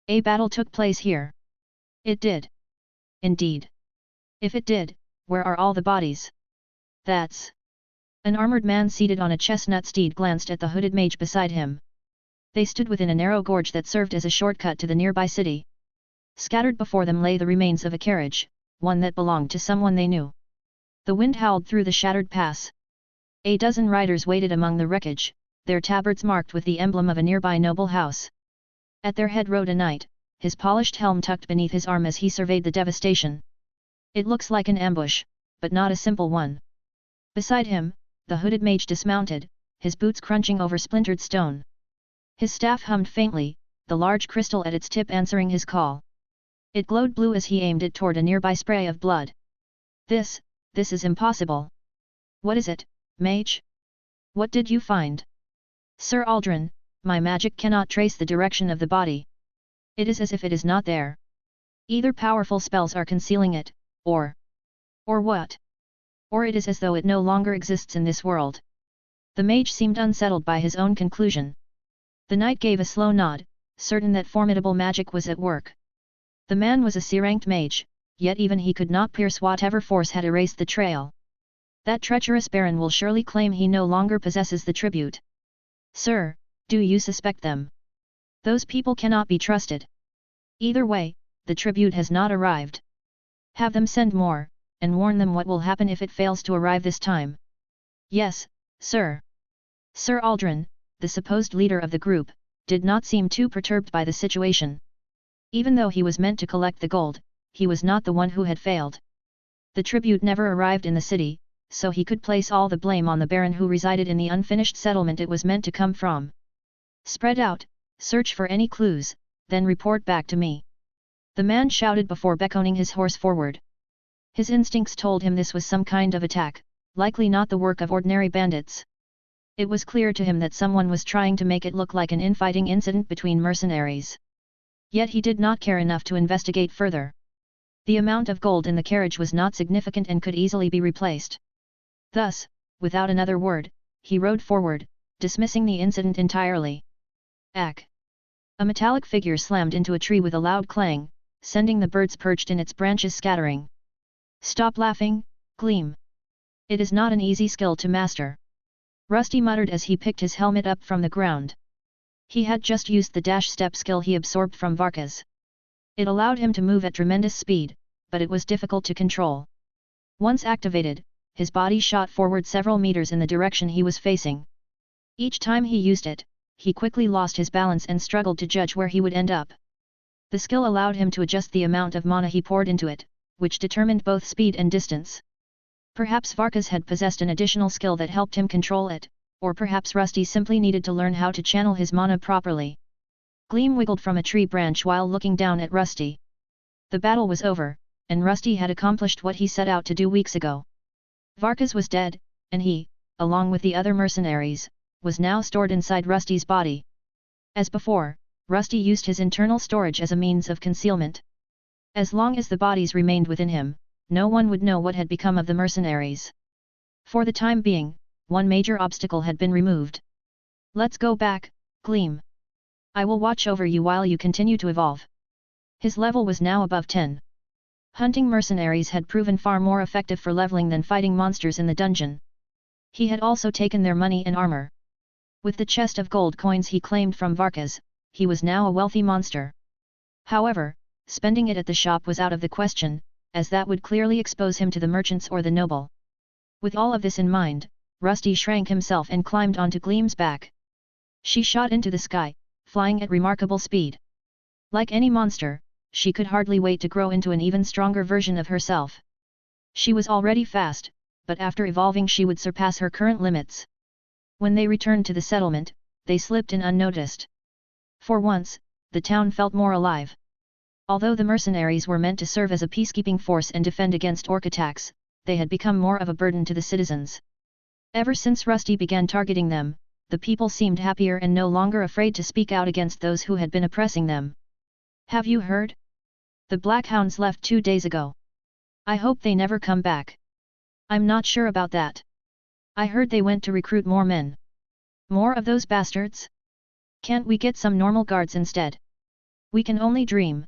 A battle took place here. It did. Indeed. If it did, where are all the bodies? That's... An armored man seated on a chestnut steed glanced at the hooded mage beside him. They stood within a narrow gorge that served as a shortcut to the nearby city. Scattered before them lay the remains of a carriage, one that belonged to someone they knew. The wind howled through the shattered pass. A dozen riders waited among the wreckage, their tabards marked with the emblem of a nearby noble house. At their head rode a knight, his polished helm tucked beneath his arm as he surveyed the devastation. It looks like an ambush, but not a simple one. Beside him, the hooded mage dismounted, his boots crunching over splintered stone. His staff hummed faintly, the large crystal at its tip answering his call. It glowed blue as he aimed it toward a nearby spray of blood. This is impossible. What is it, mage? What did you find? Sir Aldrin, my magic cannot trace the direction of the body. It is as if it is not there. Either powerful spells are concealing it, or what? Or it is as though it no longer exists in this world. The mage seemed unsettled by his own conclusion. The knight gave a slow nod, certain that formidable magic was at work. The man was a C-ranked mage, yet even he could not pierce whatever force had erased the trail. That treacherous baron will surely claim he no longer possesses the tribute. Sir, do you suspect them? Those people cannot be trusted. Either way, the tribute has not arrived. Have them send more, and warn them what will happen if it fails to arrive this time. Yes, sir. Sir Aldrin, the supposed leader of the group, did not seem too perturbed by the situation. Even though he was meant to collect the gold, he was not the one who had failed. The tribute never arrived in the city, so he could place all the blame on the baron who resided in the unfinished settlement it was meant to come from. Spread out, search for any clues, then report back to me. The man shouted before beckoning his horse forward. His instincts told him this was some kind of attack, likely not the work of ordinary bandits. It was clear to him that someone was trying to make it look like an infighting incident between mercenaries. Yet he did not care enough to investigate further. The amount of gold in the carriage was not significant and could easily be replaced. Thus, without another word, he rode forward, dismissing the incident entirely. Ack! A metallic figure slammed into a tree with a loud clang, sending the birds perched in its branches scattering. Stop laughing, Gleam. It is not an easy skill to master. Rusty muttered as he picked his helmet up from the ground. He had just used the dash step skill he absorbed from Varkas. It allowed him to move at tremendous speed, but it was difficult to control. Once activated, his body shot forward several meters in the direction he was facing. Each time he used it, he quickly lost his balance and struggled to judge where he would end up. The skill allowed him to adjust the amount of mana he poured into it, which determined both speed and distance. Perhaps Varkas had possessed an additional skill that helped him control it, or perhaps Rusty simply needed to learn how to channel his mana properly. Gleam wiggled from a tree branch while looking down at Rusty. The battle was over, and Rusty had accomplished what he set out to do weeks ago. Varkas was dead, and he, along with the other mercenaries, was now stored inside Rusty's body. As before, Rusty used his internal storage as a means of concealment. As long as the bodies remained within him, no one would know what had become of the mercenaries. For the time being, one major obstacle had been removed. Let's go back, Gleam. I will watch over you while you continue to evolve. His level was now above 10. Hunting mercenaries had proven far more effective for leveling than fighting monsters in the dungeon. He had also taken their money and armor. With the chest of gold coins he claimed from Varkas, he was now a wealthy monster. However, spending it at the shop was out of the question, as that would clearly expose him to the merchants or the noble. With all of this in mind, Rusty shrank himself and climbed onto Gleam's back. She shot into the sky, flying at remarkable speed. Like any monster, she could hardly wait to grow into an even stronger version of herself. She was already fast, but after evolving she would surpass her current limits. When they returned to the settlement, they slipped in unnoticed. For once, the town felt more alive. Although the mercenaries were meant to serve as a peacekeeping force and defend against orc attacks, they had become more of a burden to the citizens. Ever since Rusty began targeting them, the people seemed happier and no longer afraid to speak out against those who had been oppressing them. Have you heard? The Blackhounds left 2 days ago. I hope they never come back. I'm not sure about that. I heard they went to recruit more men. More of those bastards? Can't we get some normal guards instead? We can only dream.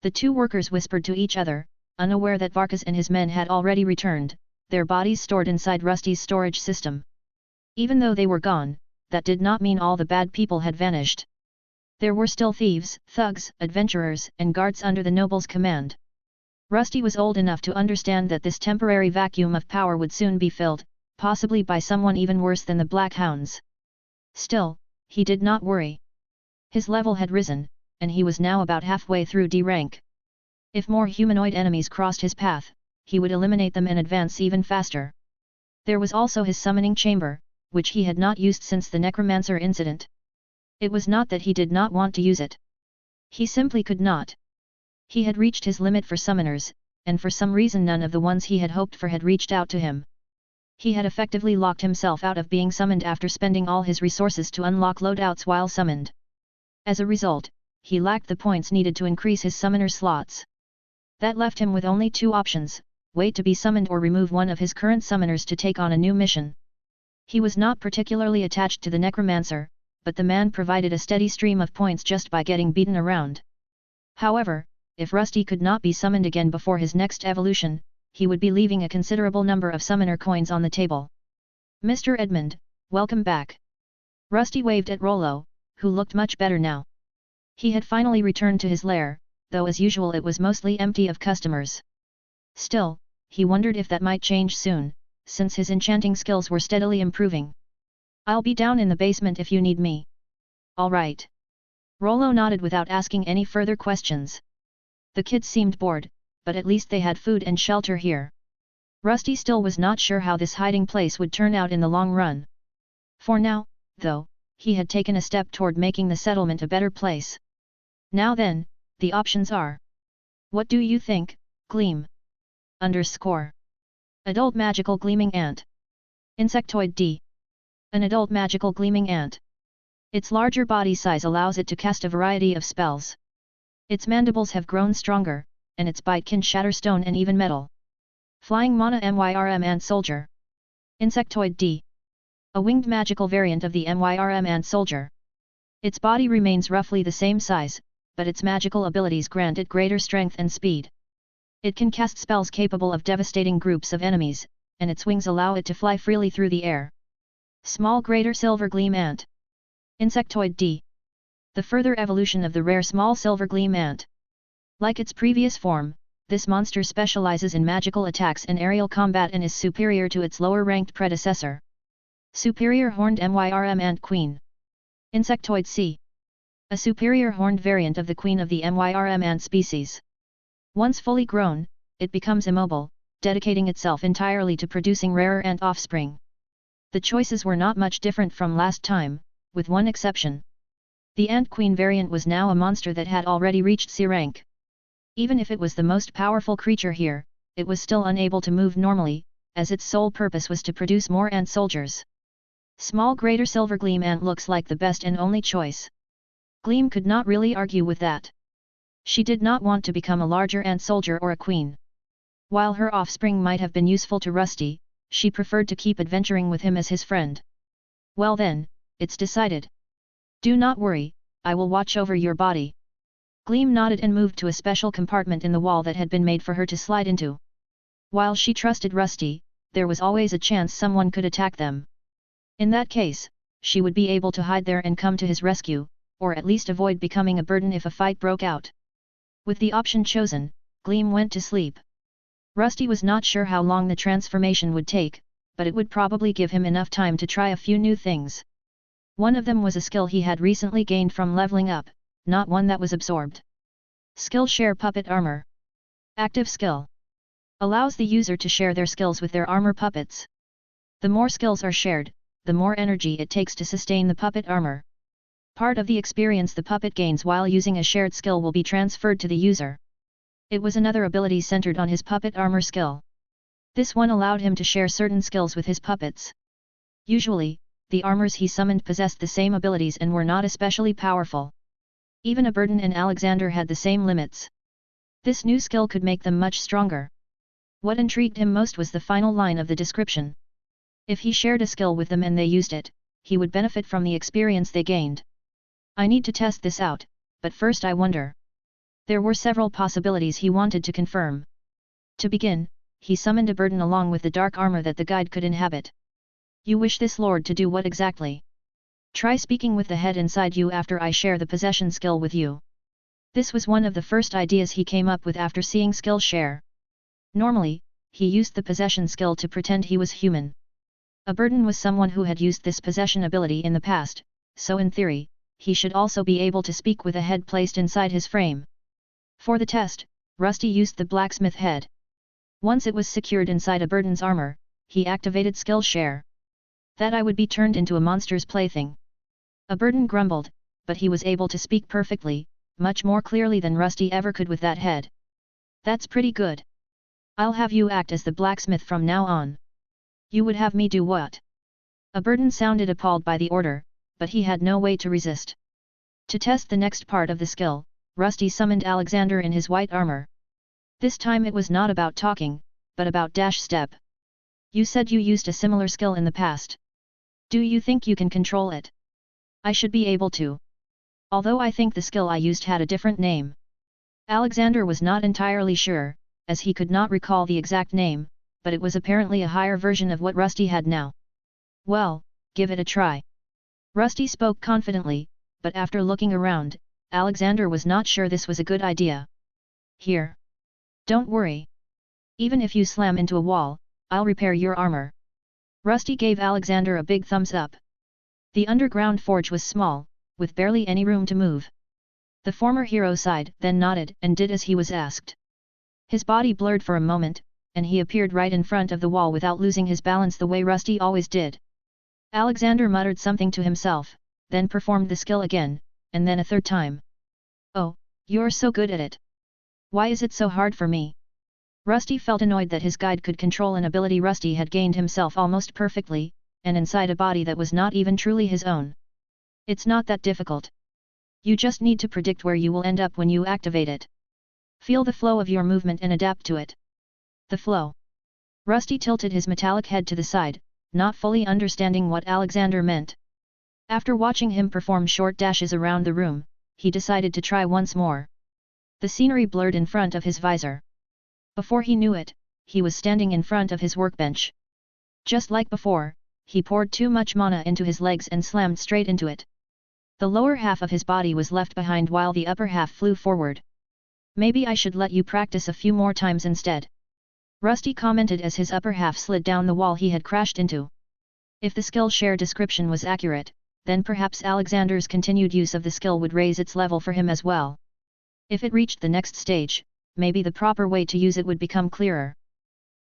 The two workers whispered to each other, unaware that Varkas and his men had already returned, their bodies stored inside Rusty's storage system. Even though they were gone, that did not mean all the bad people had vanished. There were still thieves, thugs, adventurers, and guards under the noble's command. Rusty was old enough to understand that this temporary vacuum of power would soon be filled, possibly by someone even worse than the Black Hounds. Still, he did not worry. His level had risen, and he was now about halfway through D rank. If more humanoid enemies crossed his path, he would eliminate them and advance even faster. There was also his summoning chamber, which he had not used since the necromancer incident. It was not that he did not want to use it. He simply could not. He had reached his limit for summoners, and for some reason none of the ones he had hoped for had reached out to him. He had effectively locked himself out of being summoned after spending all his resources to unlock loadouts while summoned. As a result, he lacked the points needed to increase his summoner slots. That left him with only two options: wait to be summoned or remove one of his current summoners to take on a new mission. He was not particularly attached to the necromancer, but the man provided a steady stream of points just by getting beaten around. However, if Rusty could not be summoned again before his next evolution, he would be leaving a considerable number of summoner coins on the table. Mr. Edmund, welcome back. Rusty waved at Rollo, who looked much better now. He had finally returned to his lair, though as usual it was mostly empty of customers. Still, he wondered if that might change soon, since his enchanting skills were steadily improving. I'll be down in the basement if you need me. All right. Rollo nodded without asking any further questions. The kids seemed bored, but at least they had food and shelter here. Rusty still was not sure how this hiding place would turn out in the long run. For now, though, he had taken a step toward making the settlement a better place. Now then, the options are. What do you think, Gleam? Adult magical gleaming ant. Insectoid D. An adult magical gleaming ant. Its larger body size allows it to cast a variety of spells. Its mandibles have grown stronger, and its bite can shatter stone and even metal. Flying Mana Myrm Ant Soldier. Insectoid D. A winged magical variant of the Myrm Ant Soldier. Its body remains roughly the same size, but its magical abilities grant it greater strength and speed. It can cast spells capable of devastating groups of enemies, and its wings allow it to fly freely through the air. Small Greater Silver Gleam Ant. Insectoid D. The further evolution of the rare small silver gleam ant. Like its previous form, this monster specializes in magical attacks and aerial combat and is superior to its lower-ranked predecessor. Superior Horned Myrm Ant Queen. Insectoid C. A superior horned variant of the queen of the Myrm ant species. Once fully grown, it becomes immobile, dedicating itself entirely to producing rarer ant offspring. The choices were not much different from last time, with one exception. The Ant Queen variant was now a monster that had already reached C rank. Even if it was the most powerful creature here, it was still unable to move normally, as its sole purpose was to produce more ant soldiers. Small Greater Silver Gleam Ant looks like the best and only choice. Gleam could not really argue with that. She did not want to become a larger ant soldier or a queen. While her offspring might have been useful to Rusty, she preferred to keep adventuring with him as his friend. Well then, it's decided. Do not worry, I will watch over your body. Gleam nodded and moved to a special compartment in the wall that had been made for her to slide into. While she trusted Rusty, there was always a chance someone could attack them. In that case, she would be able to hide there and come to his rescue, or at least avoid becoming a burden if a fight broke out. With the option chosen, Gleam went to sleep. Rusty was not sure how long the transformation would take, but it would probably give him enough time to try a few new things. One of them was a skill he had recently gained from leveling up, not one that was absorbed. Skillshare Puppet Armor. Active skill. Allows the user to share their skills with their armor puppets. The more skills are shared, the more energy it takes to sustain the puppet armor. Part of the experience the puppet gains while using a shared skill will be transferred to the user. It was another ability centered on his puppet armor skill. This one allowed him to share certain skills with his puppets. Usually, the armors he summoned possessed the same abilities and were not especially powerful. Even Aberdan and Alexander had the same limits. This new skill could make them much stronger. What intrigued him most was the final line of the description. If he shared a skill with them and they used it, he would benefit from the experience they gained. I need to test this out, but first I wonder. There were several possibilities he wanted to confirm. To begin, he summoned a burden along with the dark armor that the guide could inhabit. You wish this lord to do what exactly? Try speaking with the head inside you after I share the possession skill with you. This was one of the first ideas he came up with after seeing skill share. Normally, he used the possession skill to pretend he was human. A burden was someone who had used this possession ability in the past, so in theory, he should also be able to speak with a head placed inside his frame. For the test, Rusty used the blacksmith head. Once it was secured inside a burden's armor, he activated skill share. That I would be turned into a monster's plaything. A burden grumbled, but he was able to speak perfectly, much more clearly than Rusty ever could with that head. That's pretty good. I'll have you act as the blacksmith from now on. You would have me do what? A burden sounded appalled by the order, but he had no way to resist. To test the next part of the skill, Rusty summoned Alexander in his white armor. This time it was not about talking, but about dash step. You said you used a similar skill in the past. Do you think you can control it? I should be able to. Although I think the skill I used had a different name. Alexander was not entirely sure, as he could not recall the exact name, but it was apparently a higher version of what Rusty had now. Well, give it a try. Rusty spoke confidently, but after looking around, Alexander was not sure this was a good idea. Here. Don't worry. Even if you slam into a wall, I'll repair your armor. Rusty gave Alexander a big thumbs up. The underground forge was small, with barely any room to move. The former hero sighed, then nodded and did as he was asked. His body blurred for a moment, and he appeared right in front of the wall without losing his balance the way Rusty always did. Alexander muttered something to himself, then performed the skill again, and then a third time. Oh, you're so good at it. Why is it so hard for me? Rusty felt annoyed that his guide could control an ability Rusty had gained himself almost perfectly, and inside a body that was not even truly his own. It's not that difficult. You just need to predict where you will end up when you activate it. Feel the flow of your movement and adapt to it. The flow. Rusty tilted his metallic head to the side, not fully understanding what Alexander meant. After watching him perform short dashes around the room, he decided to try once more. The scenery blurred in front of his visor. Before he knew it, he was standing in front of his workbench. Just like before, he poured too much mana into his legs and slammed straight into it. The lower half of his body was left behind while the upper half flew forward. Maybe I should let you practice a few more times instead. Rusty commented as his upper half slid down the wall he had crashed into. If the skill share description was accurate, then perhaps Alexander's continued use of the skill would raise its level for him as well. If it reached the next stage, maybe the proper way to use it would become clearer.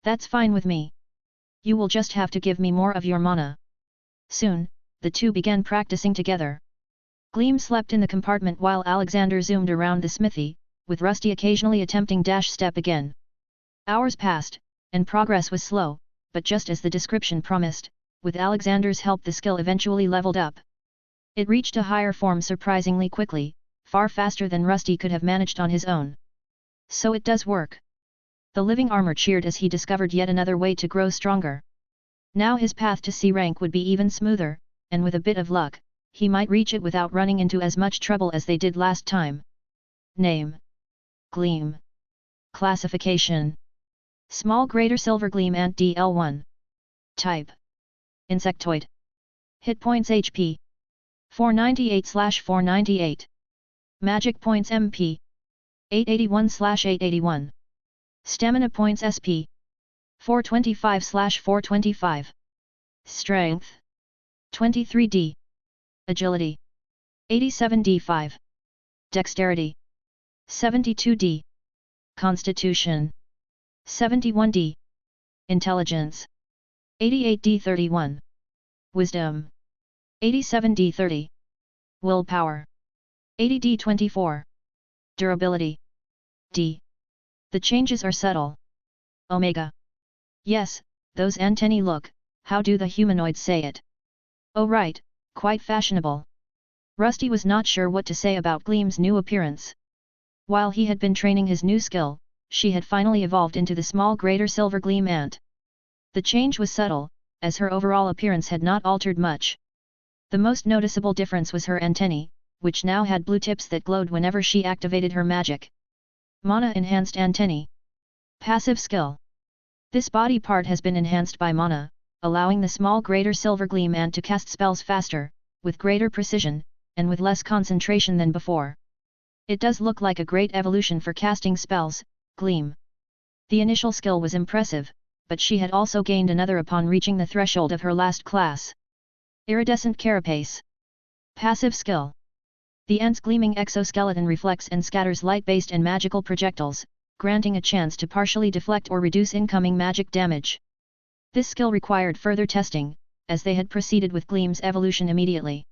That's fine with me. You will just have to give me more of your mana. Soon, the two began practicing together. Gleam slept in the compartment while Alexander zoomed around the smithy, with Rusty occasionally attempting dash step again. Hours passed, and progress was slow, but just as the description promised, with Alexander's help the skill eventually leveled up. It reached a higher form surprisingly quickly, far faster than Rusty could have managed on his own. So it does work. The living armor cheered as he discovered yet another way to grow stronger. Now his path to C rank would be even smoother, and with a bit of luck, he might reach it without running into as much trouble as they did last time. Name: Gleam. Classification: Small Greater Silver Gleam Ant DL1. Type: Insectoid. Hit points HP: 498/498. Magic points MP: 881/881. Stamina points SP: 425/425. Strength: 23D. Agility: 87D5. Dexterity: 72D. Constitution: 71D. Intelligence: 88D31. Wisdom: 87D30. Willpower: 80D24. Durability: D. The changes are subtle. Omega. Yes, those antennae look, how do the humanoids say it? Oh right, quite fashionable. Rusty was not sure what to say about Gleam's new appearance. While he had been training his new skill, she had finally evolved into the small Greater Silver Gleam ant. The change was subtle, as her overall appearance had not altered much. The most noticeable difference was her antennae, which now had blue tips that glowed whenever she activated her magic. Mana Enhanced Antennae. Passive skill. This body part has been enhanced by mana, allowing the small greater silver gleam ant to cast spells faster, with greater precision, and with less concentration than before. It does look like a great evolution for casting spells, Gleam. The initial skill was impressive, but she had also gained another upon reaching the threshold of her last class. Iridescent Carapace. Passive skill. The ant's gleaming exoskeleton reflects and scatters light-based and magical projectiles, granting a chance to partially deflect or reduce incoming magic damage. This skill required further testing, as they had proceeded with Gleam's evolution immediately.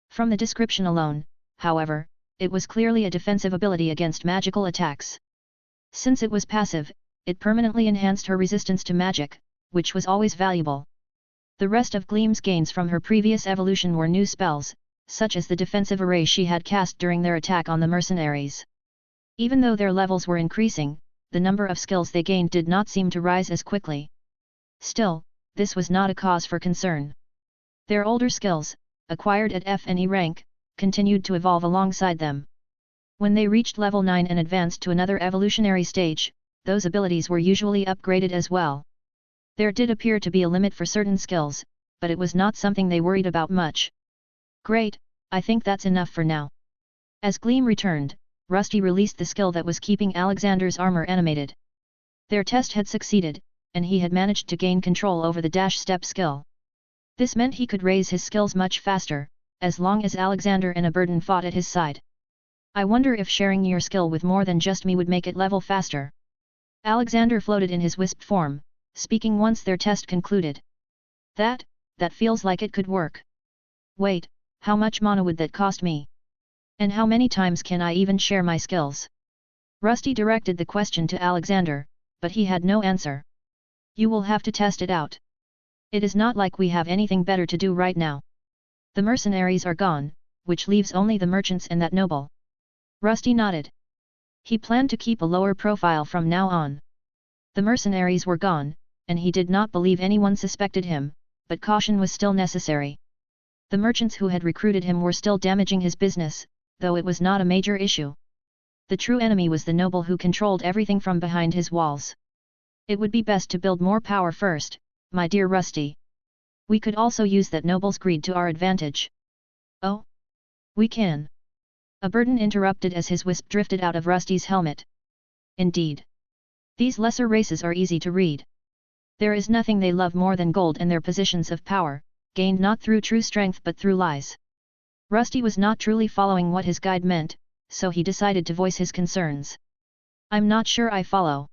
From the description alone, however, it was clearly a defensive ability against magical attacks. Since it was passive, it permanently enhanced her resistance to magic, which was always valuable. The rest of Gleam's gains from her previous evolution were new spells, such as the defensive array she had cast during their attack on the mercenaries. Even though their levels were increasing, the number of skills they gained did not seem to rise as quickly. Still, this was not a cause for concern. Their older skills, acquired at F and E rank, continued to evolve alongside them. When they reached level 9 and advanced to another evolutionary stage, those abilities were usually upgraded as well. There did appear to be a limit for certain skills, but it was not something they worried about much. Great, I think that's enough for now. As Gleam returned, Rusty released the skill that was keeping Alexander's armor animated. Their test had succeeded, and he had managed to gain control over the dash step skill. This meant he could raise his skills much faster, as long as Alexander and Aberdan fought at his side. I wonder if sharing your skill with more than just me would make it level faster. Alexander floated in his wisp form, speaking once their test concluded. That feels like it could work. Wait, how much mana would that cost me? And how many times can I even share my skills? Rusty directed the question to Alexander, but he had no answer. You will have to test it out. It is not like we have anything better to do right now. The mercenaries are gone, which leaves only the merchants and that noble. Rusty nodded. He planned to keep a lower profile from now on. The mercenaries were gone, and he did not believe anyone suspected him, but caution was still necessary. The merchants who had recruited him were still damaging his business, though it was not a major issue. The true enemy was the noble who controlled everything from behind his walls. It would be best to build more power first, my dear Rusty. We could also use that noble's greed to our advantage. Oh? We can. Aberdan interrupted as his wisp drifted out of Rusty's helmet. Indeed. These lesser races are easy to read. There is nothing they love more than gold and their positions of power, gained not through true strength but through lies. Rusty was not truly following what his guide meant, so he decided to voice his concerns. I'm not sure I follow.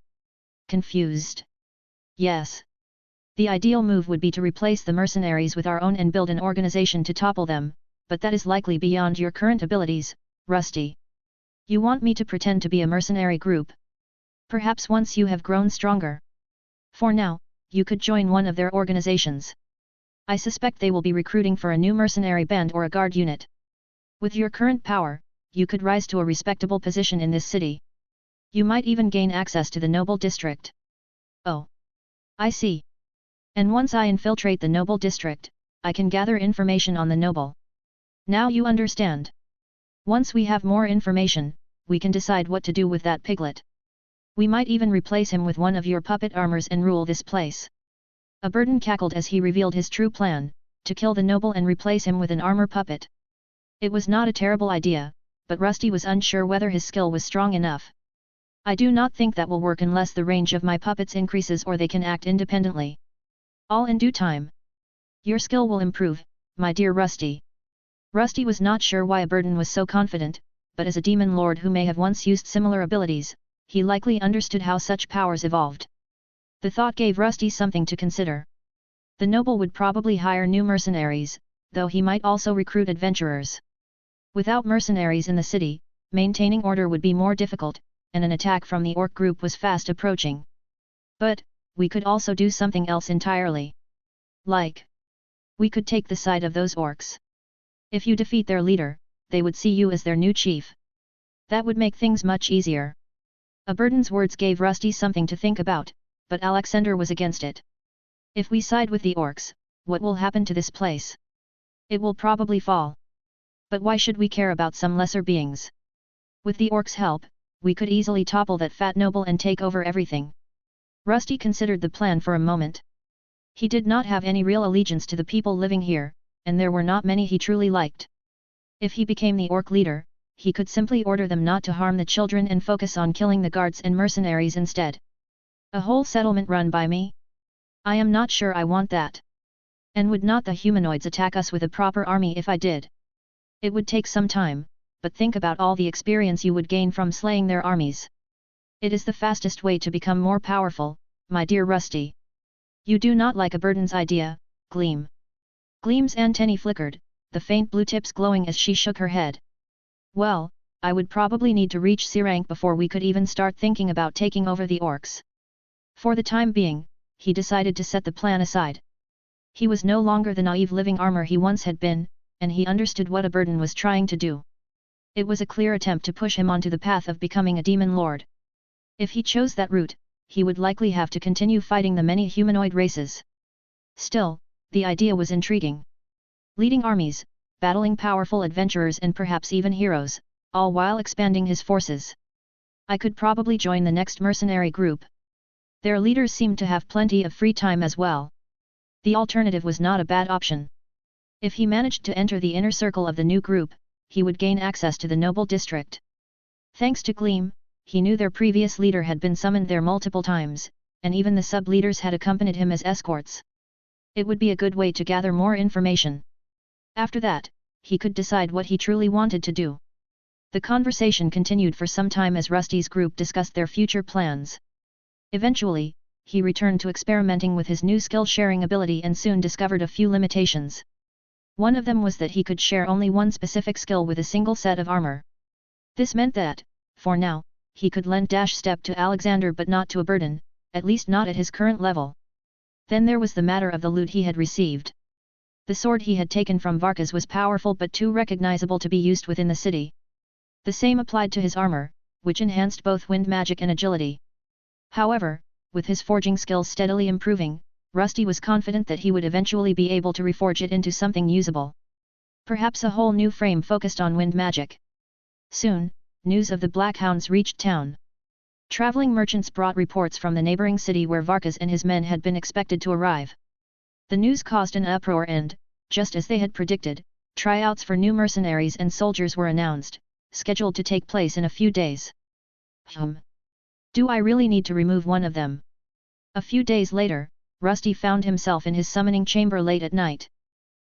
Confused? Yes. The ideal move would be to replace the mercenaries with our own and build an organization to topple them, but that is likely beyond your current abilities, Rusty. You want me to pretend to be a mercenary group? Perhaps once you have grown stronger. For now, you could join one of their organizations. I suspect they will be recruiting for a new mercenary band or a guard unit. With your current power, you could rise to a respectable position in this city. You might even gain access to the noble district. Oh. I see. And once I infiltrate the noble district, I can gather information on the noble. Now you understand. Once we have more information, we can decide what to do with that piglet. We might even replace him with one of your puppet armors and rule this place. Aberdan cackled as he revealed his true plan, to kill the noble and replace him with an armor puppet. It was not a terrible idea, but Rusty was unsure whether his skill was strong enough. I do not think that will work unless the range of my puppets increases or they can act independently. All in due time. Your skill will improve, my dear Rusty. Rusty was not sure why Aberdan was so confident, but as a demon lord who may have once used similar abilities, he likely understood how such powers evolved. The thought gave Rusty something to consider. The noble would probably hire new mercenaries, though he might also recruit adventurers. Without mercenaries in the city, maintaining order would be more difficult, and an attack from the orc group was fast approaching. But, we could also do something else entirely. Like, we could take the side of those orcs. If you defeat their leader, they would see you as their new chief. That would make things much easier. Aberdan's words gave Rusty something to think about, but Alexander was against it. If we side with the orcs, what will happen to this place? It will probably fall. But why should we care about some lesser beings? With the orcs' help, we could easily topple that fat noble and take over everything. Rusty considered the plan for a moment. He did not have any real allegiance to the people living here, and there were not many he truly liked. If he became the orc leader, he could simply order them not to harm the children and focus on killing the guards and mercenaries instead. A whole settlement run by me? I am not sure I want that. And would not the humanoids attack us with a proper army if I did? It would take some time, but think about all the experience you would gain from slaying their armies. It is the fastest way to become more powerful, my dear Rusty. You do not like a burden's idea, Gleam. Gleam's antennae flickered, the faint blue tips glowing as she shook her head. Well, I would probably need to reach C rank before we could even start thinking about taking over the orcs. For the time being, he decided to set the plan aside. He was no longer the naive living armor he once had been, and he understood what a burden was trying to do. It was a clear attempt to push him onto the path of becoming a demon lord. If he chose that route, he would likely have to continue fighting the many humanoid races. Still, the idea was intriguing. Leading armies, battling powerful adventurers and perhaps even heroes, all while expanding his forces. I could probably join the next mercenary group. Their leaders seemed to have plenty of free time as well. The alternative was not a bad option. If he managed to enter the inner circle of the new group, he would gain access to the noble district. Thanks to Gleam, he knew their previous leader had been summoned there multiple times, and even the sub-leaders had accompanied him as escorts. It would be a good way to gather more information. After that, he could decide what he truly wanted to do. The conversation continued for some time as Rusty's group discussed their future plans. Eventually, he returned to experimenting with his new skill-sharing ability and soon discovered a few limitations. One of them was that he could share only one specific skill with a single set of armor. This meant that, for now, he could lend Dash Step to Alexander but not to a burden, at least not at his current level. Then there was the matter of the loot he had received. The sword he had taken from Varkas was powerful but too recognizable to be used within the city. The same applied to his armor, which enhanced both wind magic and agility. However, with his forging skills steadily improving, Rusty was confident that he would eventually be able to reforge it into something usable. Perhaps a whole new frame focused on wind magic. Soon, news of the Black Hounds reached town. Traveling merchants brought reports from the neighboring city where Varkas and his men had been expected to arrive. The news caused an uproar and, just as they had predicted, tryouts for new mercenaries and soldiers were announced, scheduled to take place in a few days. Do I really need to remove one of them? A few days later, Rusty found himself in his summoning chamber late at night.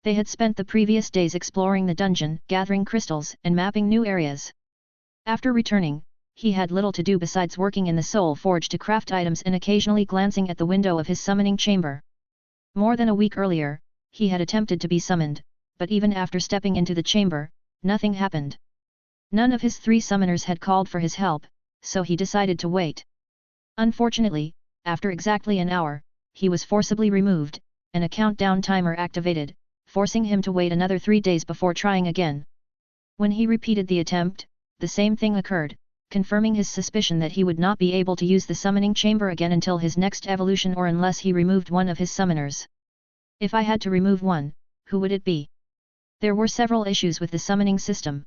They had spent the previous days exploring the dungeon, gathering crystals and mapping new areas. After returning, he had little to do besides working in the Soul Forge to craft items and occasionally glancing at the window of his summoning chamber. More than a week earlier, he had attempted to be summoned, but even after stepping into the chamber, nothing happened. None of his 3 summoners had called for his help, so he decided to wait. Unfortunately, after exactly an hour, he was forcibly removed, and a countdown timer activated, forcing him to wait another 3 days before trying again. When he repeated the attempt, the same thing occurred, confirming his suspicion that he would not be able to use the summoning chamber again until his next evolution or unless he removed one of his summoners. If I had to remove one, who would it be? There were several issues with the summoning system.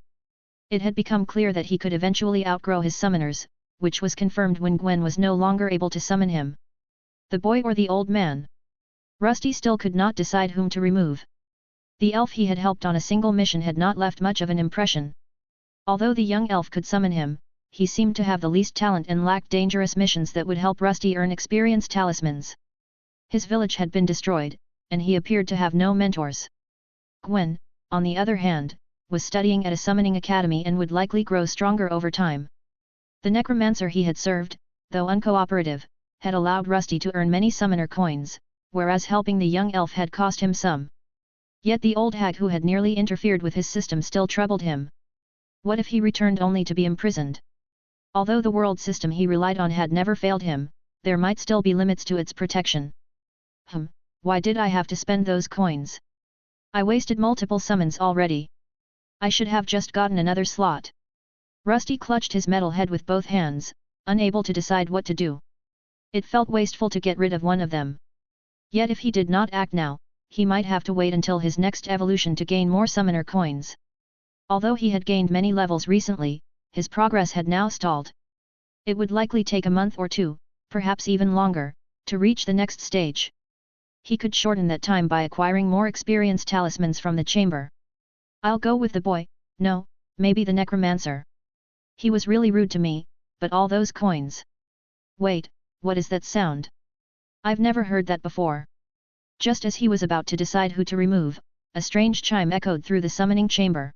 It had become clear that he could eventually outgrow his summoners, which was confirmed when Gwen was no longer able to summon him. The boy or the old man? Rusty still could not decide whom to remove. The elf he had helped on a single mission had not left much of an impression. Although the young elf could summon him, he seemed to have the least talent and lacked dangerous missions that would help Rusty earn experience talismans. His village had been destroyed, and he appeared to have no mentors. Gwen, on the other hand, was studying at a summoning academy and would likely grow stronger over time. The necromancer he had served, though uncooperative, had allowed Rusty to earn many summoner coins, whereas helping the young elf had cost him some. Yet the old hag who had nearly interfered with his system still troubled him. What if he returned only to be imprisoned? Although the world system he relied on had never failed him, there might still be limits to its protection. Why did I have to spend those coins? I wasted multiple summons already. I should have just gotten another slot. Rusty clutched his metal head with both hands, unable to decide what to do. It felt wasteful to get rid of one of them. Yet if he did not act now, he might have to wait until his next evolution to gain more summoner coins. Although he had gained many levels recently, his progress had now stalled. It would likely take a month or two, perhaps even longer, to reach the next stage. He could shorten that time by acquiring more experience talismans from the chamber. I'll go with the boy, no, maybe the necromancer. He was really rude to me, but all those coins. Wait, what is that sound? I've never heard that before. Just as he was about to decide who to remove, a strange chime echoed through the summoning chamber.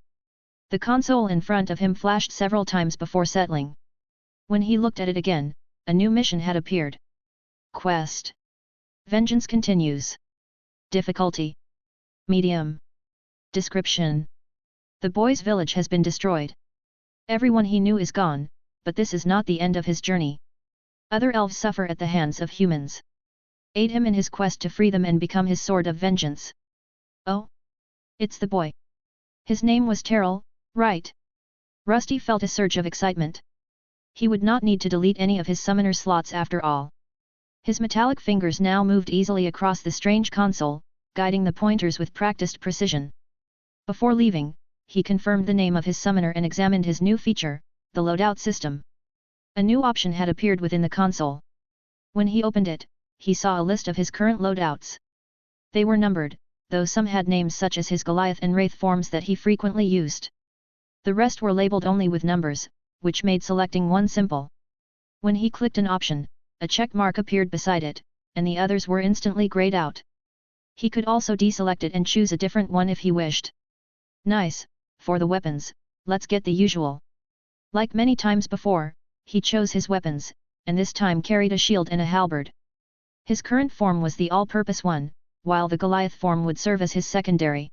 The console in front of him flashed several times before settling. When he looked at it again, a new mission had appeared. Quest. Vengeance continues. Difficulty. Medium. Description. The boy's village has been destroyed. Everyone he knew is gone, but this is not the end of his journey. Other elves suffer at the hands of humans. Aid him in his quest to free them and become his sword of vengeance. Oh? It's the boy. His name was Terrell, right? Rusty felt a surge of excitement. He would not need to delete any of his summoner slots after all. His metallic fingers now moved easily across the strange console, guiding the pointers with practiced precision. Before leaving, he confirmed the name of his summoner and examined his new feature, the loadout system. A new option had appeared within the console. When he opened it, he saw a list of his current loadouts. They were numbered, though some had names such as his Goliath and Wraith forms that he frequently used. The rest were labeled only with numbers, which made selecting one simple. When he clicked an option, a check mark appeared beside it, and the others were instantly grayed out. He could also deselect it and choose a different one if he wished. Nice, for the weapons, let's get the usual. Like many times before, he chose his weapons, and this time carried a shield and a halberd. His current form was the all-purpose one, while the Goliath form would serve as his secondary.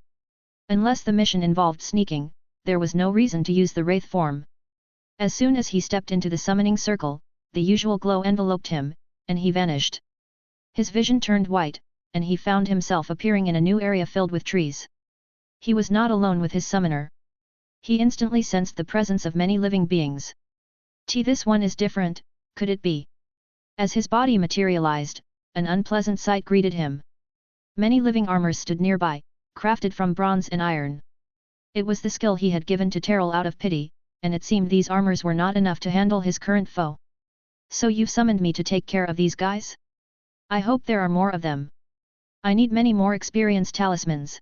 Unless the mission involved sneaking, there was no reason to use the Wraith form. As soon as he stepped into the summoning circle, the usual glow enveloped him, and he vanished. His vision turned white, and he found himself appearing in a new area filled with trees. He was not alone with his summoner. He instantly sensed the presence of many living beings. This one is different, could it be? As his body materialized, an unpleasant sight greeted him. Many living armors stood nearby, crafted from bronze and iron. It was the skill he had given to Terrell out of pity, and it seemed these armors were not enough to handle his current foe. So you've summoned me to take care of these guys? I hope there are more of them. I need many more experience talismans.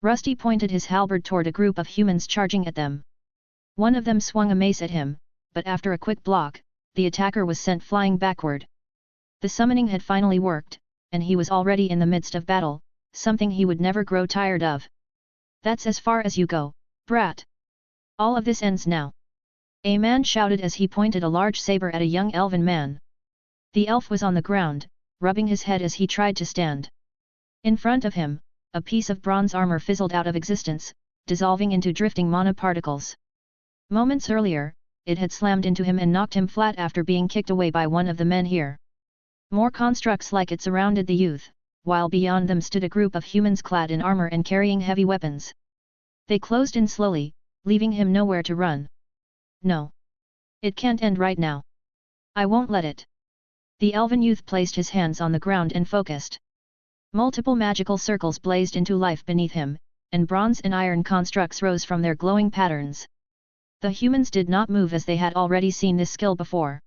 Rusty pointed his halberd toward a group of humans charging at them. One of them swung a mace at him, but after a quick block, the attacker was sent flying backward. The summoning had finally worked, and he was already in the midst of battle, something he would never grow tired of. That's as far as you go, brat. All of this ends now. A man shouted as he pointed a large saber at a young elven man. The elf was on the ground, rubbing his head as he tried to stand. In front of him, a piece of bronze armor fizzled out of existence, dissolving into drifting mana particles. Moments earlier, it had slammed into him and knocked him flat after being kicked away by one of the men here. More constructs like it surrounded the youth, while beyond them stood a group of humans clad in armor and carrying heavy weapons. They closed in slowly, leaving him nowhere to run. No. It can't end right now. I won't let it. The elven youth placed his hands on the ground and focused. Multiple magical circles blazed into life beneath him, and bronze and iron constructs rose from their glowing patterns. The humans did not move as they had already seen this skill before.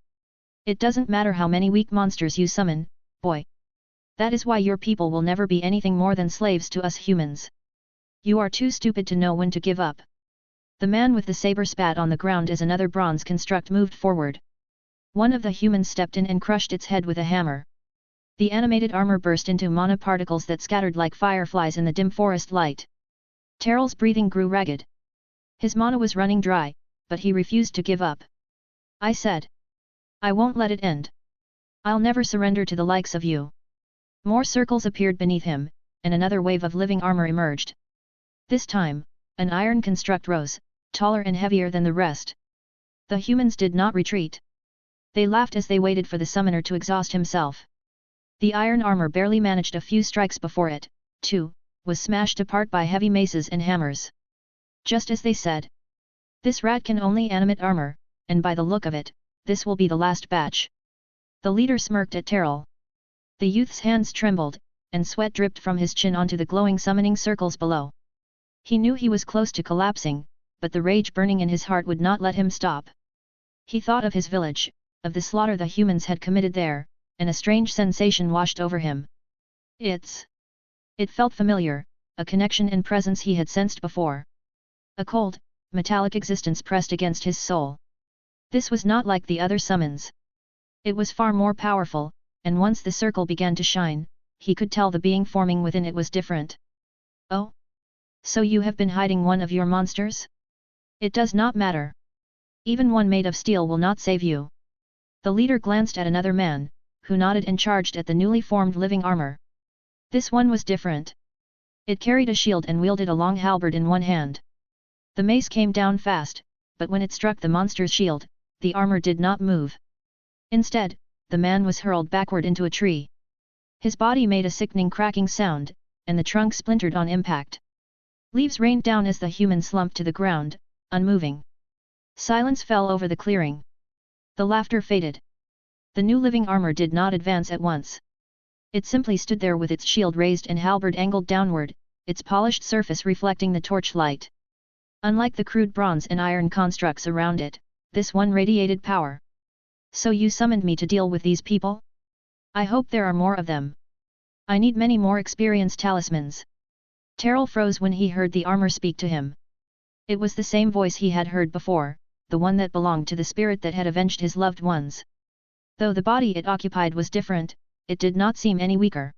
It doesn't matter how many weak monsters you summon, boy. That is why your people will never be anything more than slaves to us humans. You are too stupid to know when to give up. The man with the saber spat on the ground as another bronze construct moved forward. One of the humans stepped in and crushed its head with a hammer. The animated armor burst into mana particles that scattered like fireflies in the dim forest light. Terrell's breathing grew ragged. His mana was running dry, but he refused to give up. I said. I won't let it end. I'll never surrender to the likes of you. More circles appeared beneath him, and another wave of living armor emerged. This time, an iron construct rose, taller and heavier than the rest. The humans did not retreat. They laughed as they waited for the summoner to exhaust himself. The iron armor barely managed a few strikes before it, too, was smashed apart by heavy maces and hammers. Just as they said. This rat can only animate armor, and by the look of it, this will be the last batch. The leader smirked at Terrell. The youth's hands trembled, and sweat dripped from his chin onto the glowing summoning circles below. He knew he was close to collapsing, but the rage burning in his heart would not let him stop. He thought of his village, of the slaughter the humans had committed there, and a strange sensation washed over him. It felt familiar, a connection and presence he had sensed before. A cold, metallic existence pressed against his soul. This was not like the other summons. It was far more powerful, and once the circle began to shine, he could tell the being forming within it was different. Oh? So you have been hiding one of your monsters? It does not matter. Even one made of steel will not save you. The leader glanced at another man, who nodded and charged at the newly formed living armor. This one was different. It carried a shield and wielded a long halberd in one hand. The mace came down fast, but when it struck the monster's shield, the armor did not move. Instead, the man was hurled backward into a tree. His body made a sickening cracking sound, and the trunk splintered on impact. Leaves rained down as the human slumped to the ground, unmoving. Silence fell over the clearing. The laughter faded. The new living armor did not advance at once. It simply stood there with its shield raised and halberd angled downward, its polished surface reflecting the torchlight. Unlike the crude bronze and iron constructs around it, this one radiated power. So you summoned me to deal with these people? I hope there are more of them. I need many more experienced talismans. Terrell froze when he heard the armor speak to him. It was the same voice he had heard before, the one that belonged to the spirit that had avenged his loved ones. Though the body it occupied was different, it did not seem any weaker.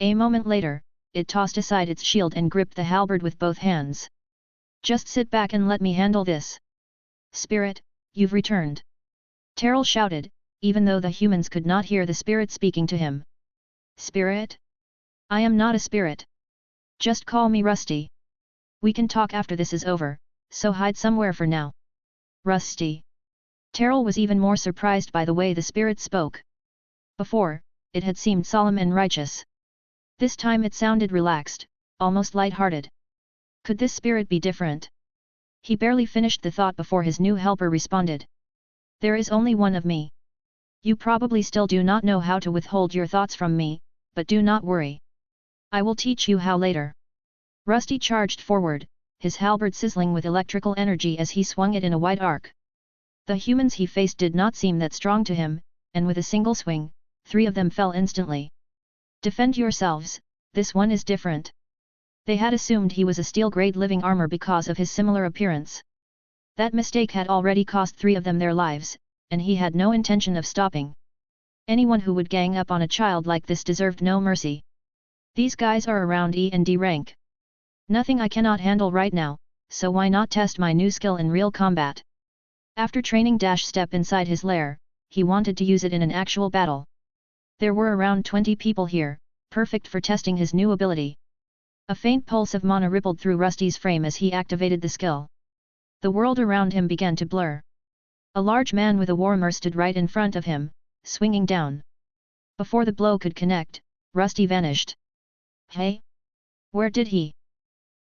A moment later, it tossed aside its shield and gripped the halberd with both hands. Just sit back and let me handle this. Spirit, you've returned. Terrell shouted, even though the humans could not hear the spirit speaking to him. Spirit? I am not a spirit. Just call me Rusty. We can talk after this is over, so hide somewhere for now. Rusty. Terrell was even more surprised by the way the spirit spoke. Before, it had seemed solemn and righteous. This time it sounded relaxed, almost light-hearted. Could this spirit be different? He barely finished the thought before his new helper responded. There is only one of me. You probably still do not know how to withhold your thoughts from me, but do not worry. I will teach you how later. Rusty charged forward, his halberd sizzling with electrical energy as he swung it in a wide arc. The humans he faced did not seem that strong to him, and with a single swing, 3 of them fell instantly. Defend yourselves, this one is different. They had assumed he was a steel-grade living armor because of his similar appearance. That mistake had already cost 3 of them their lives, and he had no intention of stopping. Anyone who would gang up on a child like this deserved no mercy. These guys are around E and D rank. Nothing I cannot handle right now, so why not test my new skill in real combat? After training step inside his lair, he wanted to use it in an actual battle. There were around 20 people here, perfect for testing his new ability. A faint pulse of mana rippled through Rusty's frame as he activated the skill. The world around him began to blur. A large man with a warhammer stood right in front of him, swinging down. Before the blow could connect, Rusty vanished. Hey? Where did he?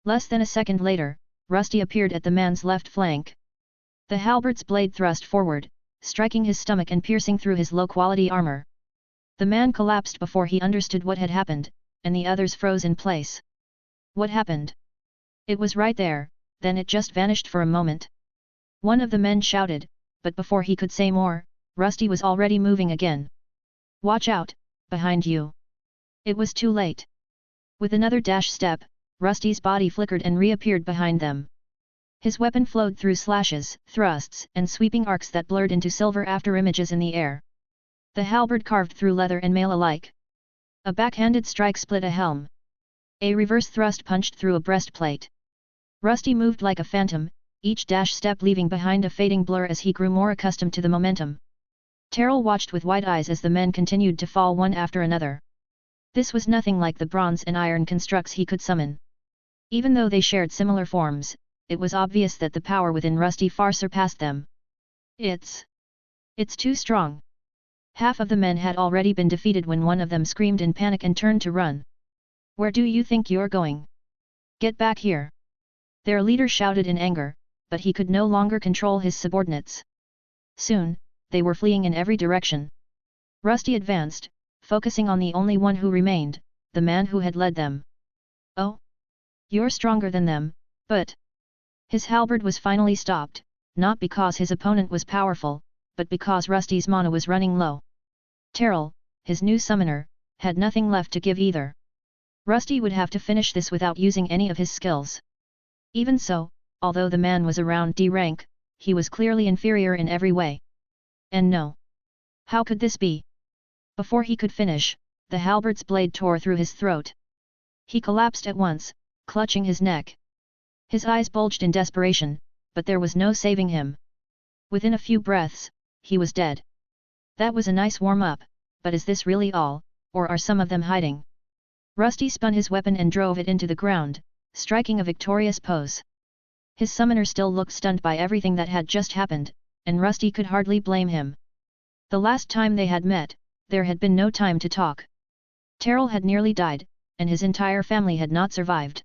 Less than a second later, Rusty appeared at the man's left flank. The halberd's blade thrust forward, striking his stomach and piercing through his low-quality armor. The man collapsed before he understood what had happened, and the others froze in place. What happened? It was right there, then it just vanished for a moment. One of the men shouted, but before he could say more, Rusty was already moving again. Watch out, behind you. It was too late. With another step, Rusty's body flickered and reappeared behind them. His weapon flowed through slashes, thrusts, and sweeping arcs that blurred into silver after images in the air. The halberd carved through leather and mail alike. A backhanded strike split a helm. A reverse thrust punched through a breastplate. Rusty moved like a phantom, each step leaving behind a fading blur as he grew more accustomed to the momentum. Terrell watched with wide eyes as the men continued to fall one after another. This was nothing like the bronze and iron constructs he could summon. Even though they shared similar forms, it was obvious that the power within Rusty far surpassed them. It's too strong. Half of the men had already been defeated when one of them screamed in panic and turned to run. Where do you think you're going? Get back here! Their leader shouted in anger, but he could no longer control his subordinates. Soon, they were fleeing in every direction. Rusty advanced, focusing on the only one who remained, the man who had led them. Oh? You're stronger than them, but... His halberd was finally stopped, not because his opponent was powerful, but because Rusty's mana was running low. Terrell, his new summoner, had nothing left to give either. Rusty would have to finish this without using any of his skills. Even so, although the man was around D rank, he was clearly inferior in every way. And no. How could this be? Before he could finish, the halberd's blade tore through his throat. He collapsed at once, clutching his neck. His eyes bulged in desperation, but there was no saving him. Within a few breaths, he was dead. That was a nice warm-up, but is this really all, or are some of them hiding? Rusty spun his weapon and drove it into the ground, striking a victorious pose. His summoner still looked stunned by everything that had just happened, and Rusty could hardly blame him. The last time they had met, there had been no time to talk. Terrell had nearly died, and his entire family had not survived.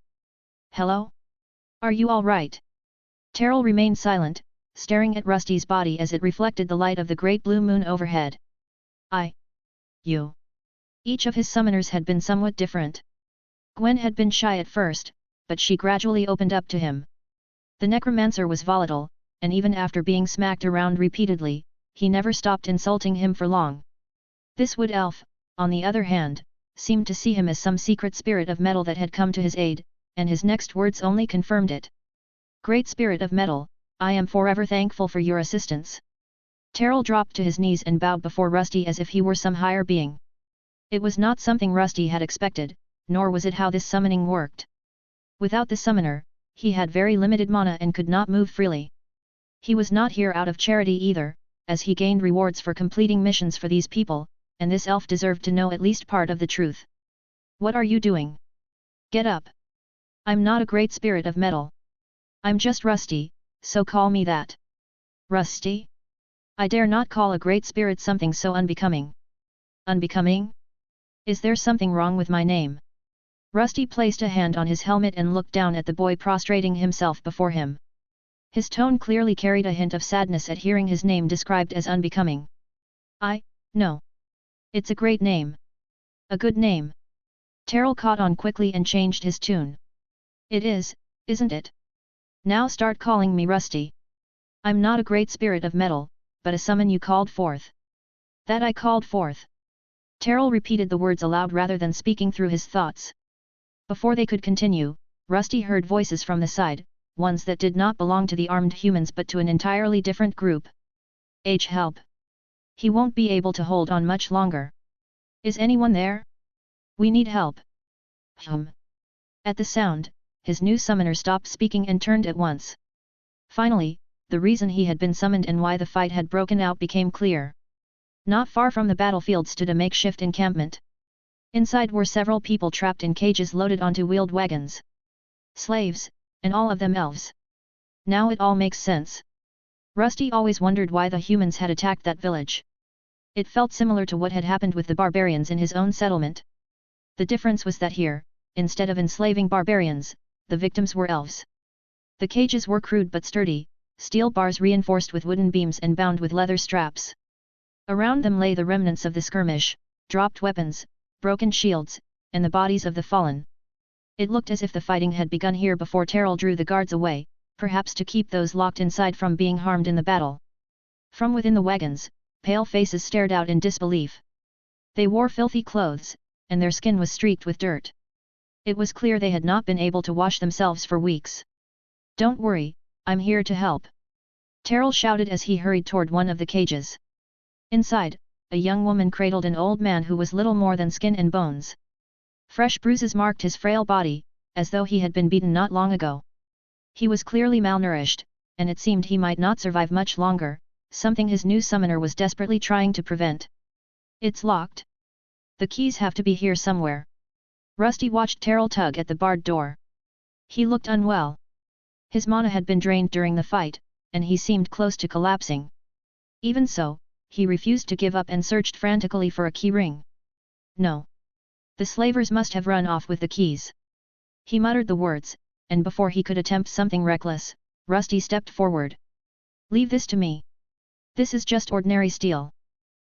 Hello? Are you all right? Terrell remained silent, staring at Rusty's body as it reflected the light of the great blue moon overhead. You. Each of his summoners had been somewhat different. Gwen had been shy at first, but she gradually opened up to him. The necromancer was volatile, and even after being smacked around repeatedly, he never stopped insulting him for long. This wood elf, on the other hand, seemed to see him as some secret spirit of metal that had come to his aid, and his next words only confirmed it. Great Spirit of Metal, I am forever thankful for your assistance. Terrell dropped to his knees and bowed before Rusty as if he were some higher being. It was not something Rusty had expected, nor was it how this summoning worked. Without the summoner, he had very limited mana and could not move freely. He was not here out of charity either, as he gained rewards for completing missions for these people, and this elf deserved to know at least part of the truth. What are you doing? Get up. I'm not a great spirit of metal. I'm just Rusty, so call me that. Rusty? I dare not call a great spirit something so unbecoming. Unbecoming? Is there something wrong with my name? Rusty placed a hand on his helmet and looked down at the boy prostrating himself before him. His tone clearly carried a hint of sadness at hearing his name described as unbecoming. No. It's a great name. A good name. Terrell caught on quickly and changed his tune. It is, isn't it? Now start calling me Rusty. I'm not a great spirit of metal, but a summon you called forth. That I called forth. Terrell repeated the words aloud rather than speaking through his thoughts. Before they could continue, Rusty heard voices from the side, ones that did not belong to the armed humans but to an entirely different group. Help! He won't be able to hold on much longer. Is anyone there? We need help. At the sound, his new summoner stopped speaking and turned at once. Finally, the reason he had been summoned and why the fight had broken out became clear. Not far from the battlefield stood a makeshift encampment. Inside were several people trapped in cages loaded onto wheeled wagons. Slaves, and all of them elves. Now it all makes sense. Rusty always wondered why the humans had attacked that village. It felt similar to what had happened with the barbarians in his own settlement. The difference was that here, instead of enslaving barbarians, the victims were elves. The cages were crude but sturdy, steel bars reinforced with wooden beams and bound with leather straps. Around them lay the remnants of the skirmish, dropped weapons, broken shields, and the bodies of the fallen. It looked as if the fighting had begun here before Terrell drew the guards away, perhaps to keep those locked inside from being harmed in the battle. From within the wagons, pale faces stared out in disbelief. They wore filthy clothes, and their skin was streaked with dirt. It was clear they had not been able to wash themselves for weeks. Don't worry, I'm here to help. Terrell shouted as he hurried toward one of the cages. Inside, a young woman cradled an old man who was little more than skin and bones. Fresh bruises marked his frail body, as though he had been beaten not long ago. He was clearly malnourished, and it seemed he might not survive much longer, something his new summoner was desperately trying to prevent. It's locked. The keys have to be here somewhere. Rusty watched Terrell tug at the barred door. He looked unwell. His mana had been drained during the fight, and he seemed close to collapsing. Even so, he refused to give up and searched frantically for a key ring. No. The slavers must have run off with the keys. He muttered the words, and before he could attempt something reckless, Rusty stepped forward. Leave this to me. This is just ordinary steel.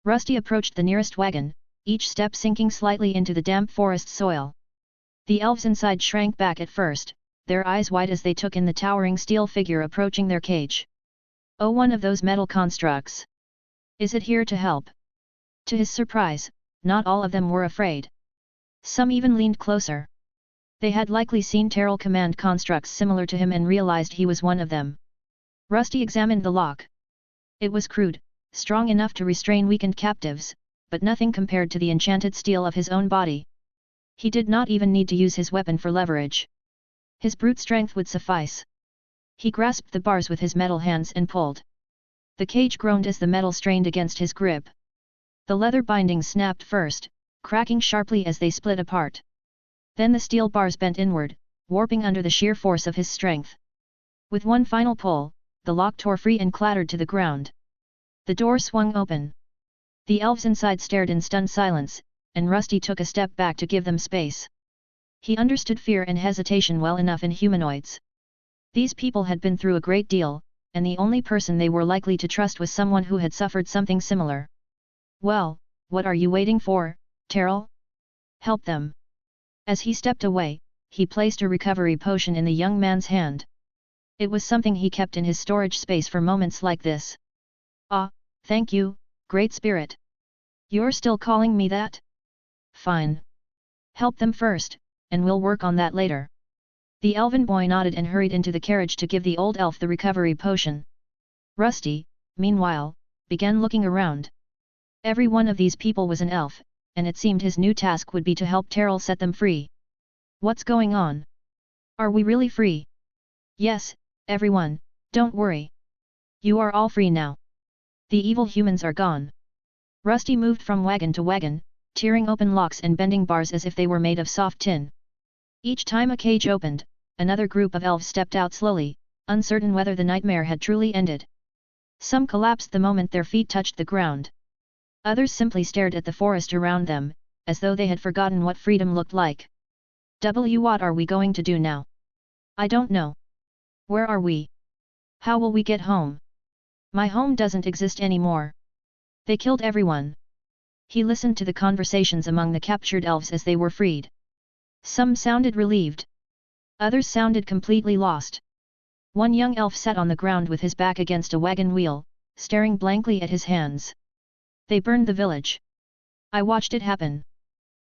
Rusty approached the nearest wagon, each step sinking slightly into the damp forest soil. The elves inside shrank back at first, their eyes wide as they took in the towering steel figure approaching their cage. Oh, one of those metal constructs! Is it here to help? To his surprise, not all of them were afraid. Some even leaned closer. They had likely seen Terrell command constructs similar to him and realized he was one of them. Rusty examined the lock. It was crude, strong enough to restrain weakened captives, but nothing compared to the enchanted steel of his own body. He did not even need to use his weapon for leverage. His brute strength would suffice. He grasped the bars with his metal hands and pulled. The cage groaned as the metal strained against his grip. The leather bindings snapped first, cracking sharply as they split apart. Then the steel bars bent inward, warping under the sheer force of his strength. With one final pull, the lock tore free and clattered to the ground. The door swung open. The elves inside stared in stunned silence, and Rusty took a step back to give them space. He understood fear and hesitation well enough in humanoids. These people had been through a great deal, and the only person they were likely to trust was someone who had suffered something similar. Well, what are you waiting for, Terrell? Help them. As he stepped away, he placed a recovery potion in the young man's hand. It was something he kept in his storage space for moments like this. Ah, thank you, Great Spirit. You're still calling me that? Fine. Help them first, and we'll work on that later. The elven boy nodded and hurried into the carriage to give the old elf the recovery potion. Rusty, meanwhile, began looking around. Every one of these people was an elf, and it seemed his new task would be to help Terrell set them free. What's going on? Are we really free? Yes, everyone, don't worry. You are all free now. The evil humans are gone. Rusty moved from wagon to wagon, tearing open locks and bending bars as if they were made of soft tin. Each time a cage opened, another group of elves stepped out slowly, uncertain whether the nightmare had truly ended. Some collapsed the moment their feet touched the ground. Others simply stared at the forest around them, as though they had forgotten what freedom looked like. What are we going to do now? I don't know. Where are we? How will we get home? My home doesn't exist anymore. They killed everyone. He listened to the conversations among the captured elves as they were freed. Some sounded relieved. Others sounded completely lost. One young elf sat on the ground with his back against a wagon wheel, staring blankly at his hands. They burned the village. I watched it happen.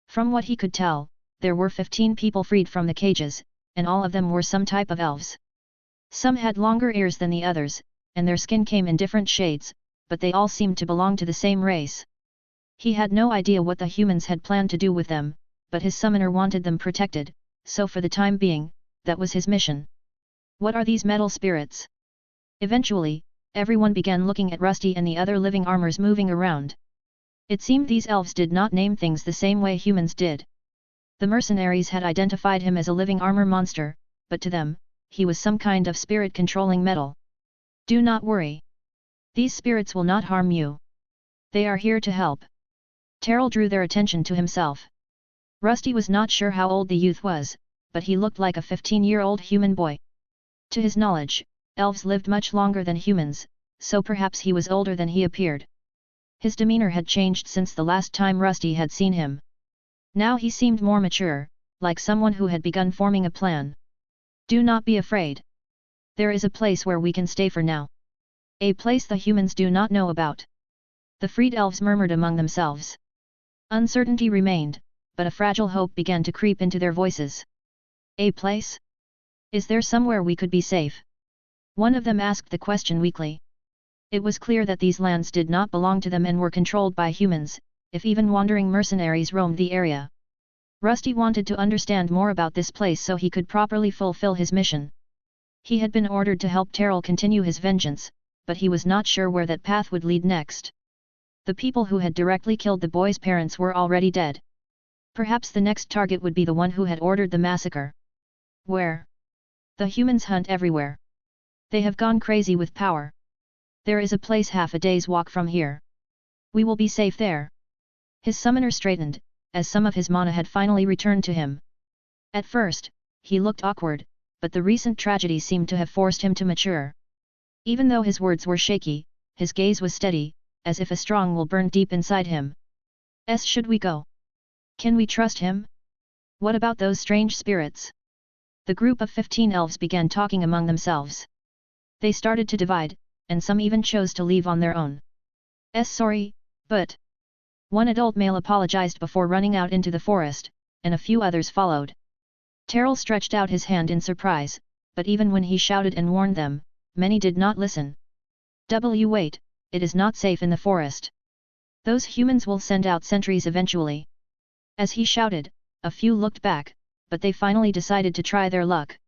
From what he could tell, there were 15 people freed from the cages, and all of them were some type of elves. Some had longer ears than the others, and their skin came in different shades, but they all seemed to belong to the same race. He had no idea what the humans had planned to do with them, but his summoner wanted them protected, so for the time being, that was his mission. What are these metal spirits? Eventually, everyone began looking at Rusty and the other living armors moving around. It seemed these elves did not name things the same way humans did. The mercenaries had identified him as a living armor monster, but to them, he was some kind of spirit controlling metal. Do not worry. These spirits will not harm you. They are here to help. Terrell drew their attention to himself. Rusty was not sure how old the youth was, but he looked like a 15-year-old human boy. To his knowledge, elves lived much longer than humans, so perhaps he was older than he appeared. His demeanor had changed since the last time Rusty had seen him. Now he seemed more mature, like someone who had begun forming a plan. Do not be afraid. There is a place where we can stay for now. A place the humans do not know about. The freed elves murmured among themselves. Uncertainty remained, but a fragile hope began to creep into their voices. A place? Is there somewhere we could be safe? One of them asked the question weakly. It was clear that these lands did not belong to them and were controlled by humans, if even wandering mercenaries roamed the area. Rusty wanted to understand more about this place so he could properly fulfill his mission. He had been ordered to help Terrell continue his vengeance, but he was not sure where that path would lead next. The people who had directly killed the boy's parents were already dead. Perhaps the next target would be the one who had ordered the massacre. Where? The humans hunt everywhere. They have gone crazy with power. There is a place half a day's walk from here. We will be safe there. His summoner straightened, as some of his mana had finally returned to him. At first, he looked awkward, but the recent tragedy seemed to have forced him to mature. Even though his words were shaky, his gaze was steady, as if a strong will burned deep inside him. Should we go? Can we trust him? What about those strange spirits? The group of 15 elves began talking among themselves. They started to divide, and some even chose to leave on their own. Sorry, but... One adult male apologized before running out into the forest, and a few others followed. Terrell stretched out his hand in surprise, but even when he shouted and warned them, many did not listen. Wait, it is not safe in the forest. Those humans will send out sentries eventually. As he shouted, a few looked back, but they finally decided to try their luck.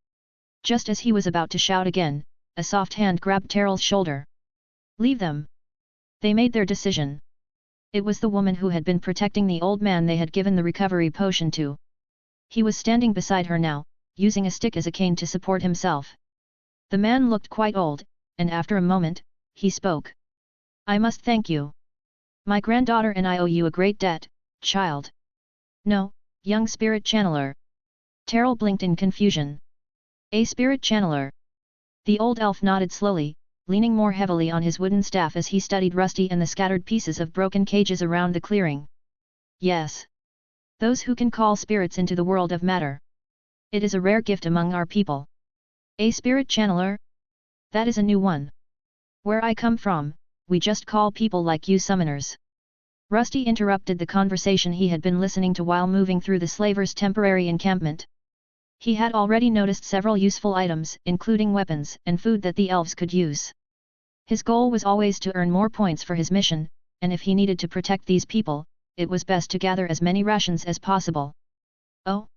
Just as he was about to shout again, a soft hand grabbed Terrell's shoulder. Leave them. They made their decision. It was the woman who had been protecting the old man they had given the recovery potion to. He was standing beside her now, using a stick as a cane to support himself. The man looked quite old, and after a moment, he spoke. I must thank you. My granddaughter and I owe you a great debt, child. No, young spirit channeler. Terrell blinked in confusion. A spirit channeler. The old elf nodded slowly, leaning more heavily on his wooden staff as he studied Rusty and the scattered pieces of broken cages around the clearing. Yes. Those who can call spirits into the world of matter. It is a rare gift among our people. A spirit channeler? That is a new one. Where I come from, we just call people like you summoners. Rusty interrupted the conversation he had been listening to while moving through the slavers' temporary encampment. He had already noticed several useful items, including weapons and food that the elves could use. His goal was always to earn more points for his mission, and if he needed to protect these people, it was best to gather as many rations as possible. Oh?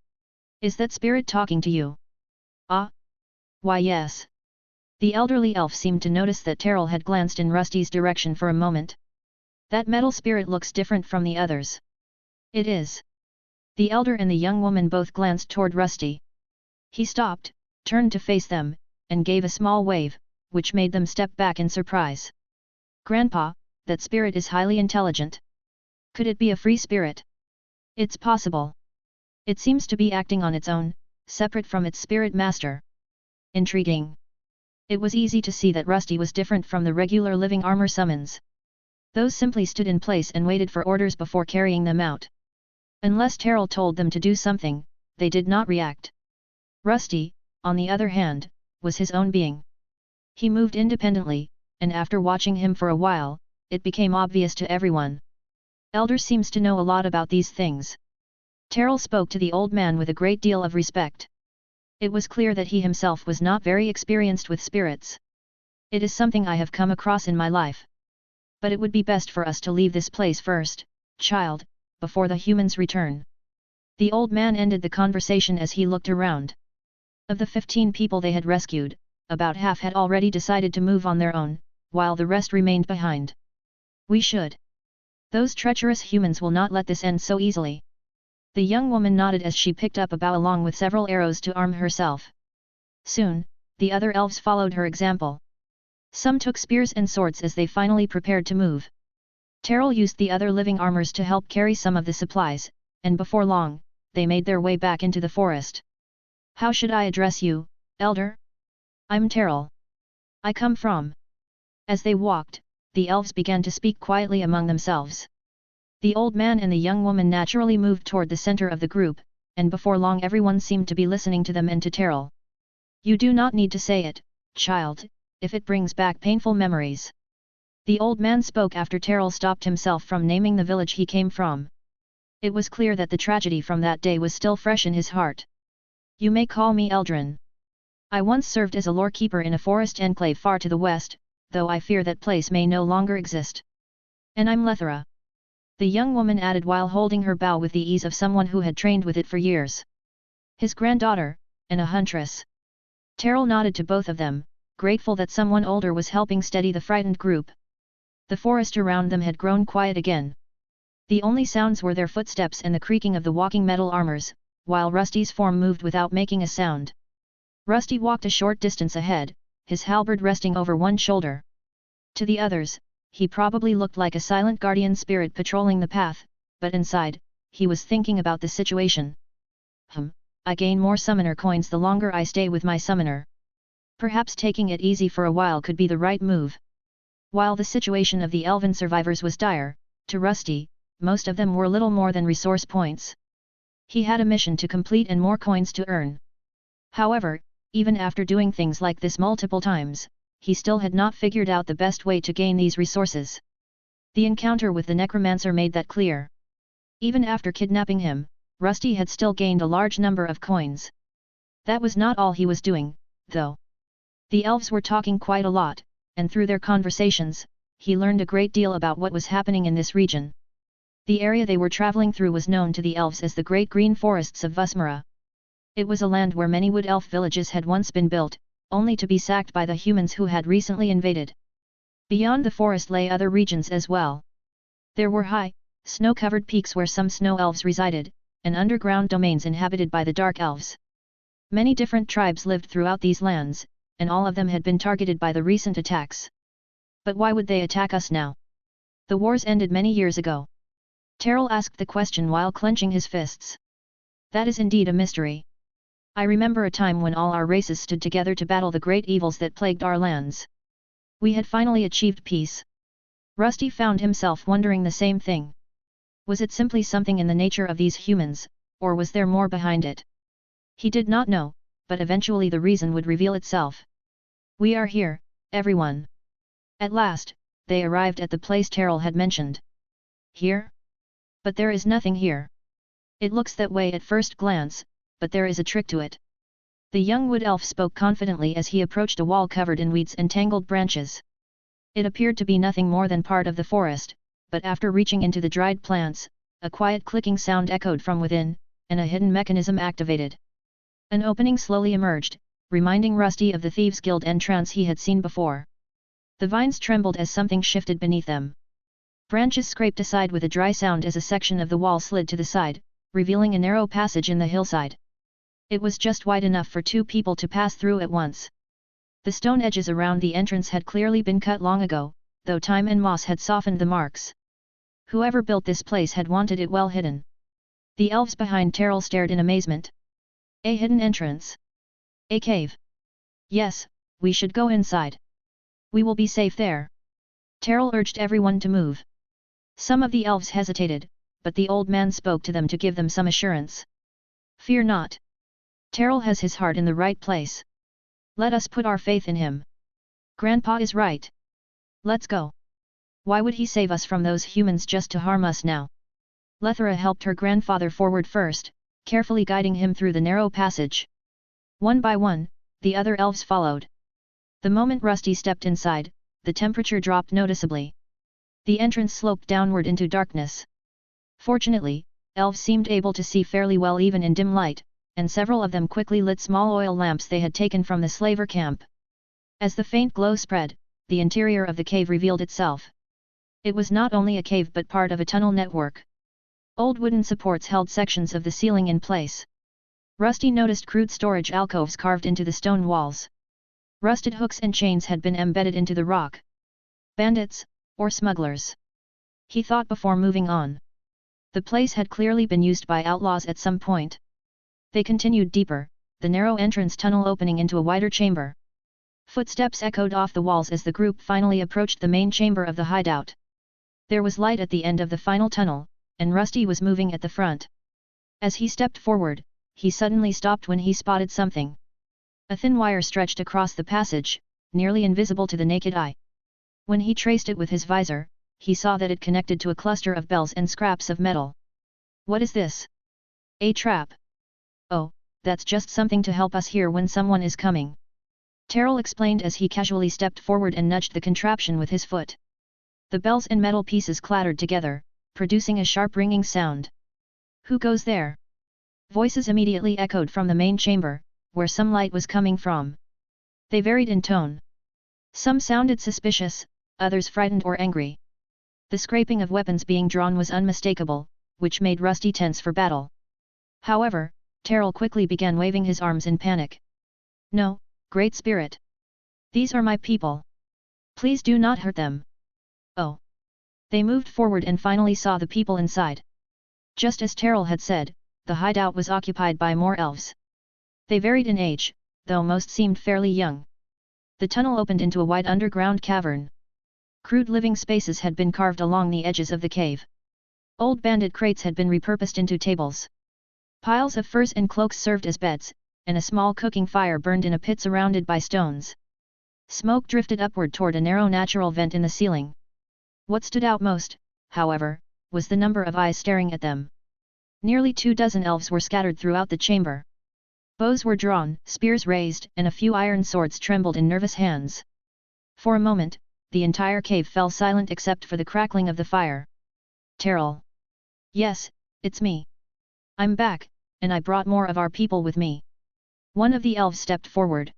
Is that spirit talking to you? Ah? Why yes. The elderly elf seemed to notice that Terrell had glanced in Rusty's direction for a moment. That metal spirit looks different from the others. It is. The elder and the young woman both glanced toward Rusty. He stopped, turned to face them, and gave a small wave, which made them step back in surprise. Grandpa, that spirit is highly intelligent. Could it be a free spirit? It's possible. It seems to be acting on its own, separate from its spirit master. Intriguing. It was easy to see that Rusty was different from the regular living armor summons. Those simply stood in place and waited for orders before carrying them out. Unless Terrell told them to do something, they did not react. Rusty, on the other hand, was his own being. He moved independently, and after watching him for a while, it became obvious to everyone. Elder seems to know a lot about these things. Terrell spoke to the old man with a great deal of respect. It was clear that he himself was not very experienced with spirits. It is something I have come across in my life. But it would be best for us to leave this place first, child, before the humans return. The old man ended the conversation as he looked around. Of the 15 people they had rescued, about half had already decided to move on their own, while the rest remained behind. We should. Those treacherous humans will not let this end so easily. The young woman nodded as she picked up a bow along with several arrows to arm herself. Soon, the other elves followed her example. Some took spears and swords as they finally prepared to move. Terrell used the other living armors to help carry some of the supplies, and before long, they made their way back into the forest. How should I address you, Elder? I'm Terrell. I come from... As they walked, the elves began to speak quietly among themselves. The old man and the young woman naturally moved toward the center of the group, and before long everyone seemed to be listening to them and to Terrell. You do not need to say it, child, if it brings back painful memories. The old man spoke after Terrell stopped himself from naming the village he came from. It was clear that the tragedy from that day was still fresh in his heart. You may call me Eldrin. I once served as a lorekeeper in a forest enclave far to the west, though I fear that place may no longer exist. And I'm Lethera. The young woman added while holding her bow with the ease of someone who had trained with it for years. His granddaughter, and a huntress. Terrell nodded to both of them, grateful that someone older was helping steady the frightened group. The forest around them had grown quiet again. The only sounds were their footsteps and the creaking of the walking metal armors, while Rusty's form moved without making a sound. Rusty walked a short distance ahead, his halberd resting over one shoulder. To the others, he probably looked like a silent guardian spirit patrolling the path, but inside, he was thinking about the situation. I gain more summoner coins the longer I stay with my summoner. Perhaps taking it easy for a while could be the right move. While the situation of the elven survivors was dire, to Rusty, most of them were little more than resource points. He had a mission to complete and more coins to earn. However, even after doing things like this multiple times, he still had not figured out the best way to gain these resources. The encounter with the necromancer made that clear. Even after kidnapping him, Rusty had still gained a large number of coins. That was not all he was doing, though. The elves were talking quite a lot, and through their conversations, he learned a great deal about what was happening in this region. The area they were traveling through was known to the elves as the Great Green Forests of Vusmara. It was a land where many wood elf villages had once been built, only to be sacked by the humans who had recently invaded. Beyond the forest lay other regions as well. There were high, snow-covered peaks where some snow elves resided, and underground domains inhabited by the dark elves. Many different tribes lived throughout these lands, and all of them had been targeted by the recent attacks. But why would they attack us now? The wars ended many years ago. Terrell asked the question while clenching his fists. That is indeed a mystery. I remember a time when all our races stood together to battle the great evils that plagued our lands. We had finally achieved peace. Rusty found himself wondering the same thing. Was it simply something in the nature of these humans, or was there more behind it? He did not know, but eventually the reason would reveal itself. We are here, everyone. At last, they arrived at the place Terrell had mentioned. Here? But there is nothing here. It looks that way at first glance, but there is a trick to it. The young wood elf spoke confidently as he approached a wall covered in weeds and tangled branches. It appeared to be nothing more than part of the forest, but after reaching into the dried plants, a quiet clicking sound echoed from within, and a hidden mechanism activated. An opening slowly emerged, reminding Rusty of the Thieves' Guild entrance he had seen before. The vines trembled as something shifted beneath them. Branches scraped aside with a dry sound as a section of the wall slid to the side, revealing a narrow passage in the hillside. It was just wide enough for two people to pass through at once. The stone edges around the entrance had clearly been cut long ago, though time and moss had softened the marks. Whoever built this place had wanted it well hidden. The elves behind Terrell stared in amazement. A hidden entrance. A cave. Yes, we should go inside. We will be safe there. Terrell urged everyone to move. Some of the elves hesitated, but the old man spoke to them to give them some assurance. Fear not. Terrell has his heart in the right place. Let us put our faith in him. Grandpa is right. Let's go. Why would he save us from those humans just to harm us now? Lethera helped her grandfather forward first, carefully guiding him through the narrow passage. One by one, the other elves followed. The moment Rusty stepped inside, the temperature dropped noticeably. The entrance sloped downward into darkness. Fortunately, elves seemed able to see fairly well even in dim light, and several of them quickly lit small oil lamps they had taken from the slaver camp. As the faint glow spread, the interior of the cave revealed itself. It was not only a cave but part of a tunnel network. Old wooden supports held sections of the ceiling in place. Rusty noticed crude storage alcoves carved into the stone walls. Rusted hooks and chains had been embedded into the rock. Bandits, or smugglers? He thought before moving on. The place had clearly been used by outlaws at some point. They continued deeper, the narrow entrance tunnel opening into a wider chamber. Footsteps echoed off the walls as the group finally approached the main chamber of the hideout. There was light at the end of the final tunnel, and Rusty was moving at the front. As he stepped forward, he suddenly stopped when he spotted something. A thin wire stretched across the passage, nearly invisible to the naked eye. When he traced it with his visor, he saw that it connected to a cluster of bells and scraps of metal. What is this? A trap. Oh, that's just something to help us hear when someone is coming. Terrell explained as he casually stepped forward and nudged the contraption with his foot. The bells and metal pieces clattered together, producing a sharp ringing sound. Who goes there? Voices immediately echoed from the main chamber, where some light was coming from. They varied in tone. Some sounded suspicious, others frightened or angry. The scraping of weapons being drawn was unmistakable, which made Rusty tense for battle. However, Terrell quickly began waving his arms in panic. No, Great Spirit. These are my people. Please do not hurt them. Oh. They moved forward and finally saw the people inside. Just as Terrell had said, the hideout was occupied by more elves. They varied in age, though most seemed fairly young. The tunnel opened into a wide underground cavern. Crude living spaces had been carved along the edges of the cave. Old bandit crates had been repurposed into tables. Piles of furs and cloaks served as beds, and a small cooking fire burned in a pit surrounded by stones. Smoke drifted upward toward a narrow natural vent in the ceiling. What stood out most, however, was the number of eyes staring at them. Nearly 24 elves were scattered throughout the chamber. Bows were drawn, spears raised, and a few iron swords trembled in nervous hands. For a moment, the entire cave fell silent except for the crackling of the fire. Terrell. Yes, it's me. I'm back, and I brought more of our people with me. One of the elves stepped forward.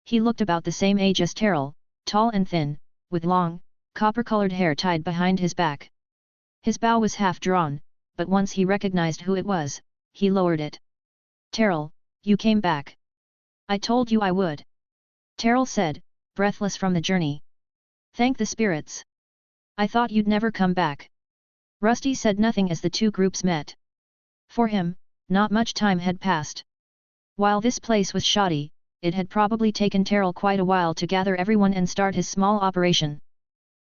He looked about the same age as Terrell, tall and thin, with long, copper-colored hair tied behind his back. His bow was half drawn, but once he recognized who it was, he lowered it. Terrell, you came back. I told you I would. Terrell said, breathless from the journey. Thank the spirits. I thought you'd never come back. Rusty said nothing as the two groups met. For him, not much time had passed. While this place was shoddy, it had probably taken Terrell quite a while to gather everyone and start his small operation.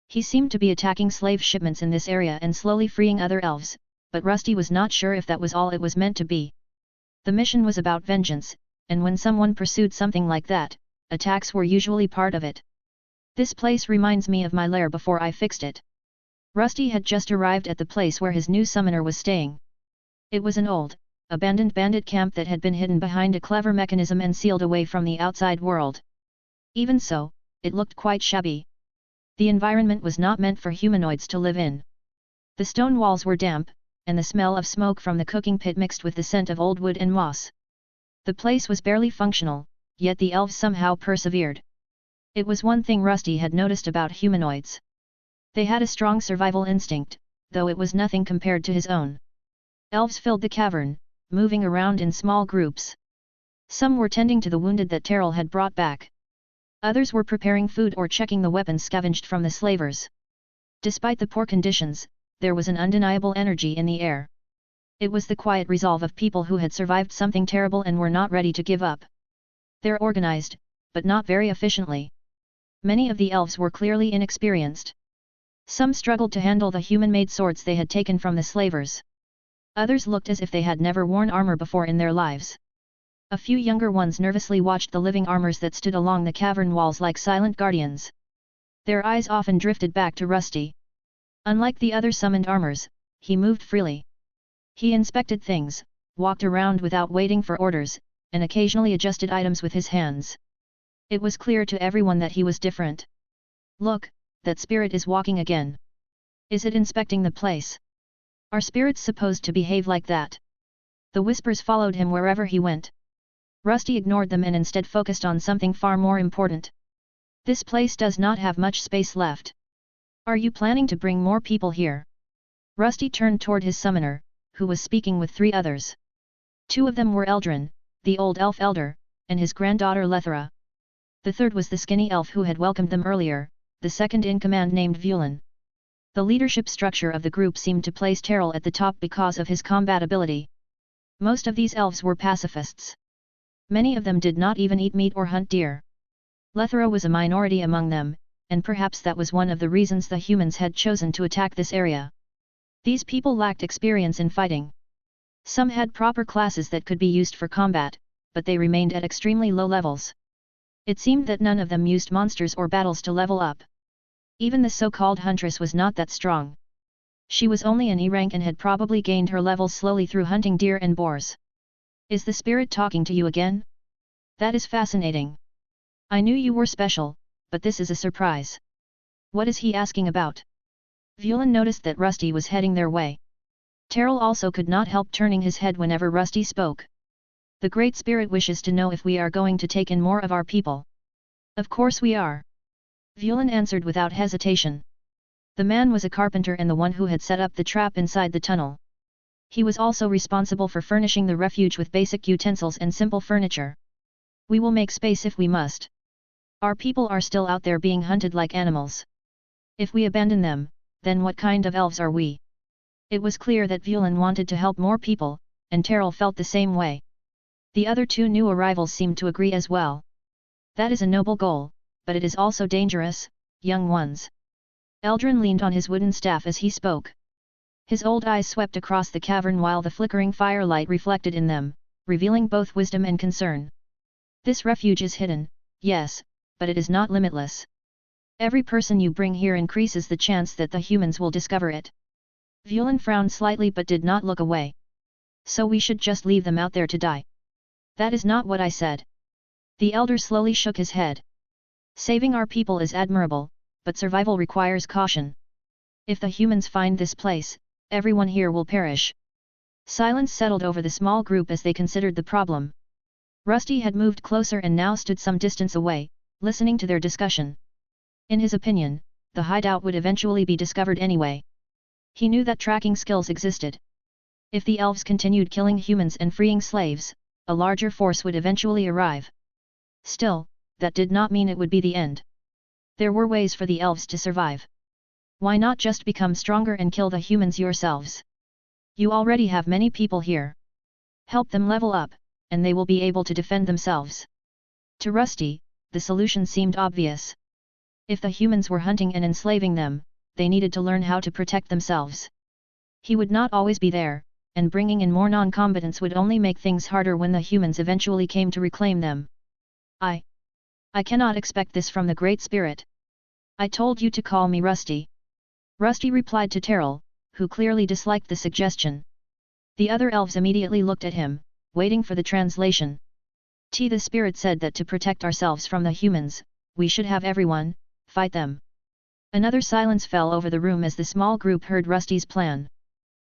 He seemed to be attacking slave shipments in this area and slowly freeing other elves, but Rusty was not sure if that was all it was meant to be. The mission was about vengeance, and when someone pursued something like that, attacks were usually part of it. This place reminds me of my lair before I fixed it. Rusty had just arrived at the place where his new summoner was staying. It was an old, abandoned bandit camp that had been hidden behind a clever mechanism and sealed away from the outside world. Even so, it looked quite shabby. The environment was not meant for humanoids to live in. The stone walls were damp, and the smell of smoke from the cooking pit mixed with the scent of old wood and moss. The place was barely functional, yet the elves somehow persevered. It was one thing Rusty had noticed about humanoids. They had a strong survival instinct, though it was nothing compared to his own. Elves filled the cavern, moving around in small groups. Some were tending to the wounded that Terrell had brought back. Others were preparing food or checking the weapons scavenged from the slavers. Despite the poor conditions, there was an undeniable energy in the air. It was the quiet resolve of people who had survived something terrible and were not ready to give up. They're organized, but not very efficiently. Many of the elves were clearly inexperienced. Some struggled to handle the human-made swords they had taken from the slavers. Others looked as if they had never worn armor before in their lives. A few younger ones nervously watched the living armors that stood along the cavern walls like silent guardians. Their eyes often drifted back to Rusty. Unlike the other summoned armors, he moved freely. He inspected things, walked around without waiting for orders, and occasionally adjusted items with his hands. It was clear to everyone that he was different. Look, that spirit is walking again. Is it inspecting the place? Are spirits supposed to behave like that? The whispers followed him wherever he went. Rusty ignored them and instead focused on something far more important. This place does not have much space left. Are you planning to bring more people here? Rusty turned toward his summoner, who was speaking with 3 others. 2 of them were Eldrin, the old elf elder, and his granddaughter Lethera. The third was the skinny elf who had welcomed them earlier, the second in command named Vulan. The leadership structure of the group seemed to place Terrell at the top because of his combat ability. Most of these elves were pacifists. Many of them did not even eat meat or hunt deer. Lethera was a minority among them, and perhaps that was one of the reasons the humans had chosen to attack this area. These people lacked experience in fighting. Some had proper classes that could be used for combat, but they remained at extremely low levels. It seemed that none of them used monsters or battles to level up. Even the so-called huntress was not that strong. She was only an E rank and had probably gained her levels slowly through hunting deer and boars. Is the spirit talking to you again? That is fascinating. I knew you were special, but this is a surprise. What is he asking about? Vulan noticed that Rusty was heading their way. Terrell also could not help turning his head whenever Rusty spoke. The Great Spirit wishes to know if we are going to take in more of our people. Of course we are. Vulan answered without hesitation. The man was a carpenter and the one who had set up the trap inside the tunnel. He was also responsible for furnishing the refuge with basic utensils and simple furniture. We will make space if we must. Our people are still out there being hunted like animals. If we abandon them, then what kind of elves are we? It was clear that Vulan wanted to help more people, and Terrell felt the same way. The other 2 new arrivals seemed to agree as well. That is a noble goal, but it is also dangerous, young ones. Eldrin leaned on his wooden staff as he spoke. His old eyes swept across the cavern while the flickering firelight reflected in them, revealing both wisdom and concern. This refuge is hidden, yes, but it is not limitless. Every person you bring here increases the chance that the humans will discover it. Vulan frowned slightly but did not look away. So we should just leave them out there to die. That is not what I said. The elder slowly shook his head. Saving our people is admirable, but survival requires caution. If the humans find this place, everyone here will perish. Silence settled over the small group as they considered the problem. Rusty had moved closer and now stood some distance away, listening to their discussion. In his opinion, the hideout would eventually be discovered anyway. He knew that tracking skills existed. If the elves continued killing humans and freeing slaves, a larger force would eventually arrive. Still, that did not mean it would be the end. There were ways for the elves to survive. Why not just become stronger and kill the humans yourselves? You already have many people here. Help them level up, and they will be able to defend themselves. To Rusty, the solution seemed obvious. If the humans were hunting and enslaving them, they needed to learn how to protect themselves. He would not always be there, and bringing in more non-combatants would only make things harder when the humans eventually came to reclaim them. I cannot expect this from the Great Spirit. I told you to call me Rusty. Rusty replied to Terrell, who clearly disliked the suggestion. The other elves immediately looked at him, waiting for the translation. The spirit said that to protect ourselves from the humans, we should have everyone fight them. Another silence fell over the room as the small group heard Rusty's plan.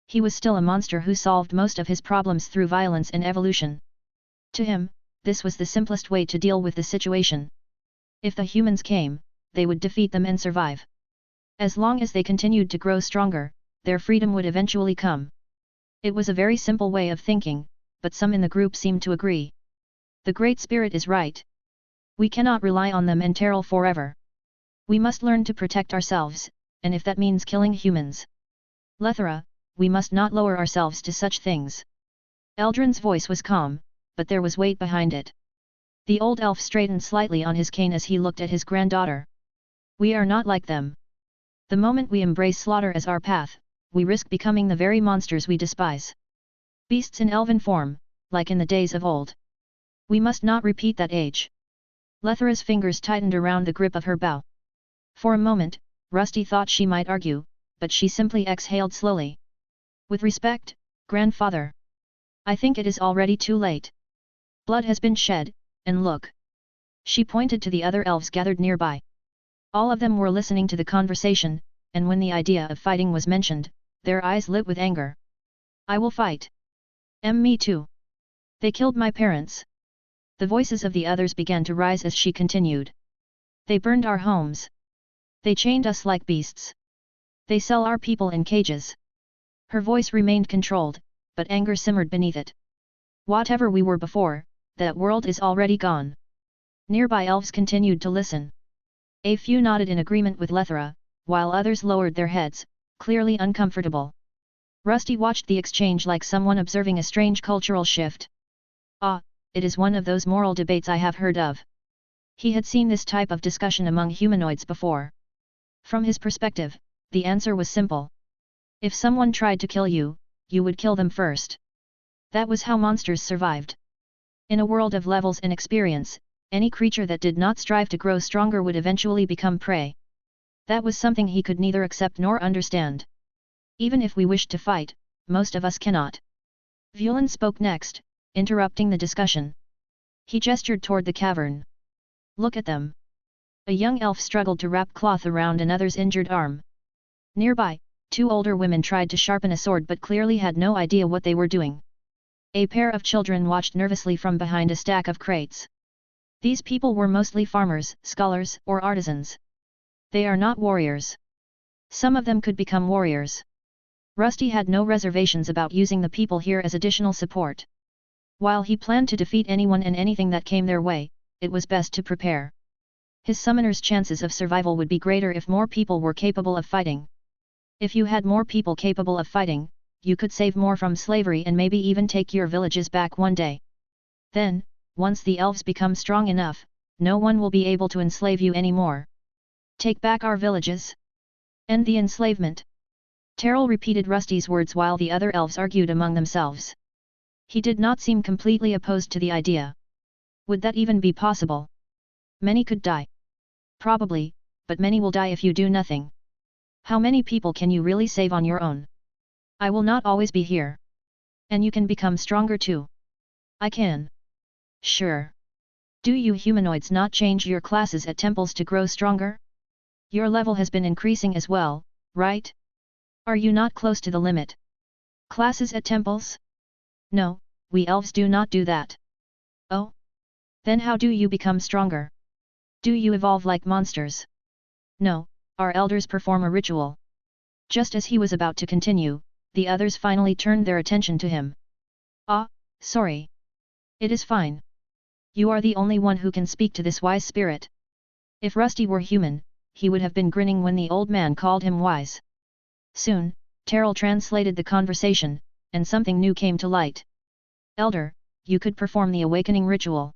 He was still a monster who solved most of his problems through violence and evolution. To him, this was the simplest way to deal with the situation. If the humans came, they would defeat them and survive. As long as they continued to grow stronger, their freedom would eventually come. It was a very simple way of thinking, but some in the group seemed to agree. The Great Spirit is right. We cannot rely on them and Terrell forever. We must learn to protect ourselves, and if that means killing humans. Lethera, we must not lower ourselves to such things. Eldrin's voice was calm, but there was weight behind it. The old elf straightened slightly on his cane as he looked at his granddaughter. We are not like them. The moment we embrace slaughter as our path, we risk becoming the very monsters we despise. Beasts in elven form, like in the days of old. We must not repeat that age. Lethera's fingers tightened around the grip of her bow. For a moment, Rusty thought she might argue, but she simply exhaled slowly. With respect, grandfather. I think it is already too late. Blood has been shed, and look. She pointed to the other elves gathered nearby. All of them were listening to the conversation, and when the idea of fighting was mentioned, their eyes lit with anger. I will fight. Me too. They killed my parents. The voices of the others began to rise as she continued. They burned our homes. They chained us like beasts. They sell our people in cages. Her voice remained controlled, but anger simmered beneath it. Whatever we were before, that world is already gone. Nearby elves continued to listen. A few nodded in agreement with Lethera, while others lowered their heads, clearly uncomfortable. Rusty watched the exchange like someone observing a strange cultural shift. It is one of those moral debates I have heard of. He had seen this type of discussion among humanoids before. From his perspective, the answer was simple. If someone tried to kill you, you would kill them first. That was how monsters survived. In a world of levels and experience, any creature that did not strive to grow stronger would eventually become prey. That was something he could neither accept nor understand. Even if we wished to fight, most of us cannot. Vulan spoke next, interrupting the discussion. He gestured toward the cavern. Look at them. A young elf struggled to wrap cloth around another's injured arm. Nearby, two older women tried to sharpen a sword but clearly had no idea what they were doing. A pair of children watched nervously from behind a stack of crates. These people were mostly farmers, scholars, or artisans. They are not warriors. Some of them could become warriors. Rusty had no reservations about using the people here as additional support. While he planned to defeat anyone and anything that came their way, it was best to prepare. His summoner's chances of survival would be greater if more people were capable of fighting. If you had more people capable of fighting, you could save more from slavery and maybe even take your villages back one day. Then, once the elves become strong enough, no one will be able to enslave you anymore. Take back our villages. End the enslavement. Terrell repeated Rusty's words while the other elves argued among themselves. He did not seem completely opposed to the idea. Would that even be possible? Many could die. Probably, but many will die if you do nothing. How many people can you really save on your own? I will not always be here. And you can become stronger too. I can. Sure. Do you humanoids not change your classes at temples to grow stronger? Your level has been increasing as well, right? Are you not close to the limit? Classes at temples? No, we elves do not do that. Oh? Then how do you become stronger? Do you evolve like monsters? No, our elders perform a ritual. Just as he was about to continue, the others finally turned their attention to him. Ah, sorry. It is fine. You are the only one who can speak to this wise spirit. If Rusty were human, he would have been grinning when the old man called him wise. Soon, Terrell translated the conversation, and something new came to light. Elder, you could perform the awakening ritual.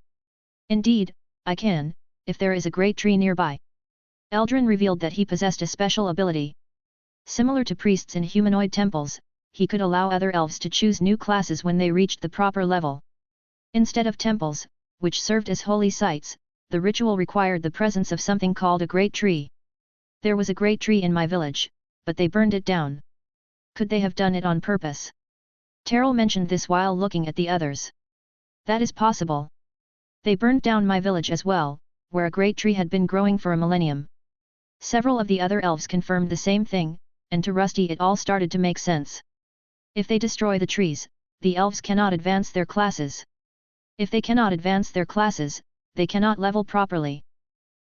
Indeed, I can, if there is a great tree nearby. Eldrin revealed that he possessed a special ability. Similar to priests in humanoid temples, he could allow other elves to choose new classes when they reached the proper level. Instead of temples, which served as holy sites, the ritual required the presence of something called a great tree. There was a great tree in my village, but they burned it down. Could they have done it on purpose? Terrell mentioned this while looking at the others. That is possible. They burned down my village as well, where a great tree had been growing for a millennium. Several of the other elves confirmed the same thing, and to Rusty it all started to make sense. If they destroy the trees, the elves cannot advance their classes. If they cannot advance their classes, they cannot level properly.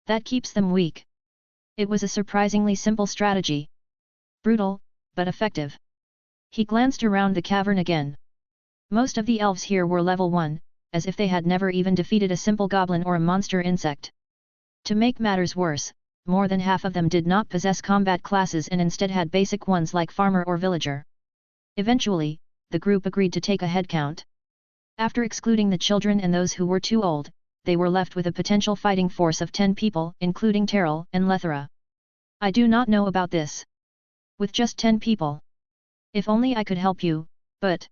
That keeps them weak. It was a surprisingly simple strategy. Brutal, but effective. He glanced around the cavern again. Most of the elves here were level 1, as if they had never even defeated a simple goblin or a monster insect. To make matters worse, more than half of them did not possess combat classes and instead had basic ones like farmer or villager. Eventually, the group agreed to take a head count. After excluding the children and those who were too old, they were left with a potential fighting force of 10 people, including Terrell and Lethera. I do not know about this. With just 10 people. If only I could help you, but...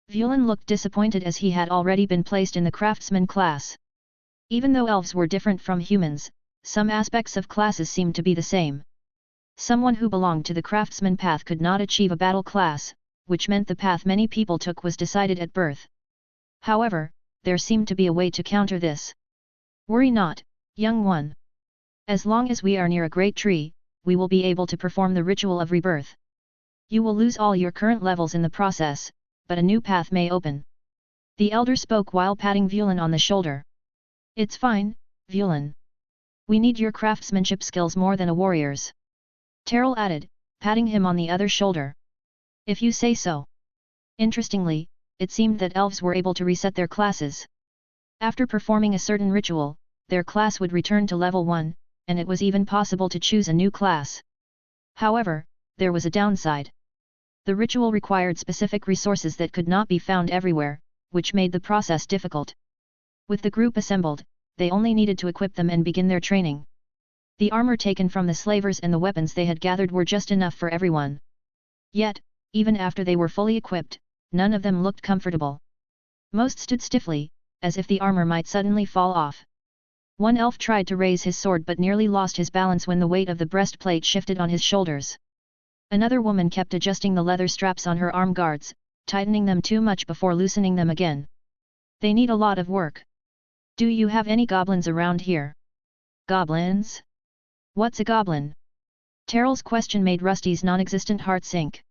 Vulan looked disappointed as he had already been placed in the craftsman class. Even though elves were different from humans, some aspects of classes seemed to be the same. Someone who belonged to the craftsman path could not achieve a battle class, which meant the path many people took was decided at birth. However, there seemed to be a way to counter this. Worry not, young one. As long as we are near a great tree, we will be able to perform the ritual of rebirth. You will lose all your current levels in the process, but a new path may open. The elder spoke while patting Vulan on the shoulder. It's fine, Vulan. We need your craftsmanship skills more than a warrior's. Terrell added, patting him on the other shoulder. If you say so. Interestingly, it seemed that elves were able to reset their classes. After performing a certain ritual, their class would return to level 1, and it was even possible to choose a new class. However, there was a downside. The ritual required specific resources that could not be found everywhere, which made the process difficult. With the group assembled, they only needed to equip them and begin their training. The armor taken from the slavers and the weapons they had gathered were just enough for everyone. Yet, even after they were fully equipped, none of them looked comfortable. Most stood stiffly, as if the armor might suddenly fall off. One elf tried to raise his sword but nearly lost his balance when the weight of the breastplate shifted on his shoulders. Another woman kept adjusting the leather straps on her arm guards, tightening them too much before loosening them again. They need a lot of work. Do you have any goblins around here? Goblins? What's a goblin? Terrell's question made Rusty's non-existent heart sink.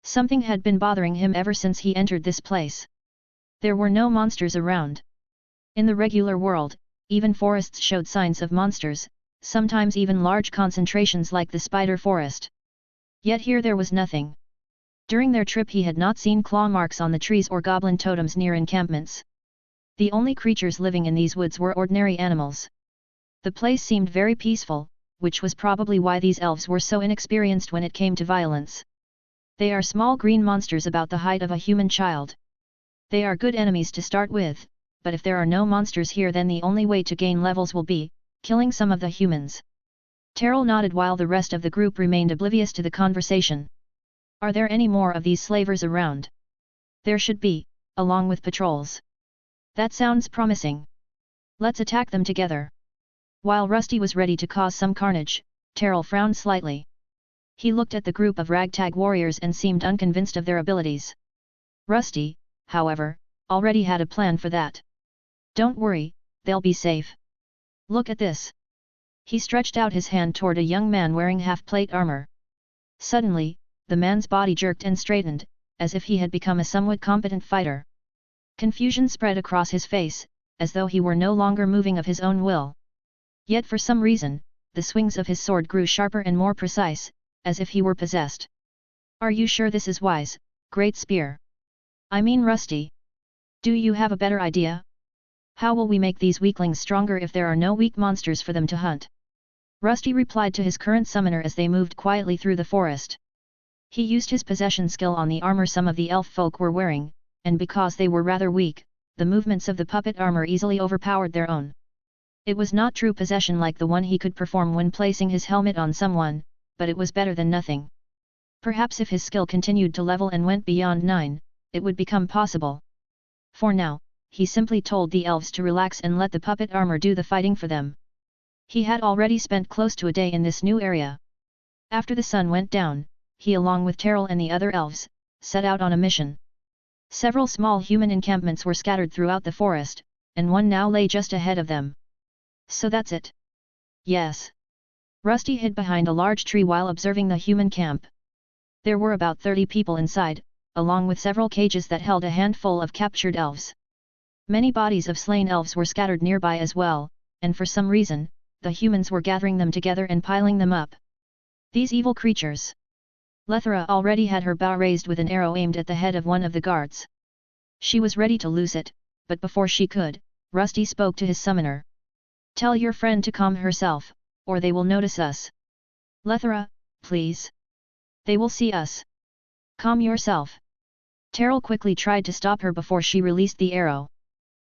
Something had been bothering him ever since he entered this place. There were no monsters around. In the regular world, even forests showed signs of monsters, sometimes even large concentrations like the spider forest. Yet here there was nothing. During their trip he had not seen claw marks on the trees or goblin totems near encampments. The only creatures living in these woods were ordinary animals. The place seemed very peaceful, which was probably why these elves were so inexperienced when it came to violence. They are small green monsters about the height of a human child. They are good enemies to start with, but if there are no monsters here then the only way to gain levels will be killing some of the humans. Terrell nodded while the rest of the group remained oblivious to the conversation. Are there any more of these slavers around? There should be, along with patrols. That sounds promising. Let's attack them together. While Rusty was ready to cause some carnage, Terrell frowned slightly. He looked at the group of ragtag warriors and seemed unconvinced of their abilities. Rusty, however, already had a plan for that. Don't worry, they'll be safe. Look at this. He stretched out his hand toward a young man wearing half-plate armor. Suddenly, the man's body jerked and straightened, as if he had become a somewhat competent fighter. Confusion spread across his face, as though he were no longer moving of his own will. Yet for some reason, the swings of his sword grew sharper and more precise, as if he were possessed. Are you sure this is wise, Great Spear? I mean Rusty. Do you have a better idea? How will we make these weaklings stronger if there are no weak monsters for them to hunt? Rusty replied to his current summoner as they moved quietly through the forest. He used his possession skill on the armor some of the elf folk were wearing, and because they were rather weak, the movements of the puppet armor easily overpowered their own. It was not true possession like the one he could perform when placing his helmet on someone, but it was better than nothing. Perhaps if his skill continued to level and went beyond 9, it would become possible. For now, he simply told the elves to relax and let the puppet armor do the fighting for them. He had already spent close to a day in this new area. After the sun went down, he along with Terrell and the other elves, set out on a mission. Several small human encampments were scattered throughout the forest, and one now lay just ahead of them. So that's it. Yes. Rusty hid behind a large tree while observing the human camp. There were about 30 people inside, along with several cages that held a handful of captured elves. Many bodies of slain elves were scattered nearby as well, and for some reason, the humans were gathering them together and piling them up. These evil creatures. Lethera already had her bow raised with an arrow aimed at the head of one of the guards. She was ready to loose it, but before she could, Rusty spoke to his summoner. Tell your friend to calm herself, or they will notice us. Lethera, please. They will see us. Calm yourself. Terrell quickly tried to stop her before she released the arrow.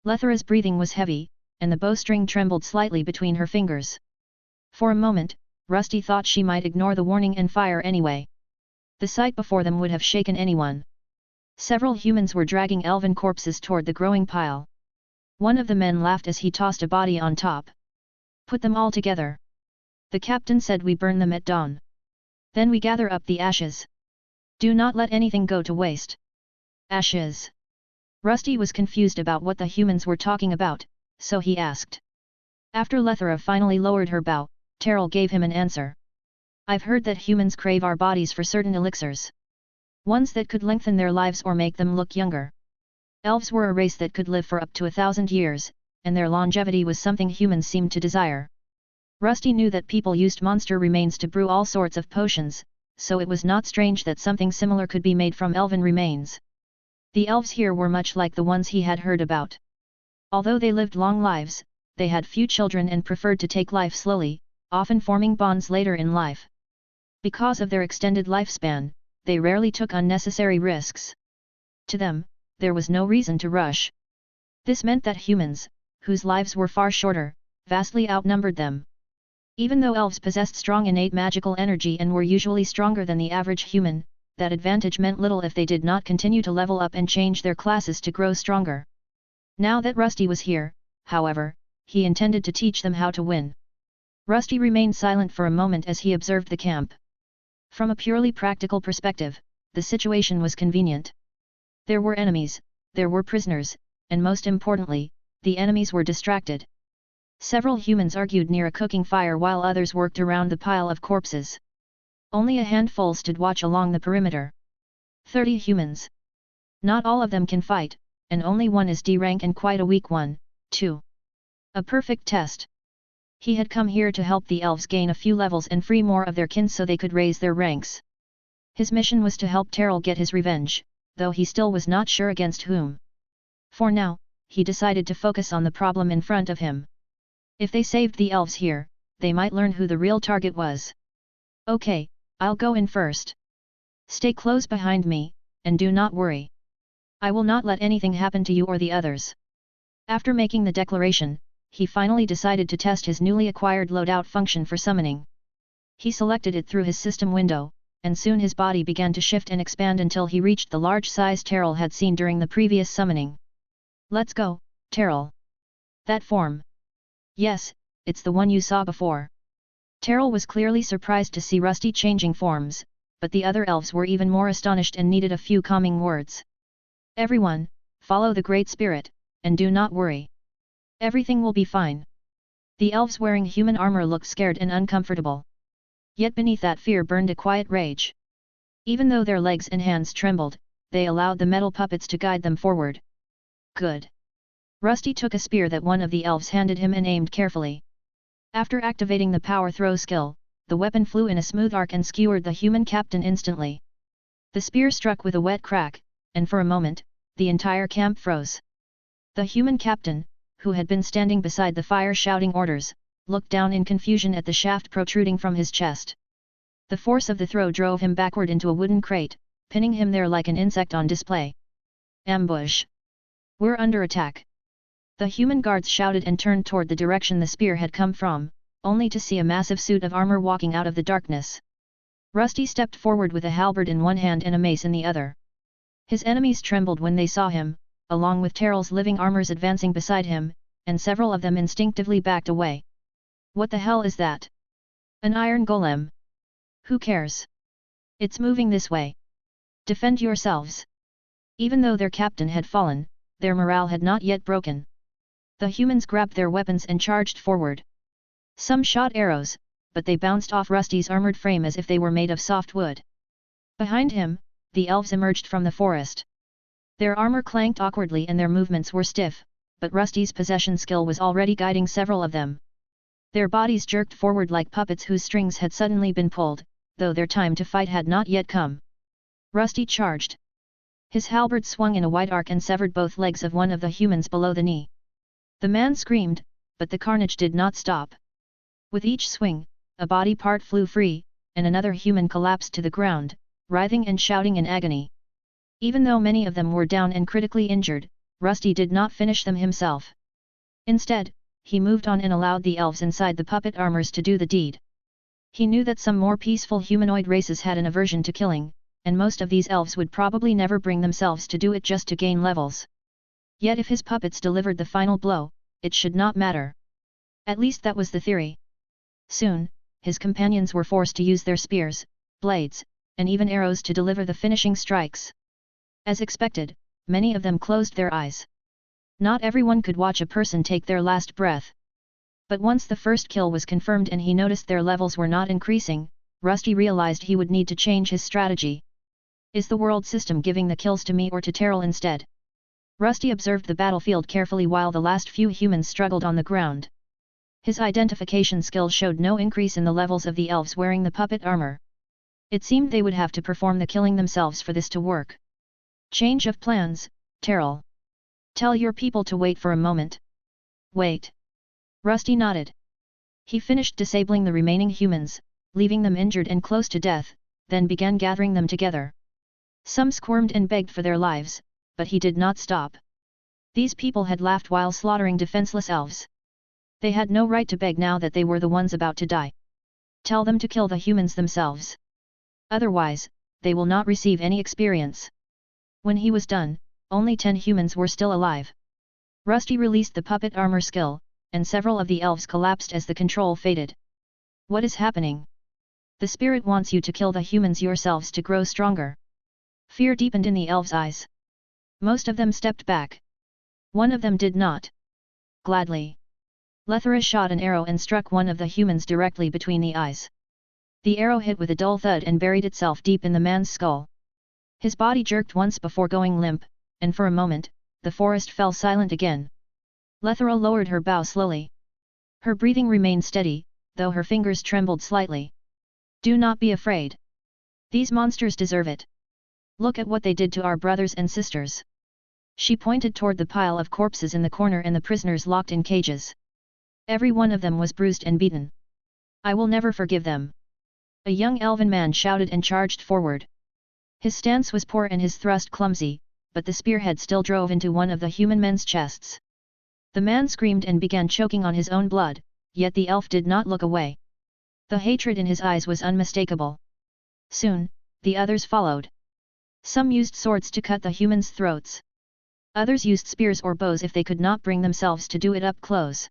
Lethera's breathing was heavy, and the bowstring trembled slightly between her fingers. For a moment, Rusty thought she might ignore the warning and fire anyway. The sight before them would have shaken anyone. Several humans were dragging elven corpses toward the growing pile. One of the men laughed as he tossed a body on top. Put them all together. The captain said we burn them at dawn. Then we gather up the ashes. Do not let anything go to waste. Ashes. Rusty was confused about what the humans were talking about, so he asked. After Lethera finally lowered her bow, Terrell gave him an answer. I've heard that humans crave our bodies for certain elixirs. Ones that could lengthen their lives or make them look younger. Elves were a race that could live for up to 1,000 years, and their longevity was something humans seemed to desire. Rusty knew that people used monster remains to brew all sorts of potions, so it was not strange that something similar could be made from elven remains. The elves here were much like the ones he had heard about. Although they lived long lives, they had few children and preferred to take life slowly, often forming bonds later in life. Because of their extended lifespan, they rarely took unnecessary risks. To them, there was no reason to rush. This meant that humans, whose lives were far shorter, vastly outnumbered them. Even though elves possessed strong innate magical energy and were usually stronger than the average human, that advantage meant little if they did not continue to level up and change their classes to grow stronger. Now that Rusty was here, however, he intended to teach them how to win. Rusty remained silent for a moment as he observed the camp. From a purely practical perspective, the situation was convenient. There were enemies, there were prisoners, and most importantly, the enemies were distracted. Several humans argued near a cooking fire while others worked around the pile of corpses. Only a handful stood watch along the perimeter. 30 humans. Not all of them can fight, and only one is D rank and quite a weak one, too. A perfect test. He had come here to help the elves gain a few levels and free more of their kin so they could raise their ranks. His mission was to help Terrell get his revenge, though he still was not sure against whom. For now, he decided to focus on the problem in front of him. If they saved the elves here, they might learn who the real target was. Okay, I'll go in first. Stay close behind me, and do not worry. I will not let anything happen to you or the others. After making the declaration, he finally decided to test his newly acquired loadout function for summoning. He selected it through his system window, and soon his body began to shift and expand until he reached the large size Terrell had seen during the previous summoning. "Let's go, Terrell." "That form. Yes, it's the one you saw before." Terrell was clearly surprised to see Rusty changing forms, but the other elves were even more astonished and needed a few calming words. "Everyone, follow the Great Spirit, and do not worry. Everything will be fine." The elves wearing human armor looked scared and uncomfortable. Yet beneath that fear burned a quiet rage. Even though their legs and hands trembled, they allowed the metal puppets to guide them forward. "Good." Rusty took a spear that one of the elves handed him and aimed carefully. After activating the power throw skill, the weapon flew in a smooth arc and skewered the human captain instantly. The spear struck with a wet crack, and for a moment, the entire camp froze. The human captain, who had been standing beside the fire shouting orders, looked down in confusion at the shaft protruding from his chest. The force of the throw drove him backward into a wooden crate, pinning him there like an insect on display. "Ambush! We're under attack!" The human guards shouted and turned toward the direction the spear had come from, only to see a massive suit of armor walking out of the darkness. Rusty stepped forward with a halberd in one hand and a mace in the other. His enemies trembled when they saw him, along with Terrell's living armors advancing beside him, and several of them instinctively backed away. "What the hell is that? An iron golem? Who cares? It's moving this way. Defend yourselves." Even though their captain had fallen, their morale had not yet broken. The humans grabbed their weapons and charged forward. Some shot arrows, but they bounced off Rusty's armored frame as if they were made of soft wood. Behind him, the elves emerged from the forest. Their armor clanked awkwardly and their movements were stiff, but Rusty's possession skill was already guiding several of them. Their bodies jerked forward like puppets whose strings had suddenly been pulled, though their time to fight had not yet come. Rusty charged. His halberd swung in a wide arc and severed both legs of one of the humans below the knee. The man screamed, but the carnage did not stop. With each swing, a body part flew free, and another human collapsed to the ground, writhing and shouting in agony. Even though many of them were down and critically injured, Rusty did not finish them himself. Instead, he moved on and allowed the elves inside the puppet armors to do the deed. He knew that some more peaceful humanoid races had an aversion to killing, and most of these elves would probably never bring themselves to do it just to gain levels. Yet if his puppets delivered the final blow, it should not matter. At least that was the theory. Soon, his companions were forced to use their spears, blades, and even arrows to deliver the finishing strikes. As expected, many of them closed their eyes. Not everyone could watch a person take their last breath. But once the first kill was confirmed and he noticed their levels were not increasing, Rusty realized he would need to change his strategy. Is the world system giving the kills to me or to Terrell instead? Rusty observed the battlefield carefully while the last few humans struggled on the ground. His identification skill showed no increase in the levels of the elves wearing the puppet armor. It seemed they would have to perform the killing themselves for this to work. "Change of plans, Terrell. Tell your people to wait for a moment." "Wait." Rusty nodded. He finished disabling the remaining humans, leaving them injured and close to death, then began gathering them together. Some squirmed and begged for their lives, but he did not stop. These people had laughed while slaughtering defenseless elves. They had no right to beg now that they were the ones about to die. Tell them to kill the humans themselves. Otherwise, they will not receive any experience. When he was done, only 10 humans were still alive. Rusty released the puppet armor skill, and several of the elves collapsed as the control faded. "What is happening? The spirit wants you to kill the humans yourselves to grow stronger." Fear deepened in the elves' eyes. Most of them stepped back. One of them did not. Gladly. Lethera shot an arrow and struck one of the humans directly between the eyes. The arrow hit with a dull thud and buried itself deep in the man's skull. His body jerked once before going limp, and for a moment, the forest fell silent again. Lethera lowered her bow slowly. Her breathing remained steady, though her fingers trembled slightly. "Do not be afraid. These monsters deserve it. Look at what they did to our brothers and sisters." She pointed toward the pile of corpses in the corner and the prisoners locked in cages. Every one of them was bruised and beaten. "I will never forgive them." A young elven man shouted and charged forward. His stance was poor and his thrust clumsy, but the spearhead still drove into one of the human men's chests. The man screamed and began choking on his own blood, yet the elf did not look away. The hatred in his eyes was unmistakable. Soon, the others followed. Some used swords to cut the humans' throats. Others used spears or bows if they could not bring themselves to do it up close.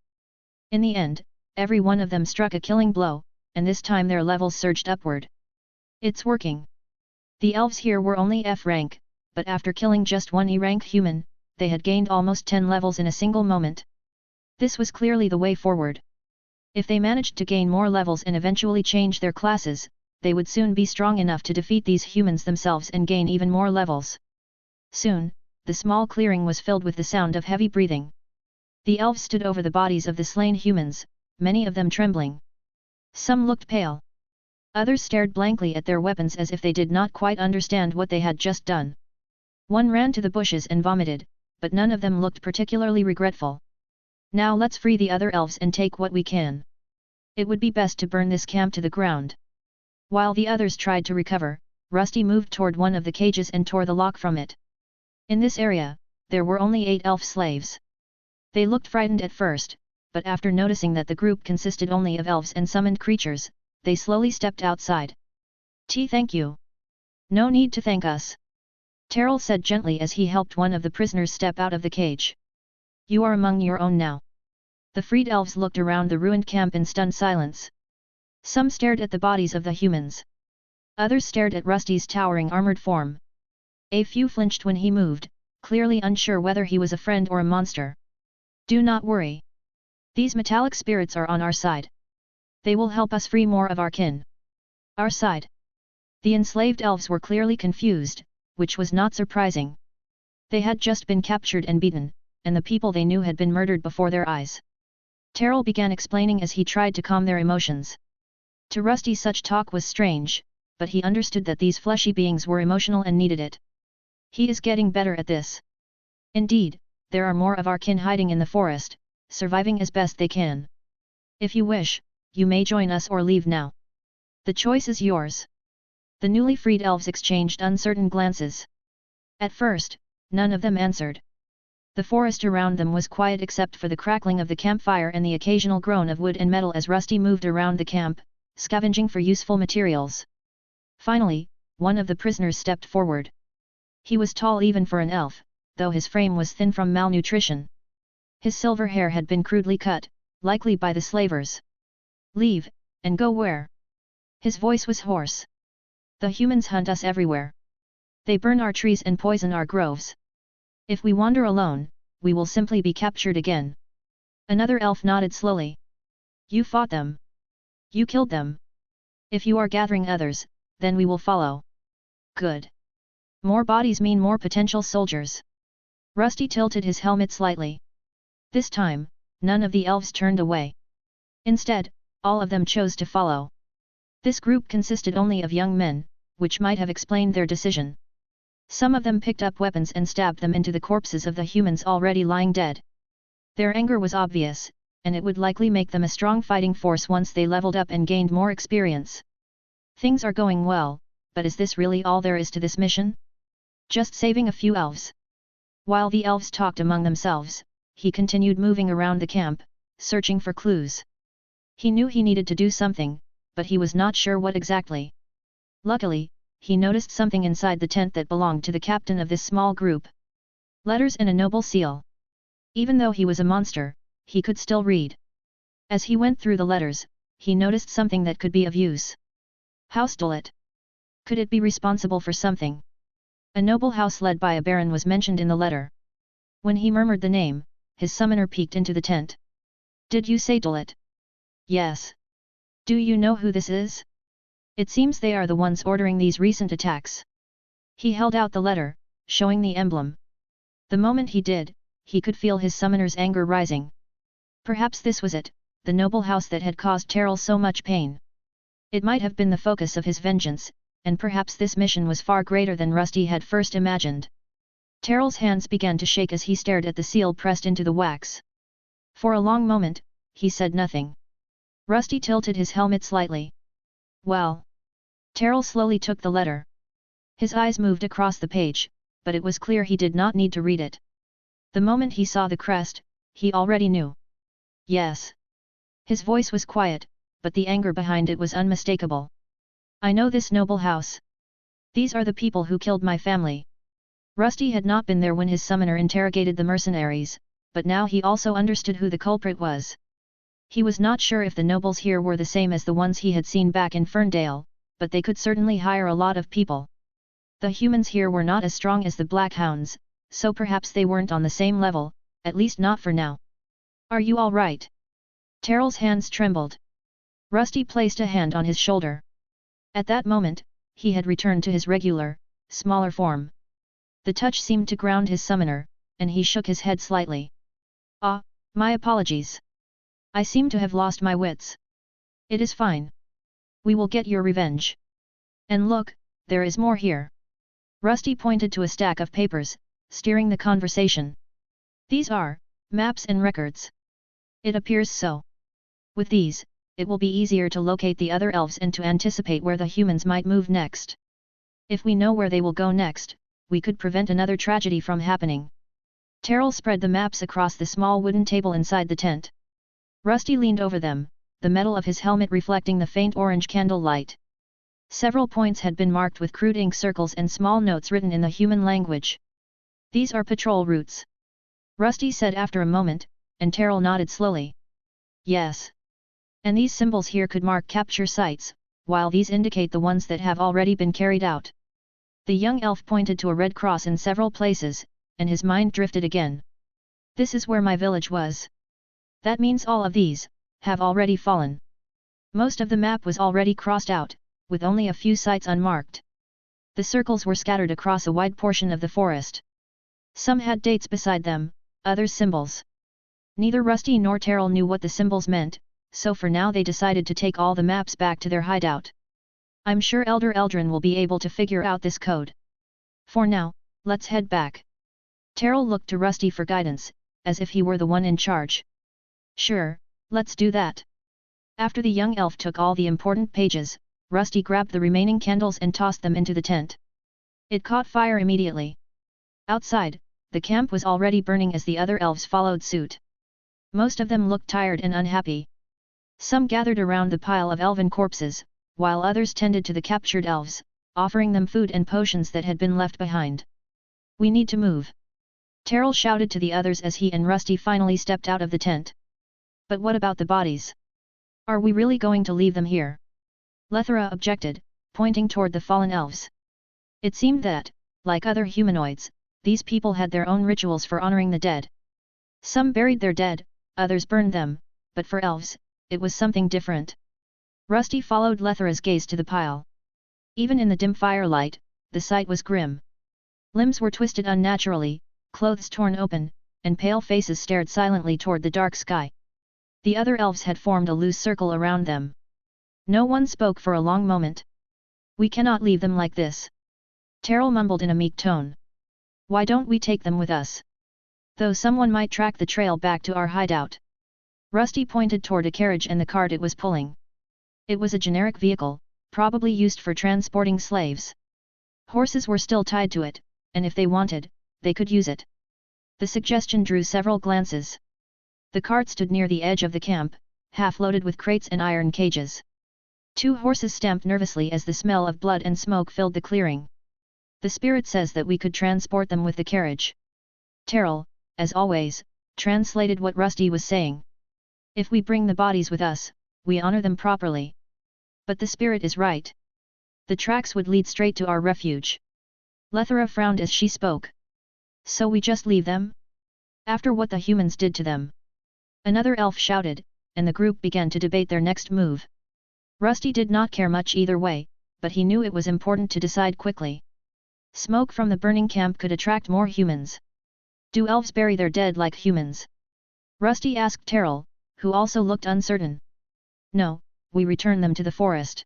In the end, every one of them struck a killing blow, and this time their levels surged upward. It's working. The elves here were only F rank, but after killing just one E rank human, they had gained almost 10 levels in a single moment. This was clearly the way forward. If they managed to gain more levels and eventually change their classes, they would soon be strong enough to defeat these humans themselves and gain even more levels. Soon, the small clearing was filled with the sound of heavy breathing. The elves stood over the bodies of the slain humans, many of them trembling. Some looked pale. Others stared blankly at their weapons as if they did not quite understand what they had just done. One ran to the bushes and vomited, but none of them looked particularly regretful. Now let's free the other elves and take what we can. It would be best to burn this camp to the ground. While the others tried to recover, Rusty moved toward one of the cages and tore the lock from it. In this area, there were only 8 elf slaves. They looked frightened at first, but after noticing that the group consisted only of elves and summoned creatures, they slowly stepped outside. Thank you. No need to thank us. Terrell said gently as he helped one of the prisoners step out of the cage. You are among your own now. The freed elves looked around the ruined camp in stunned silence. Some stared at the bodies of the humans. Others stared at Rusty's towering armored form. A few flinched when he moved, clearly unsure whether he was a friend or a monster. Do not worry. These metallic spirits are on our side. They will help us free more of our kin. Our side? The enslaved elves were clearly confused, which was not surprising. They had just been captured and beaten, and the people they knew had been murdered before their eyes. Terrell began explaining as he tried to calm their emotions. To Rusty such talk was strange, but he understood that these fleshy beings were emotional and needed it. He is getting better at this. Indeed, there are more of our kin hiding in the forest, surviving as best they can. If you wish, you may join us or leave now. The choice is yours. The newly freed elves exchanged uncertain glances. At first, none of them answered. The forest around them was quiet except for the crackling of the campfire and the occasional groan of wood and metal as Rusty moved around the camp, scavenging for useful materials. Finally, one of the prisoners stepped forward. He was tall even for an elf, though his frame was thin from malnutrition. His silver hair had been crudely cut, likely by the slavers. Leave, and go where? His voice was hoarse. The humans hunt us everywhere. They burn our trees and poison our groves. If we wander alone, we will simply be captured again. Another elf nodded slowly. You fought them. You killed them. If you are gathering others, then we will follow. Good. More bodies mean more potential soldiers. Rusty tilted his helmet slightly. This time, none of the elves turned away. Instead, all of them chose to follow. This group consisted only of young men, which might have explained their decision. Some of them picked up weapons and stabbed them into the corpses of the humans already lying dead. Their anger was obvious, and it would likely make them a strong fighting force once they leveled up and gained more experience. Things are going well, but is this really all there is to this mission? Just saving a few elves. While the elves talked among themselves, he continued moving around the camp, searching for clues. He knew he needed to do something, but he was not sure what exactly. Luckily, he noticed something inside the tent that belonged to the captain of this small group. Letters and a noble seal. Even though he was a monster, he could still read. As he went through the letters, he noticed something that could be of use. House Dolet. Could it be responsible for something? A noble house led by a baron was mentioned in the letter. When he murmured the name, his summoner peeked into the tent. Did you say Dolet? Yes. Do you know who this is? It seems they are the ones ordering these recent attacks. He held out the letter, showing the emblem. The moment he did, he could feel his summoner's anger rising. Perhaps this was it, the noble house that had caused Terrell so much pain. It might have been the focus of his vengeance, and perhaps this mission was far greater than Rusty had first imagined. Terrell's hands began to shake as he stared at the seal pressed into the wax. For a long moment, he said nothing. Rusty tilted his helmet slightly. Well. Terrell slowly took the letter. His eyes moved across the page, but it was clear he did not need to read it. The moment he saw the crest, he already knew. Yes. His voice was quiet, but the anger behind it was unmistakable. I know this noble house. These are the people who killed my family. Rusty had not been there when his summoner interrogated the mercenaries, but now he also understood who the culprit was. He was not sure if the nobles here were the same as the ones he had seen back in Ferndale, but they could certainly hire a lot of people. The humans here were not as strong as the Black Hounds, so perhaps they weren't on the same level, at least not for now. Are you all right? Terrell's hands trembled. Rusty placed a hand on his shoulder. At that moment, he had returned to his regular, smaller form. The touch seemed to ground his summoner, and he shook his head slightly. Ah, my apologies. I seem to have lost my wits. It is fine. We will get your revenge. And look, there is more here. Rusty pointed to a stack of papers, steering the conversation. These are maps and records. It appears so. With these, it will be easier to locate the other elves and to anticipate where the humans might move next. If we know where they will go next, we could prevent another tragedy from happening. Terrell spread the maps across the small wooden table inside the tent. Rusty leaned over them, the metal of his helmet reflecting the faint orange candle light. Several points had been marked with crude ink circles and small notes written in the human language. These are patrol routes. Rusty said after a moment, and Terrell nodded slowly. Yes. And these symbols here could mark capture sites, while these indicate the ones that have already been carried out. The young elf pointed to a red cross in several places, and his mind drifted again. This is where my village was. That means all of these have already fallen. Most of the map was already crossed out, with only a few sites unmarked. The circles were scattered across a wide portion of the forest. Some had dates beside them, others symbols. Neither Rusty nor Terrell knew what the symbols meant, so for now they decided to take all the maps back to their hideout. I'm sure Elder Eldrin will be able to figure out this code. For now, let's head back. Terrell looked to Rusty for guidance, as if he were the one in charge. Sure, let's do that. After the young elf took all the important pages, Rusty grabbed the remaining candles and tossed them into the tent. It caught fire immediately. Outside, the camp was already burning as the other elves followed suit. Most of them looked tired and unhappy. Some gathered around the pile of elven corpses, while others tended to the captured elves, offering them food and potions that had been left behind. We need to move. Terrell shouted to the others as he and Rusty finally stepped out of the tent. But what about the bodies? Are we really going to leave them here? Lethera objected, pointing toward the fallen elves. It seemed that, like other humanoids, these people had their own rituals for honoring the dead. Some buried their dead, others burned them, but for elves, it was something different. Rusty followed Lethera's gaze to the pile. Even in the dim firelight, the sight was grim. Limbs were twisted unnaturally, clothes torn open, and pale faces stared silently toward the dark sky. The other elves had formed a loose circle around them. No one spoke for a long moment. We cannot leave them like this. Terrell mumbled in a meek tone. Why don't we take them with us? Though someone might track the trail back to our hideout. Rusty pointed toward a carriage and the cart it was pulling. It was a generic vehicle, probably used for transporting slaves. Horses were still tied to it, and if they wanted, they could use it. The suggestion drew several glances. The cart stood near the edge of the camp, half loaded with crates and iron cages. Two horses stamped nervously as the smell of blood and smoke filled the clearing. The spirit says that we could transport them with the carriage. Terrell, as always, translated what Rusty was saying. If we bring the bodies with us, we honor them properly. But the spirit is right. The tracks would lead straight to our refuge. Lethera frowned as she spoke. So we just leave them? After what the humans did to them? Another elf shouted, and the group began to debate their next move. Rusty did not care much either way, but he knew it was important to decide quickly. Smoke from the burning camp could attract more humans. Do elves bury their dead like humans? Rusty asked Terrell, who also looked uncertain. No, we return them to the forest.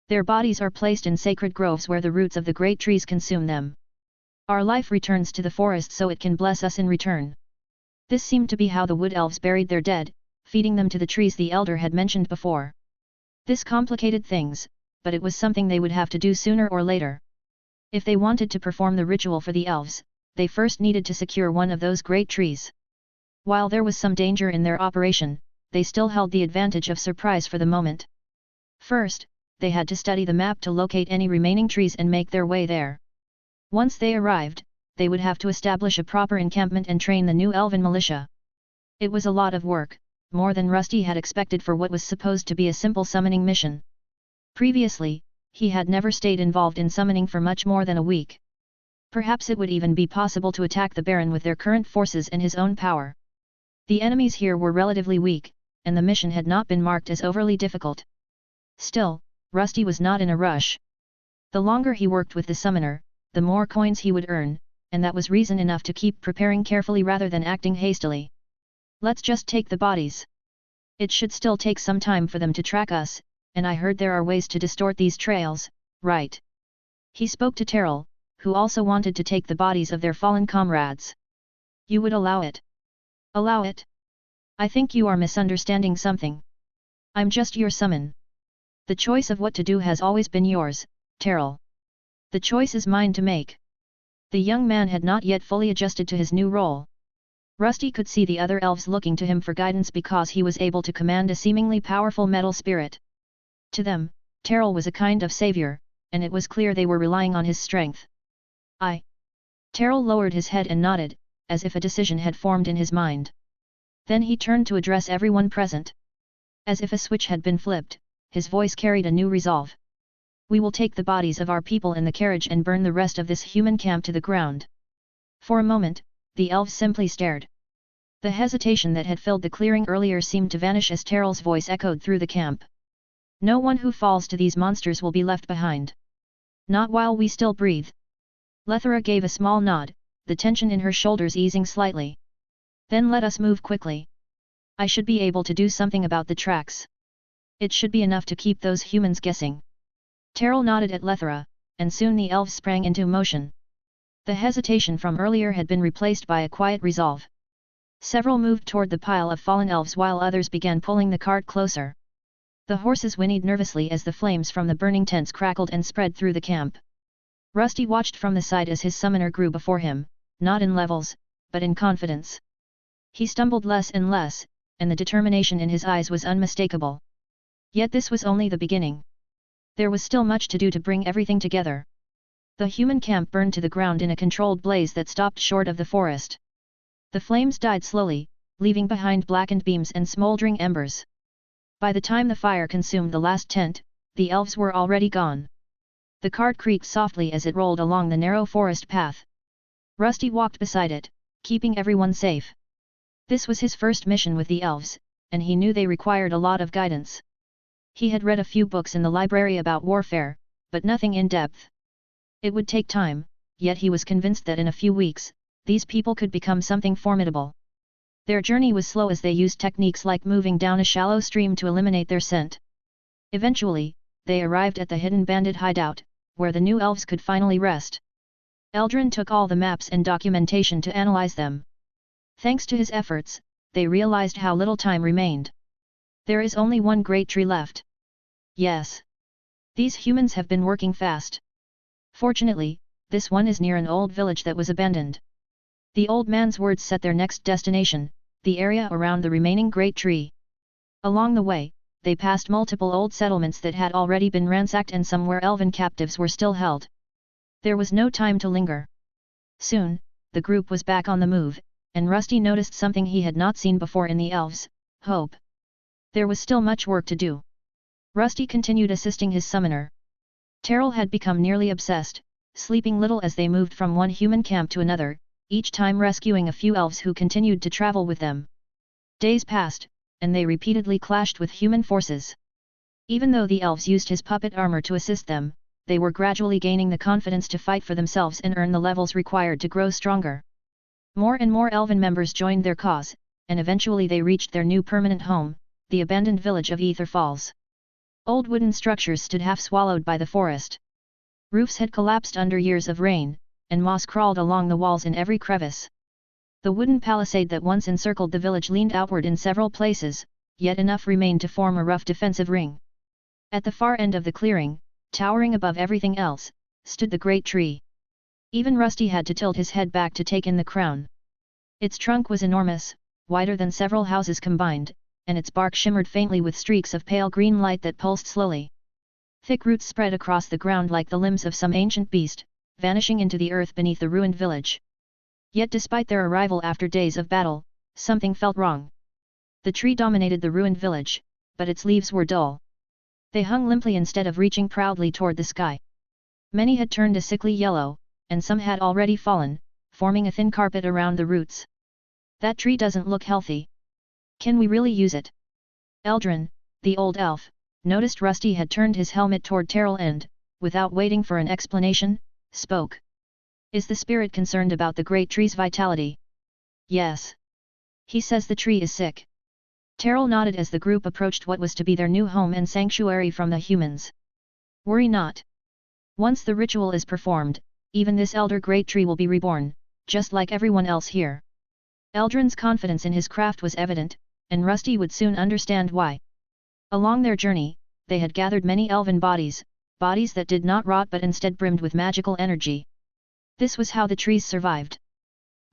Their bodies are placed in sacred groves where the roots of the great trees consume them. Our life returns to the forest so it can bless us in return. This seemed to be how the wood elves buried their dead, feeding them to the trees the elder had mentioned before. This complicated things, but it was something they would have to do sooner or later. If they wanted to perform the ritual for the elves, they first needed to secure one of those great trees. While there was some danger in their operation, they still held the advantage of surprise for the moment. First, they had to study the map to locate any remaining trees and make their way there. Once they arrived, they would have to establish a proper encampment and train the new elven militia. It was a lot of work, more than Rusty had expected for what was supposed to be a simple summoning mission. Previously, he had never stayed involved in summoning for much more than a week. Perhaps it would even be possible to attack the Baron with their current forces and his own power. The enemies here were relatively weak, and the mission had not been marked as overly difficult. Still, Rusty was not in a rush. The longer he worked with the summoner, the more coins he would earn, and that was reason enough to keep preparing carefully rather than acting hastily. Let's just take the bodies. It should still take some time for them to track us, and I heard there are ways to distort these trails, right? He spoke to Terrell, who also wanted to take the bodies of their fallen comrades. You would allow it? Allow it? I think you are misunderstanding something. I'm just your summon. The choice of what to do has always been yours, Terrell. The choice is mine to make. The young man had not yet fully adjusted to his new role. Rusty could see the other elves looking to him for guidance because he was able to command a seemingly powerful metal spirit. To them, Terrell was a kind of savior, and it was clear they were relying on his strength. Terrell lowered his head and nodded, as if a decision had formed in his mind. Then he turned to address everyone present. As if a switch had been flipped, his voice carried a new resolve. We will take the bodies of our people in the carriage and burn the rest of this human camp to the ground. For a moment, the elves simply stared. The hesitation that had filled the clearing earlier seemed to vanish as Terrell's voice echoed through the camp. No one who falls to these monsters will be left behind. Not while we still breathe. Lethera gave a small nod, the tension in her shoulders easing slightly. Then let us move quickly. I should be able to do something about the tracks. It should be enough to keep those humans guessing. Terrell nodded at Lethera, and soon the elves sprang into motion. The hesitation from earlier had been replaced by a quiet resolve. Several moved toward the pile of fallen elves while others began pulling the cart closer. The horses whinnied nervously as the flames from the burning tents crackled and spread through the camp. Rusty watched from the side as his summoner grew before him, not in levels, but in confidence. He stumbled less and less, and the determination in his eyes was unmistakable. Yet this was only the beginning. There was still much to do to bring everything together. The human camp burned to the ground in a controlled blaze that stopped short of the forest. The flames died slowly, leaving behind blackened beams and smoldering embers. By the time the fire consumed the last tent, the elves were already gone. The cart creaked softly as it rolled along the narrow forest path. Rusty walked beside it, keeping everyone safe. This was his first mission with the elves, and he knew they required a lot of guidance. He had read a few books in the library about warfare, but nothing in depth. It would take time, yet he was convinced that in a few weeks, these people could become something formidable. Their journey was slow as they used techniques like moving down a shallow stream to eliminate their scent. Eventually, they arrived at the hidden bandit hideout, where the new elves could finally rest. Eldrin took all the maps and documentation to analyze them. Thanks to his efforts, they realized how little time remained. There is only one great tree left. Yes. These humans have been working fast. Fortunately, this one is near an old village that was abandoned. The old man's words set their next destination, the area around the remaining great tree. Along the way, they passed multiple old settlements that had already been ransacked and some where elven captives were still held. There was no time to linger. Soon, the group was back on the move, and Rusty noticed something he had not seen before in the elves: hope. There was still much work to do. Rusty continued assisting his summoner. Terrell had become nearly obsessed, sleeping little as they moved from one human camp to another, each time rescuing a few elves who continued to travel with them. Days passed, and they repeatedly clashed with human forces. Even though the elves used his puppet armor to assist them, they were gradually gaining the confidence to fight for themselves and earn the levels required to grow stronger. More and more elven members joined their cause, and eventually they reached their new permanent home, the abandoned village of Ether Falls. Old wooden structures stood half swallowed by the forest. Roofs had collapsed under years of rain, and moss crawled along the walls in every crevice. The wooden palisade that once encircled the village leaned outward in several places, yet enough remained to form a rough defensive ring. At the far end of the clearing, towering above everything else, stood the great tree. Even Rusty had to tilt his head back to take in the crown. Its trunk was enormous, wider than several houses combined, and its bark shimmered faintly with streaks of pale green light that pulsed slowly. Thick roots spread across the ground like the limbs of some ancient beast, vanishing into the earth beneath the ruined village. Yet despite their arrival after days of battle, something felt wrong. The tree dominated the ruined village, but its leaves were dull. They hung limply instead of reaching proudly toward the sky. Many had turned a sickly yellow, and some had already fallen, forming a thin carpet around the roots. That tree doesn't look healthy. Can we really use it? Eldrin, the old elf, noticed Rusty had turned his helmet toward Terrell and, without waiting for an explanation, spoke. Is the spirit concerned about the great tree's vitality? Yes. He says the tree is sick. Terrell nodded as the group approached what was to be their new home and sanctuary from the humans. Worry not. Once the ritual is performed, even this elder great tree will be reborn, just like everyone else here. Eldrin's confidence in his craft was evident, and Rusty would soon understand why. Along their journey, they had gathered many elven bodies, bodies that did not rot but instead brimmed with magical energy. This was how the trees survived.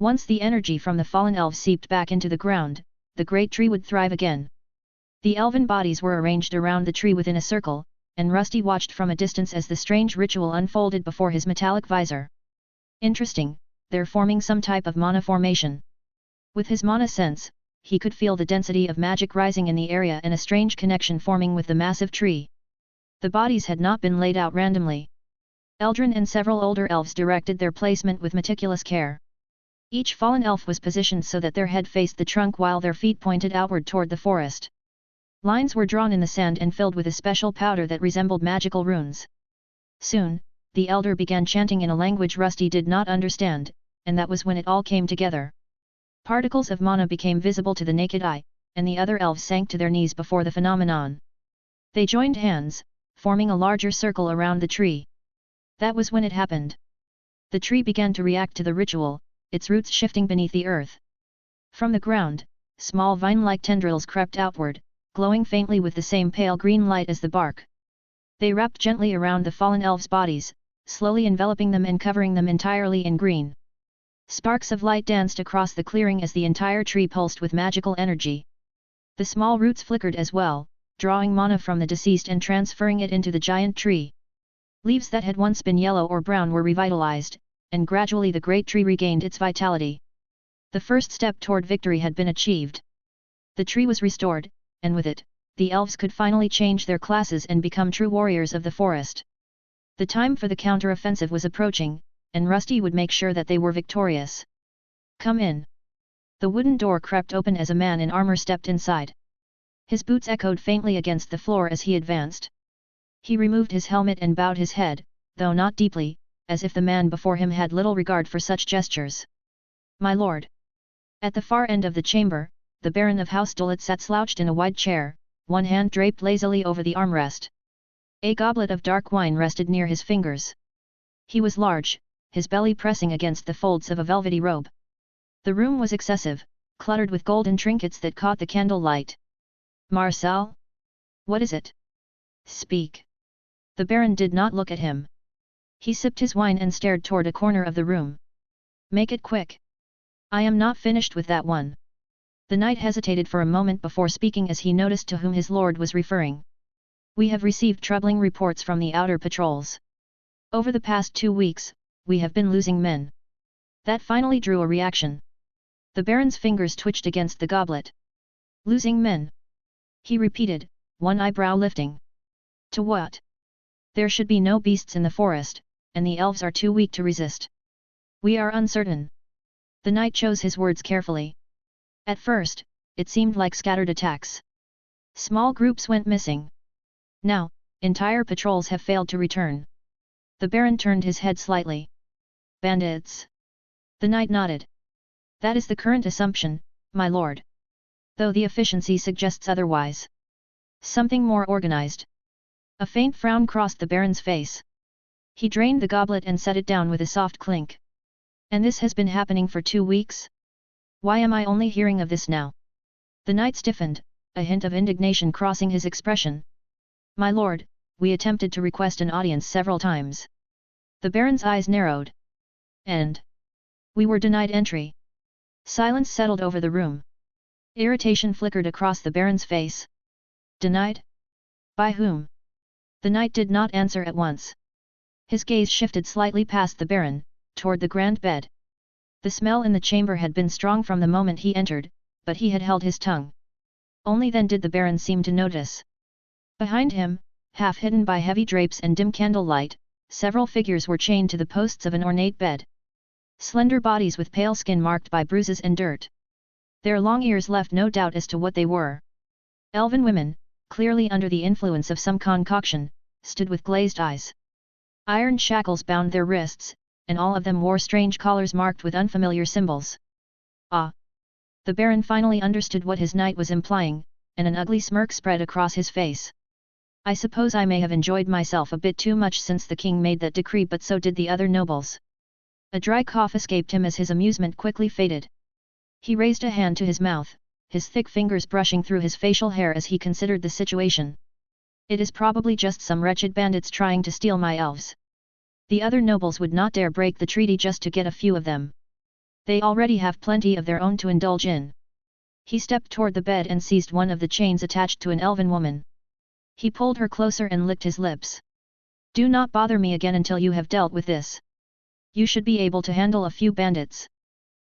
Once the energy from the fallen elves seeped back into the ground, the great tree would thrive again. The elven bodies were arranged around the tree within a circle, and Rusty watched from a distance as the strange ritual unfolded before his metallic visor. Interesting, they're forming some type of mana formation. With his mana sense, he could feel the density of magic rising in the area and a strange connection forming with the massive tree. The bodies had not been laid out randomly. Eldrin and several older elves directed their placement with meticulous care. Each fallen elf was positioned so that their head faced the trunk while their feet pointed outward toward the forest. Lines were drawn in the sand and filled with a special powder that resembled magical runes. Soon, the elder began chanting in a language Rusty did not understand, and that was when it all came together. Particles of mana became visible to the naked eye, and the other elves sank to their knees before the phenomenon. They joined hands, forming a larger circle around the tree. That was when it happened. The tree began to react to the ritual, its roots shifting beneath the earth. From the ground, small vine-like tendrils crept outward, glowing faintly with the same pale green light as the bark. They wrapped gently around the fallen elves' bodies, slowly enveloping them and covering them entirely in green. Sparks of light danced across the clearing as the entire tree pulsed with magical energy. The small roots flickered as well, drawing mana from the deceased and transferring it into the giant tree. Leaves that had once been yellow or brown were revitalized, and gradually the great tree regained its vitality. The first step toward victory had been achieved. The tree was restored, and with it, the elves could finally change their classes and become true warriors of the forest. The time for the counter-offensive was approaching, and Rusty would make sure that they were victorious. Come in. The wooden door crept open as a man in armor stepped inside. His boots echoed faintly against the floor as he advanced. He removed his helmet and bowed his head, though not deeply, as if the man before him had little regard for such gestures. My lord. At the far end of the chamber, the Baron of House Dullet sat slouched in a wide chair, one hand draped lazily over the armrest. A goblet of dark wine rested near his fingers. He was large, his belly pressing against the folds of a velvety robe. The room was excessive, cluttered with golden trinkets that caught the candle light. Marcel? What is it? Speak. The Baron did not look at him. He sipped his wine and stared toward a corner of the room. Make it quick. I am not finished with that one. The knight hesitated for a moment before speaking as he noticed to whom his lord was referring. We have received troubling reports from the outer patrols. Over the past 2 weeks, we have been losing men. That finally drew a reaction. The Baron's fingers twitched against the goblet. Losing men? He repeated, one eyebrow lifting. To what? There should be no beasts in the forest, and the elves are too weak to resist. We are uncertain. The knight chose his words carefully. At first, it seemed like scattered attacks. Small groups went missing. Now, entire patrols have failed to return. The Baron turned his head slightly. Bandits? The knight nodded. That is the current assumption, my lord. Though the efficiency suggests otherwise. Something more organized. A faint frown crossed the Baron's face. He drained the goblet and set it down with a soft clink. And this has been happening for 2 weeks? Why am I only hearing of this now? The knight stiffened, a hint of indignation crossing his expression. My lord, we attempted to request an audience several times. The Baron's eyes narrowed. And we were denied entry. Silence settled over the room. Irritation flickered across the Baron's face. Denied? By whom? The knight did not answer at once. His gaze shifted slightly past the Baron, toward the grand bed. The smell in the chamber had been strong from the moment he entered, but he had held his tongue. Only then did the Baron seem to notice. Behind him, half hidden by heavy drapes and dim candlelight, several figures were chained to the posts of an ornate bed. Slender bodies with pale skin marked by bruises and dirt. Their long ears left no doubt as to what they were. Elven women, clearly under the influence of some concoction, stood with glazed eyes. Iron shackles bound their wrists, and all of them wore strange collars marked with unfamiliar symbols. Ah! The Baron finally understood what his knight was implying, and an ugly smirk spread across his face. I suppose I may have enjoyed myself a bit too much since the king made that decree, but so did the other nobles. A dry cough escaped him as his amusement quickly faded. He raised a hand to his mouth, his thick fingers brushing through his facial hair as he considered the situation. It is probably just some wretched bandits trying to steal my elves. The other nobles would not dare break the treaty just to get a few of them. They already have plenty of their own to indulge in. He stepped toward the bed and seized one of the chains attached to an elven woman. He pulled her closer and licked his lips. Do not bother me again until you have dealt with this. You should be able to handle a few bandits.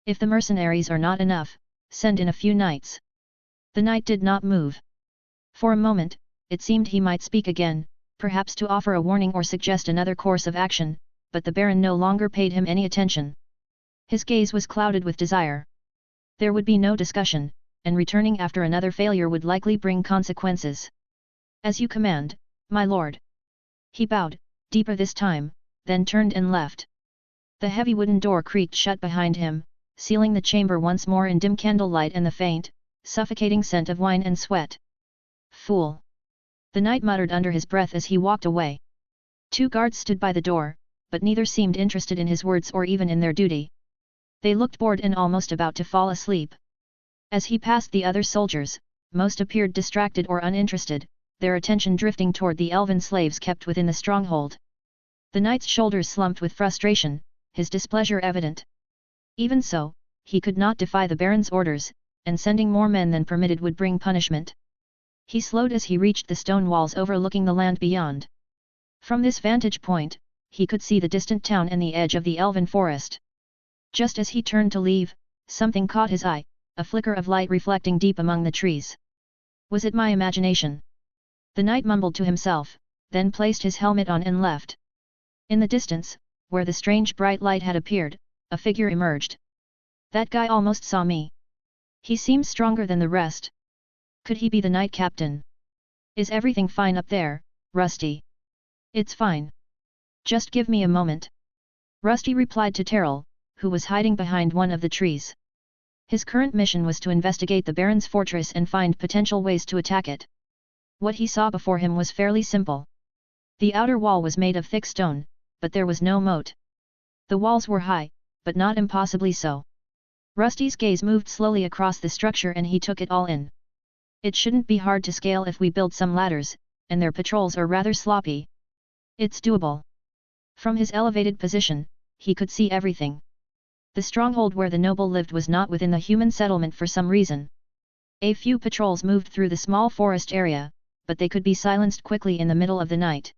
If the mercenaries are not enough, send in a few knights. The knight did not move. For a moment, it seemed he might speak again, perhaps to offer a warning or suggest another course of action, but the Baron no longer paid him any attention. His gaze was clouded with desire. There would be no discussion, and returning after another failure would likely bring consequences. As you command, my lord. He bowed, deeper this time, then turned and left. The heavy wooden door creaked shut behind him, sealing the chamber once more in dim candlelight and the faint, suffocating scent of wine and sweat. Fool! The knight muttered under his breath as he walked away. 2 guards stood by the door, but neither seemed interested in his words or even in their duty. They looked bored and almost about to fall asleep. As he passed the other soldiers, most appeared distracted or uninterested, their attention drifting toward the elven slaves kept within the stronghold. The knight's shoulders slumped with frustration, his displeasure evident. Even so, he could not defy the Baron's orders, and sending more men than permitted would bring punishment. He slowed as he reached the stone walls overlooking the land beyond. From this vantage point, he could see the distant town and the edge of the elven forest. Just as he turned to leave, something caught his eye, a flicker of light reflecting deep among the trees. Was it my imagination? The knight mumbled to himself, then placed his helmet on and left. In the distance, where the strange bright light had appeared, a figure emerged. That guy almost saw me. He seems stronger than the rest. Could he be the knight captain? Is everything fine up there, Rusty? It's fine. Just give me a moment. Rusty replied to Terrell, who was hiding behind one of the trees. His current mission was to investigate the Baron's fortress and find potential ways to attack it. What he saw before him was fairly simple. The outer wall was made of thick stone, but there was no moat. The walls were high, but not impossibly so. Rusty's gaze moved slowly across the structure and he took it all in. It shouldn't be hard to scale if we build some ladders, and their patrols are rather sloppy. It's doable. From his elevated position, he could see everything. The stronghold where the noble lived was not within the human settlement for some reason. A few patrols moved through the small forest area, but they could be silenced quickly in the middle of the night.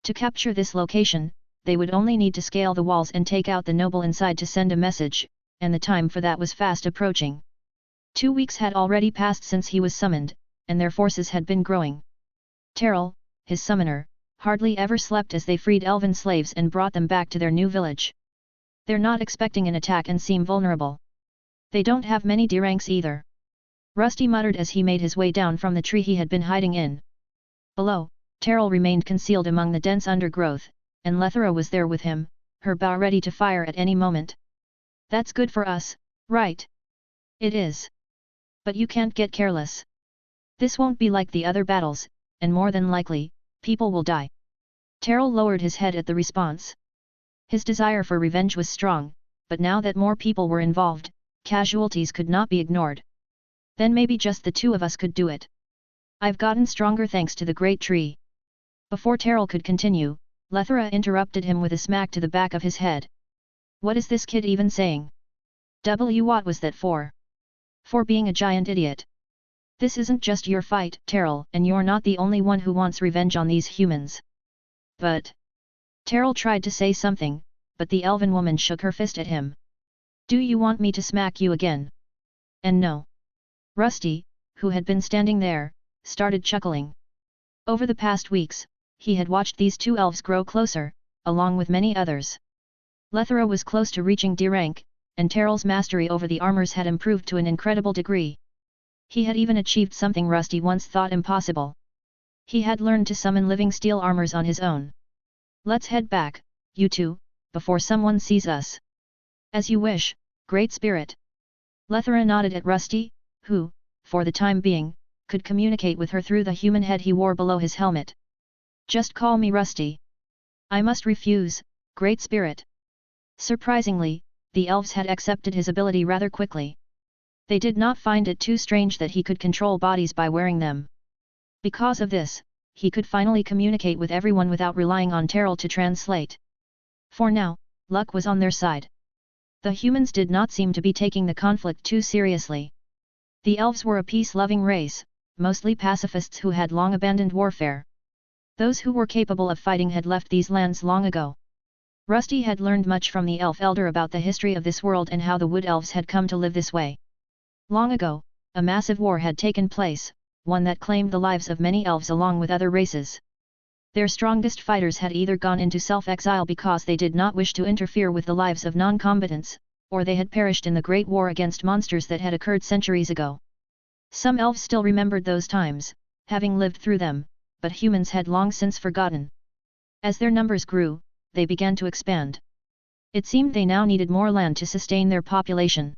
To capture this location, they would only need to scale the walls and take out the noble inside to send a message, and the time for that was fast approaching. 2 weeks had already passed since he was summoned, and their forces had been growing. Terrell, his summoner, hardly ever slept as they freed elven slaves and brought them back to their new village. They're not expecting an attack and seem vulnerable. They don't have many D-ranks either. Rusty muttered as he made his way down from the tree he had been hiding in. Below, Terrell remained concealed among the dense undergrowth, and Lethera was there with him, her bow ready to fire at any moment. That's good for us, right? It is. But you can't get careless. This won't be like the other battles, and more than likely, people will die. Terrell lowered his head at the response. His desire for revenge was strong, but now that more people were involved, casualties could not be ignored. Then maybe just the 2 of us could do it. I've gotten stronger thanks to the great tree. Before Terrell could continue, Lethera interrupted him with a smack to the back of his head. What is this kid even saying? What was that for? For being a giant idiot. This isn't just your fight, Terrell, and you're not the only one who wants revenge on these humans. But... Terrell tried to say something, but the elven woman shook her fist at him. Do you want me to smack you again? And no. Rusty, who had been standing there, started chuckling. Over the past weeks, he had watched these two elves grow closer, along with many others. Lethera was close to reaching D rank, and Terrell's mastery over the armors had improved to an incredible degree. He had even achieved something Rusty once thought impossible. He had learned to summon living steel armors on his own. Let's head back, you two, before someone sees us. As you wish, Great Spirit. Lethera nodded at Rusty, who, for the time being, could communicate with her through the human head he wore below his helmet. Just call me Rusty. I must refuse, Great Spirit. Surprisingly, the elves had accepted his ability rather quickly. They did not find it too strange that he could control bodies by wearing them. Because of this, he could finally communicate with everyone without relying on Terrell to translate. For now, luck was on their side. The humans did not seem to be taking the conflict too seriously. The elves were a peace-loving race, mostly pacifists who had long abandoned warfare. Those who were capable of fighting had left these lands long ago. Rusty had learned much from the elf elder about the history of this world and how the wood elves had come to live this way. Long ago, a massive war had taken place, one that claimed the lives of many elves along with other races. Their strongest fighters had either gone into self-exile because they did not wish to interfere with the lives of non-combatants, or they had perished in the Great War against monsters that had occurred centuries ago. Some elves still remembered those times, having lived through them, but humans had long since forgotten. As their numbers grew, they began to expand. It seemed they now needed more land to sustain their population.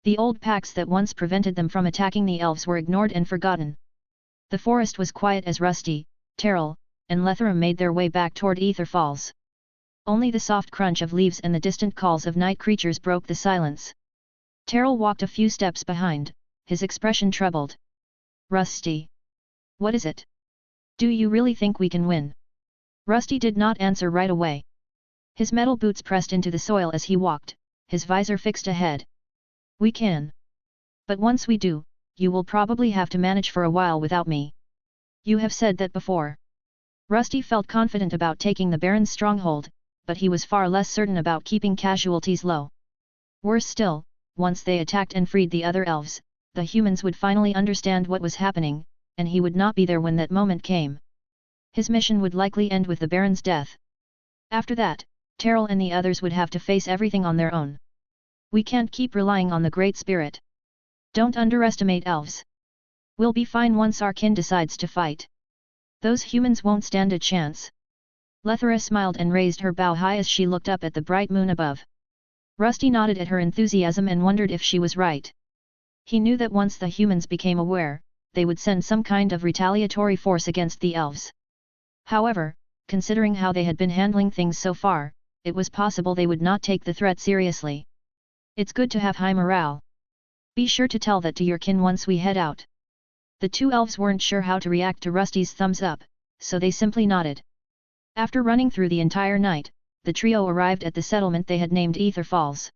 The old pacts that once prevented them from attacking the elves were ignored and forgotten. The forest was quiet as Rusty, Terrell, and Lethera made their way back toward Ether Falls. Only the soft crunch of leaves and the distant calls of night creatures broke the silence. Terrell walked a few steps behind, his expression troubled. Rusty. What is it? Do you really think we can win? Rusty did not answer right away. His metal boots pressed into the soil as he walked, his visor fixed ahead. We can. But once we do, you will probably have to manage for a while without me. You have said that before. Rusty felt confident about taking the Baron's stronghold, but he was far less certain about keeping casualties low. Worse still, once they attacked and freed the other elves, the humans would finally understand what was happening, and he would not be there when that moment came. His mission would likely end with the Baron's death. After that, Terrell and the others would have to face everything on their own. We can't keep relying on the Great Spirit. Don't underestimate elves. We'll be fine once our kin decides to fight. Those humans won't stand a chance. Lethera smiled and raised her bow high as she looked up at the bright moon above. Rusty nodded at her enthusiasm and wondered if she was right. He knew that once the humans became aware, they would send some kind of retaliatory force against the elves. However, considering how they had been handling things so far, it was possible they would not take the threat seriously. It's good to have high morale. Be sure to tell that to your kin once we head out. The two elves weren't sure how to react to Rusty's thumbs up, so they simply nodded. After running through the entire night, the trio arrived at the settlement they had named Ether Falls.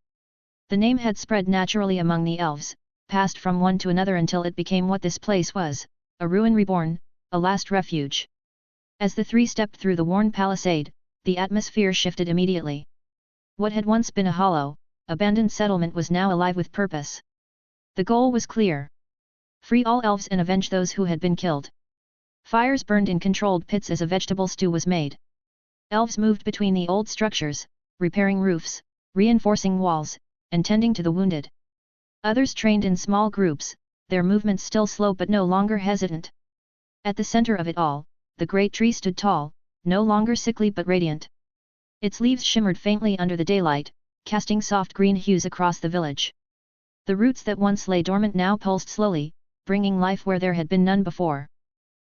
The name had spread naturally among the elves, passed from one to another until it became what this place was, a ruin reborn, a last refuge. As the three stepped through the worn palisade, the atmosphere shifted immediately. What had once been a hollow, abandoned settlement was now alive with purpose. The goal was clear. Free all elves and avenge those who had been killed. Fires burned in controlled pits as a vegetable stew was made. Elves moved between the old structures, repairing roofs, reinforcing walls, and tending to the wounded. Others trained in small groups, their movements still slow but no longer hesitant. At the center of it all, the great tree stood tall, no longer sickly but radiant. Its leaves shimmered faintly under the daylight, casting soft green hues across the village. The roots that once lay dormant now pulsed slowly, bringing life where there had been none before.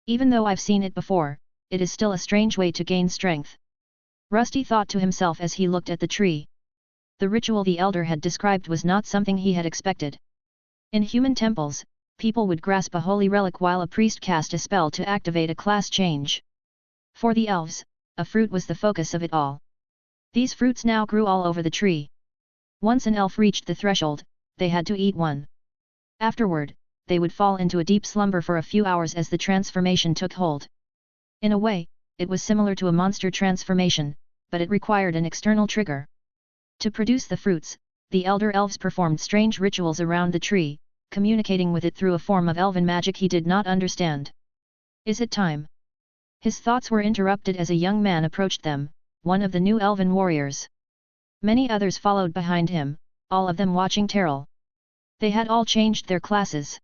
Even though I've seen it before, it is still a strange way to gain strength. Rusty thought to himself as he looked at the tree. The ritual the elder had described was not something he had expected. In human temples, people would grasp a holy relic while a priest cast a spell to activate a class change. For the elves, a fruit was the focus of it all. These fruits now grew all over the tree. Once an elf reached the threshold, they had to eat one. Afterward, they would fall into a deep slumber for a few hours as the transformation took hold. In a way, it was similar to a monster transformation, but it required an external trigger. To produce the fruits, the elder elves performed strange rituals around the tree, communicating with it through a form of elven magic he did not understand. Is it time? His thoughts were interrupted as a young man approached them, one of the new elven warriors. Many others followed behind him, all of them watching Terrell. They had all changed their classes.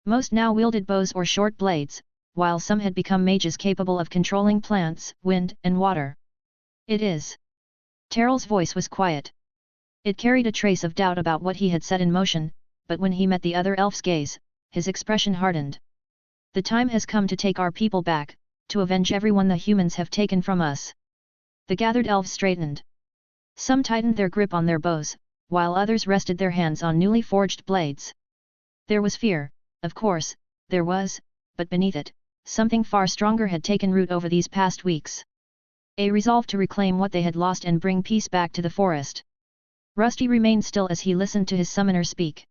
Most now wielded bows or short blades, while some had become mages capable of controlling plants, wind, and water. It is. Terrell's voice was quiet. It carried a trace of doubt about what he had set in motion, but when he met the other elf's gaze, his expression hardened. The time has come to take our people back, to avenge everyone the humans have taken from us. The gathered elves straightened. Some tightened their grip on their bows, while others rested their hands on newly forged blades. There was fear, of course, there was, but beneath it, something far stronger had taken root over these past weeks. A resolve to reclaim what they had lost and bring peace back to the forest. Rusty remained still as he listened to his summoner speak.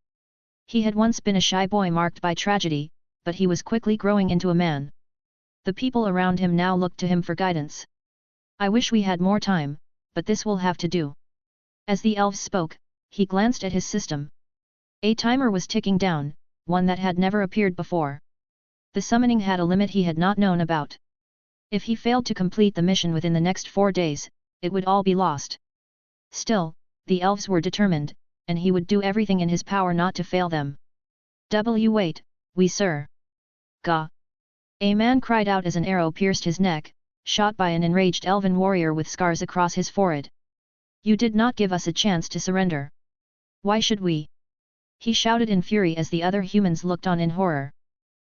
He had once been a shy boy marked by tragedy, but he was quickly growing into a man. The people around him now looked to him for guidance. I wish we had more time, but this will have to do. As the elves spoke, he glanced at his system. A timer was ticking down, one that had never appeared before. The summoning had a limit he had not known about. If he failed to complete the mission within the next 4 days, it would all be lost. Still, the elves were determined, and he would do everything in his power not to fail them. Wait, we sir. Gah! A man cried out as an arrow pierced his neck, shot by an enraged elven warrior with scars across his forehead. You did not give us a chance to surrender. Why should we? He shouted in fury as the other humans looked on in horror.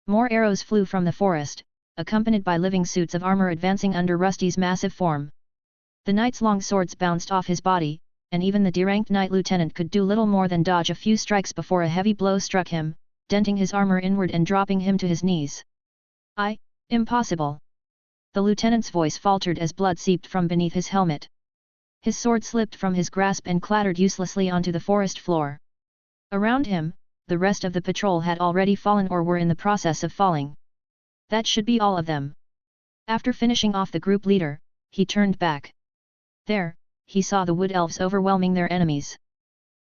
More arrows flew from the forest, accompanied by living suits of armor advancing under Rusty's massive form. The knight's long swords bounced off his body, and even the deranked knight lieutenant could do little more than dodge a few strikes before a heavy blow struck him, denting his armor inward and dropping him to his knees. Impossible. The lieutenant's voice faltered as blood seeped from beneath his helmet. His sword slipped from his grasp and clattered uselessly onto the forest floor. Around him, the rest of the patrol had already fallen or were in the process of falling. That should be all of them. After finishing off the group leader, he turned back. There, he saw the wood elves overwhelming their enemies.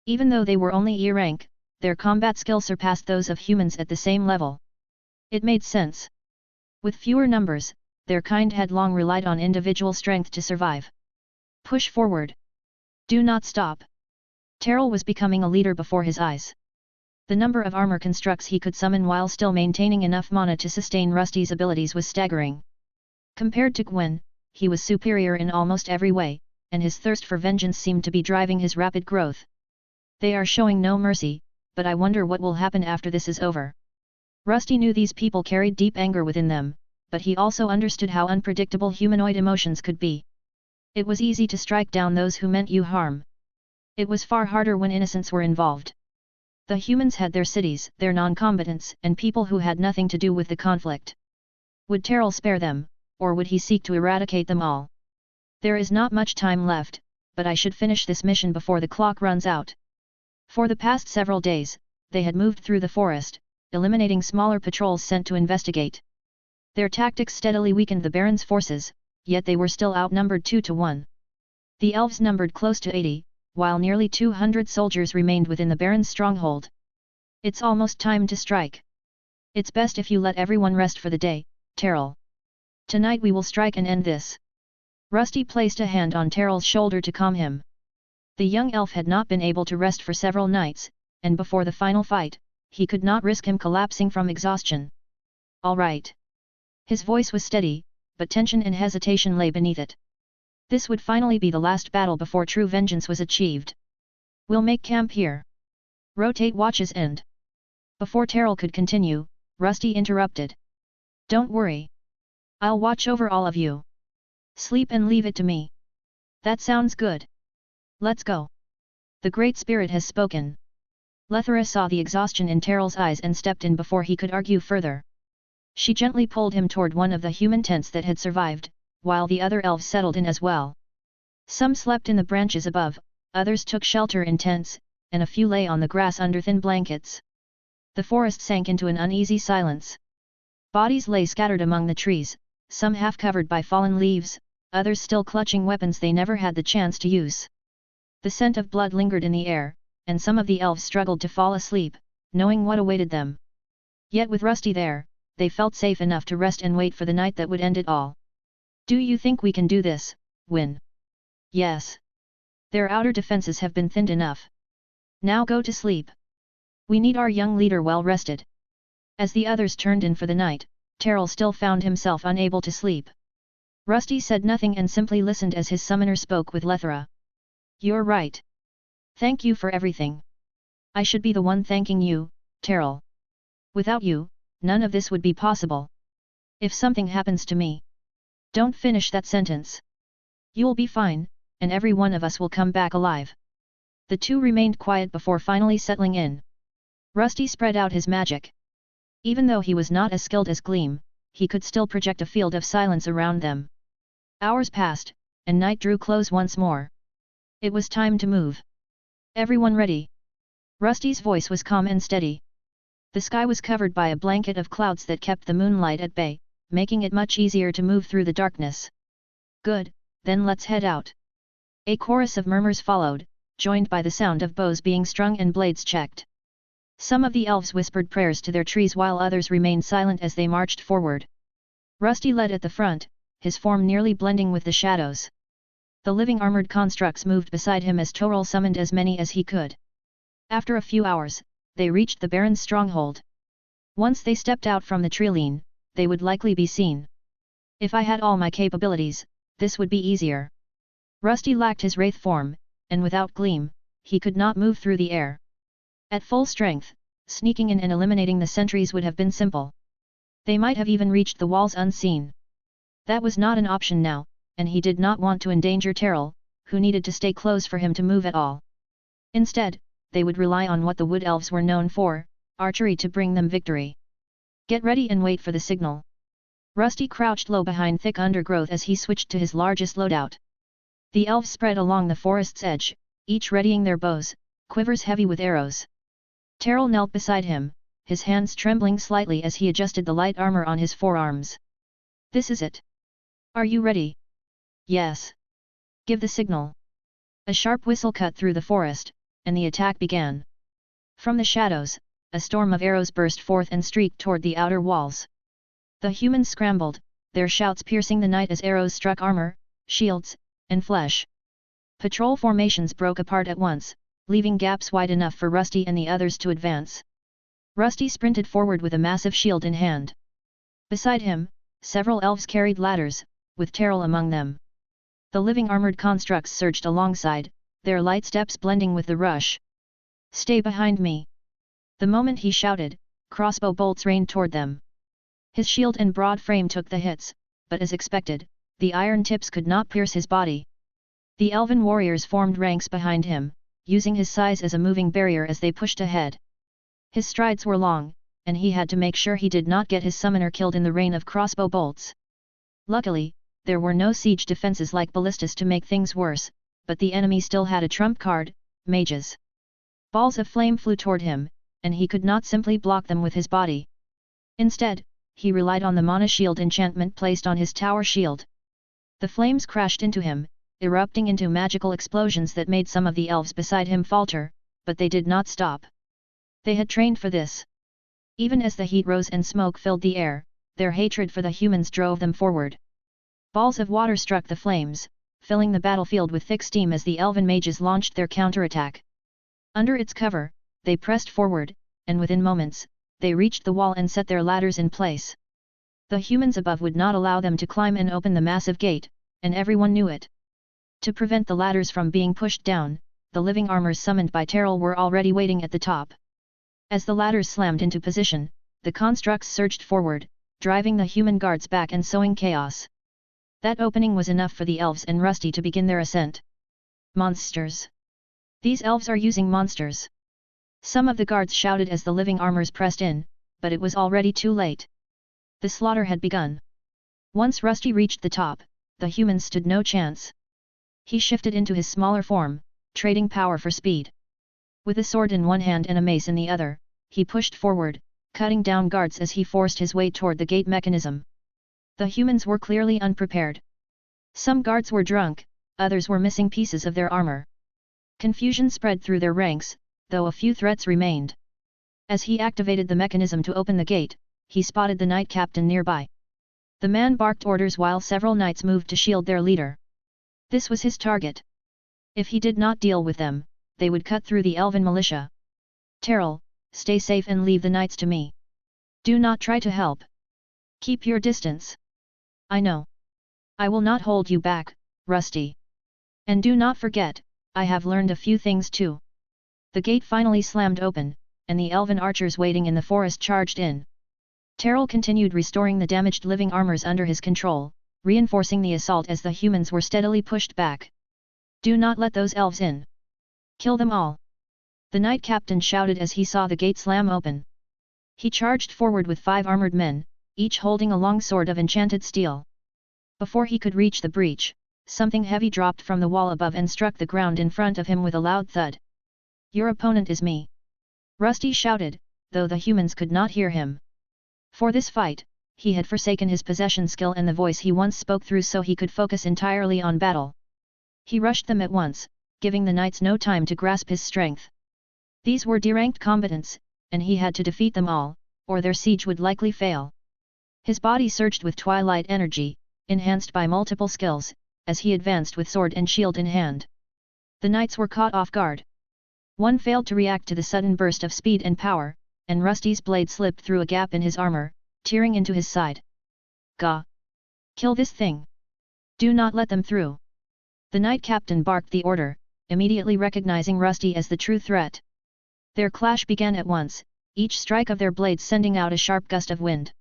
Even though they were only E rank, their combat skill surpassed those of humans at the same level. It made sense. With fewer numbers, their kind had long relied on individual strength to survive. Push forward. Do not stop. Terrell was becoming a leader before his eyes. The number of armor constructs he could summon while still maintaining enough mana to sustain Rusty's abilities was staggering. Compared to Gwen, he was superior in almost every way, and his thirst for vengeance seemed to be driving his rapid growth. They are showing no mercy, but I wonder what will happen after this is over. Rusty knew these people carried deep anger within them, but he also understood how unpredictable humanoid emotions could be. It was easy to strike down those who meant you harm. It was far harder when innocents were involved. The humans had their cities, their non-combatants, and people who had nothing to do with the conflict. Would Terrell spare them, or would he seek to eradicate them all? There is not much time left, but I should finish this mission before the clock runs out. For the past several days, they had moved through the forest, eliminating smaller patrols sent to investigate. Their tactics steadily weakened the Baron's forces, yet they were still outnumbered 2 to 1. The elves numbered close to 80, while nearly 200 soldiers remained within the Baron's stronghold. It's almost time to strike. It's best if you let everyone rest for the day, Terrell. Tonight we will strike and end this. Rusty placed a hand on Terrell's shoulder to calm him. The young elf had not been able to rest for several nights, and before the final fight, he could not risk him collapsing from exhaustion. All right. His voice was steady, but tension and hesitation lay beneath it. This would finally be the last battle before true vengeance was achieved. We'll make camp here. Rotate watches end. Before Terrell could continue, Rusty interrupted. Don't worry. I'll watch over all of you. Sleep and leave it to me. That sounds good. Let's go. The Great Spirit has spoken. Lethera saw the exhaustion in Terrell's eyes and stepped in before he could argue further. She gently pulled him toward one of the human tents that had survived, while the other elves settled in as well. Some slept in the branches above, others took shelter in tents, and a few lay on the grass under thin blankets. The forest sank into an uneasy silence. Bodies lay scattered among the trees, some half covered by fallen leaves, others still clutching weapons they never had the chance to use. The scent of blood lingered in the air, and some of the elves struggled to fall asleep, knowing what awaited them. Yet with Rusty there, they felt safe enough to rest and wait for the night that would end it all. "Do you think we can do this, Win?" "Yes. Their outer defenses have been thinned enough. Now go to sleep. We need our young leader well rested." As the others turned in for the night, Terrell still found himself unable to sleep. Rusty said nothing and simply listened as his summoner spoke with Lethra. "You're right. Thank you for everything. I should be the one thanking you, Terrell. Without you, none of this would be possible. If something happens to me..." "Don't finish that sentence. You'll be fine, and every one of us will come back alive." The two remained quiet before finally settling in. Rusty spread out his magic. Even though he was not as skilled as Gleam, he could still project a field of silence around them. Hours passed, and night drew close once more. It was time to move. "Everyone ready?" Rusty's voice was calm and steady. The sky was covered by a blanket of clouds that kept the moonlight at bay, making it much easier to move through the darkness. "Good, then let's head out." A chorus of murmurs followed, joined by the sound of bows being strung and blades checked. Some of the elves whispered prayers to their trees while others remained silent as they marched forward. Rusty led at the front, his form nearly blending with the shadows. The living armored constructs moved beside him as Toril summoned as many as he could. After a few hours, they reached the Baron's stronghold. Once they stepped out from the Trilene, they would likely be seen. "If I had all my capabilities, this would be easier." Rusty lacked his wraith form, and without Gleam, he could not move through the air. At full strength, sneaking in and eliminating the sentries would have been simple. They might have even reached the walls unseen. That was not an option now, and he did not want to endanger Terrell, who needed to stay close for him to move at all. Instead, they would rely on what the Wood Elves were known for, archery, to bring them victory. "Get ready and wait for the signal." Rusty crouched low behind thick undergrowth as he switched to his largest loadout. The elves spread along the forest's edge, each readying their bows, quivers heavy with arrows. Terrell knelt beside him, his hands trembling slightly as he adjusted the light armor on his forearms. "This is it. Are you ready?" "Yes." "Give the signal." A sharp whistle cut through the forest, and the attack began. From the shadows, a storm of arrows burst forth and streaked toward the outer walls. The humans scrambled, their shouts piercing the night as arrows struck armor, shields, and flesh. Patrol formations broke apart at once, leaving gaps wide enough for Rusty and the others to advance. Rusty sprinted forward with a massive shield in hand. Beside him, several elves carried ladders, with Terrell among them. The living armored constructs surged alongside, their light steps blending with the rush. "Stay behind me!" The moment he shouted, crossbow bolts rained toward them. His shield and broad frame took the hits, but as expected, the iron tips could not pierce his body. The elven warriors formed ranks behind him, using his size as a moving barrier as they pushed ahead. His strides were long, and he had to make sure he did not get his summoner killed in the rain of crossbow bolts. Luckily, there were no siege defenses like ballistas to make things worse, but the enemy still had a trump card, mages. Balls of flame flew toward him, and he could not simply block them with his body. Instead, he relied on the mana shield enchantment placed on his tower shield. The flames crashed into him, erupting into magical explosions that made some of the elves beside him falter, but they did not stop. They had trained for this. Even as the heat rose and smoke filled the air, their hatred for the humans drove them forward. Balls of water struck the flames, filling the battlefield with thick steam as the elven mages launched their counterattack. Under its cover, they pressed forward, and within moments, they reached the wall and set their ladders in place. The humans above would not allow them to climb and open the massive gate, and everyone knew it. To prevent the ladders from being pushed down, the living armors summoned by Terrell were already waiting at the top. As the ladders slammed into position, the constructs surged forward, driving the human guards back and sowing chaos. That opening was enough for the elves and Rusty to begin their ascent. "Monsters! These elves are using monsters!" Some of the guards shouted as the living armors pressed in, but it was already too late. The slaughter had begun. Once Rusty reached the top, the humans stood no chance. He shifted into his smaller form, trading power for speed. With a sword in one hand and a mace in the other, he pushed forward, cutting down guards as he forced his way toward the gate mechanism. The humans were clearly unprepared. Some guards were drunk, others were missing pieces of their armor. Confusion spread through their ranks, though a few threats remained. As he activated the mechanism to open the gate, he spotted the knight captain nearby. The man barked orders while several knights moved to shield their leader. This was his target. If he did not deal with them, they would cut through the elven militia. Terrell, stay safe and leave the knights to me. Do not try to help. Keep your distance. I know. I will not hold you back, Rusty. And do not forget, I have learned a few things too. The gate finally slammed open, and the elven archers waiting in the forest charged in. Terrell continued restoring the damaged living armors under his control, reinforcing the assault as the humans were steadily pushed back. Do not let those elves in. Kill them all. The knight captain shouted as he saw the gate slam open. He charged forward with 5 armored men, each holding a long sword of enchanted steel. Before he could reach the breach, something heavy dropped from the wall above and struck the ground in front of him with a loud thud. Your opponent is me. Rusty shouted, though the humans could not hear him. For this fight, he had forsaken his possession skill and the voice he once spoke through so he could focus entirely on battle. He rushed them at once, giving the knights no time to grasp his strength. These were D-ranked combatants, and he had to defeat them all, or their siege would likely fail. His body surged with twilight energy, enhanced by multiple skills, as he advanced with sword and shield in hand. The knights were caught off guard. One failed to react to the sudden burst of speed and power, and Rusty's blade slipped through a gap in his armor, tearing into his side. Gah! Kill this thing! Do not let them through! The knight captain barked the order, immediately recognizing Rusty as the true threat. Their clash began at once, each strike of their blades sending out a sharp gust of wind.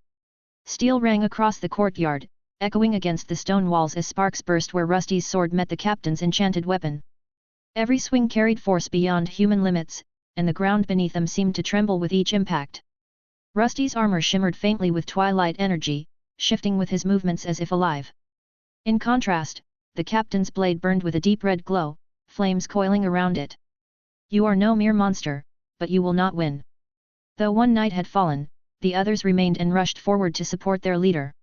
Steel rang across the courtyard, echoing against the stone walls as sparks burst where Rusty's sword met the captain's enchanted weapon. Every swing carried force beyond human limits, and the ground beneath them seemed to tremble with each impact. Rusty's armor shimmered faintly with twilight energy, shifting with his movements as if alive. In contrast, the captain's blade burned with a deep red glow, flames coiling around it. You are no mere monster, but you will not win. Though one knight had fallen, the others remained and rushed forward to support their leader.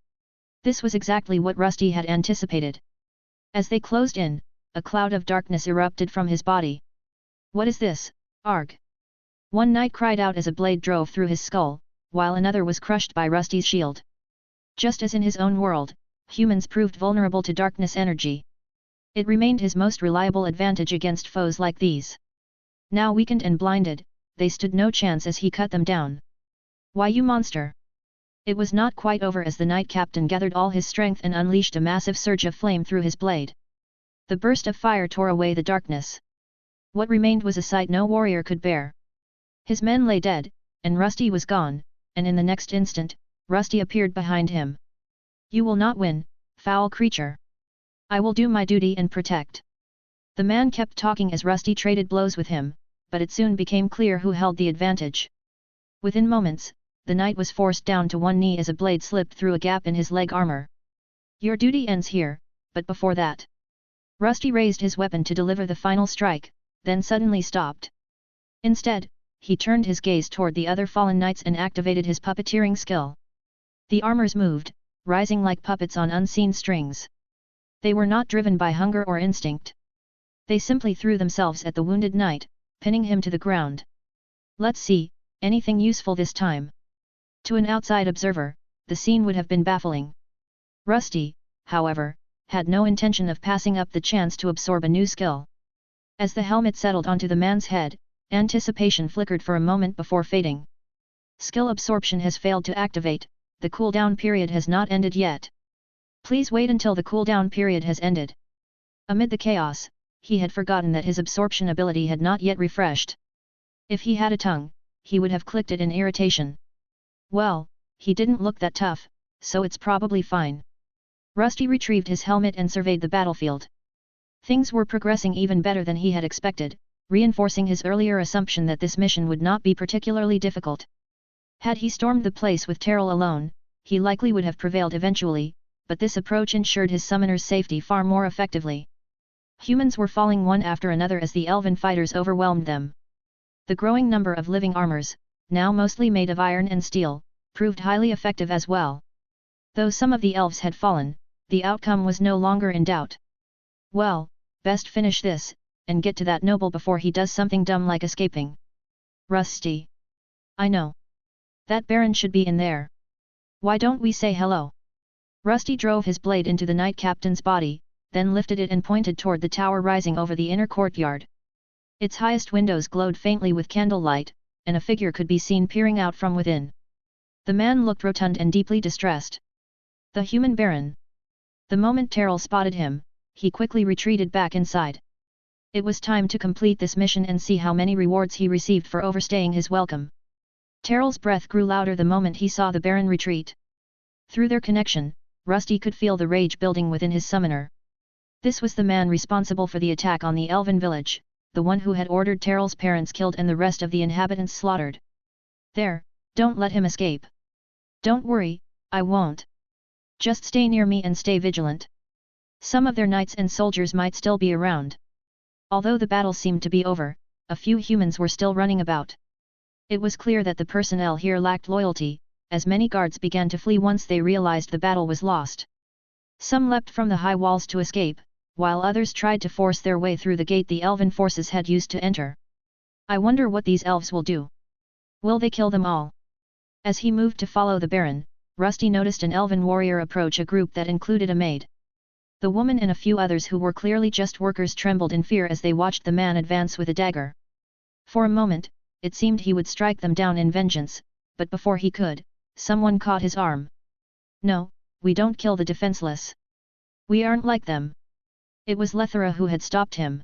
This was exactly what Rusty had anticipated. As they closed in, a cloud of darkness erupted from his body. What is this, Arg? One knight cried out as a blade drove through his skull, while another was crushed by Rusty's shield. Just as in his own world, humans proved vulnerable to darkness energy. It remained his most reliable advantage against foes like these. Now weakened and blinded, they stood no chance as he cut them down. Why, you monster! It was not quite over as the knight captain gathered all his strength and unleashed a massive surge of flame through his blade. The burst of fire tore away the darkness. What remained was a sight no warrior could bear. His men lay dead, and Rusty was gone, and in the next instant, Rusty appeared behind him. You will not win, foul creature. I will do my duty and protect. The man kept talking as Rusty traded blows with him, but it soon became clear who held the advantage. Within moments, the knight was forced down to one knee as a blade slipped through a gap in his leg armor. Your duty ends here, but before that. Rusty raised his weapon to deliver the final strike, then suddenly stopped. Instead, he turned his gaze toward the other fallen knights and activated his puppeteering skill. The armors moved, rising like puppets on unseen strings. They were not driven by hunger or instinct. They simply threw themselves at the wounded knight, pinning him to the ground. Let's see, anything useful this time. To an outside observer, the scene would have been baffling. Rusty, however, had no intention of passing up the chance to absorb a new skill. As the helmet settled onto the man's head, anticipation flickered for a moment before fading. Skill absorption has failed to activate, the cooldown period has not ended yet. Please wait until the cooldown period has ended. Amid the chaos, he had forgotten that his absorption ability had not yet refreshed. If he had a tongue, he would have clicked it in irritation. Well, he didn't look that tough, so it's probably fine. Rusty retrieved his helmet and surveyed the battlefield. Things were progressing even better than he had expected, reinforcing his earlier assumption that this mission would not be particularly difficult. Had he stormed the place with Terrell alone, he likely would have prevailed eventually, but this approach ensured his summoner's safety far more effectively. Humans were falling one after another as the elven fighters overwhelmed them. The growing number of living armors, now mostly made of iron and steel, proved highly effective as well. Though some of the elves had fallen, the outcome was no longer in doubt. Well, best finish this, and get to that noble before he does something dumb like escaping. Rusty. I know. That Baron should be in there. Why don't we say hello? Rusty drove his blade into the knight captain's body, then lifted it and pointed toward the tower rising over the inner courtyard. Its highest windows glowed faintly with candlelight, and a figure could be seen peering out from within. The man looked rotund and deeply distressed. The human Baron. The moment Terrell spotted him, he quickly retreated back inside. It was time to complete this mission and see how many rewards he received for overstaying his welcome. Terrell's breath grew louder the moment he saw the Baron retreat. Through their connection, Rusty could feel the rage building within his summoner. This was the man responsible for the attack on the Elven village, the one who had ordered Terrell's parents killed and the rest of the inhabitants slaughtered. There, don't let him escape. Don't worry, I won't. Just stay near me and stay vigilant. Some of their knights and soldiers might still be around. Although the battle seemed to be over, a few humans were still running about. It was clear that the personnel here lacked loyalty, as many guards began to flee once they realized the battle was lost. Some leapt from the high walls to escape, while others tried to force their way through the gate the elven forces had used to enter. I wonder what these elves will do. Will they kill them all? As he moved to follow the Baron, Rusty noticed an elven warrior approach a group that included a maid. The woman and a few others who were clearly just workers trembled in fear as they watched the man advance with a dagger. For a moment, it seemed he would strike them down in vengeance, but before he could, someone caught his arm. No, we don't kill the defenseless. We aren't like them. It was Lethera who had stopped him.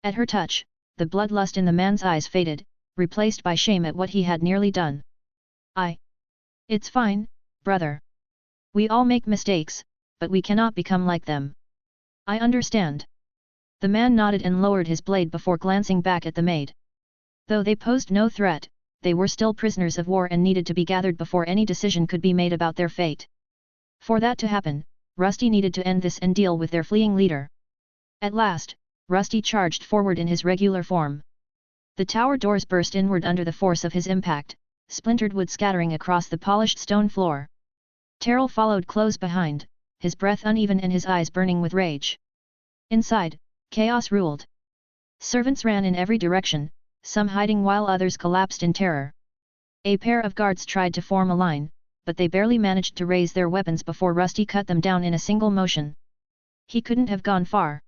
At her touch, the bloodlust in the man's eyes faded, replaced by shame at what he had nearly done. It's fine, brother. We all make mistakes, but we cannot become like them. I understand. The man nodded and lowered his blade before glancing back at the maid. Though they posed no threat, they were still prisoners of war and needed to be gathered before any decision could be made about their fate. For that to happen, Rusty needed to end this and deal with their fleeing leader. At last, Rusty charged forward in his regular form. The tower doors burst inward under the force of his impact, splintered wood scattering across the polished stone floor. Terrell followed close behind, his breath uneven and his eyes burning with rage. Inside, chaos ruled. Servants ran in every direction, some hiding while others collapsed in terror. A pair of guards tried to form a line, but they barely managed to raise their weapons before Rusty cut them down in a single motion. He couldn't have gone far.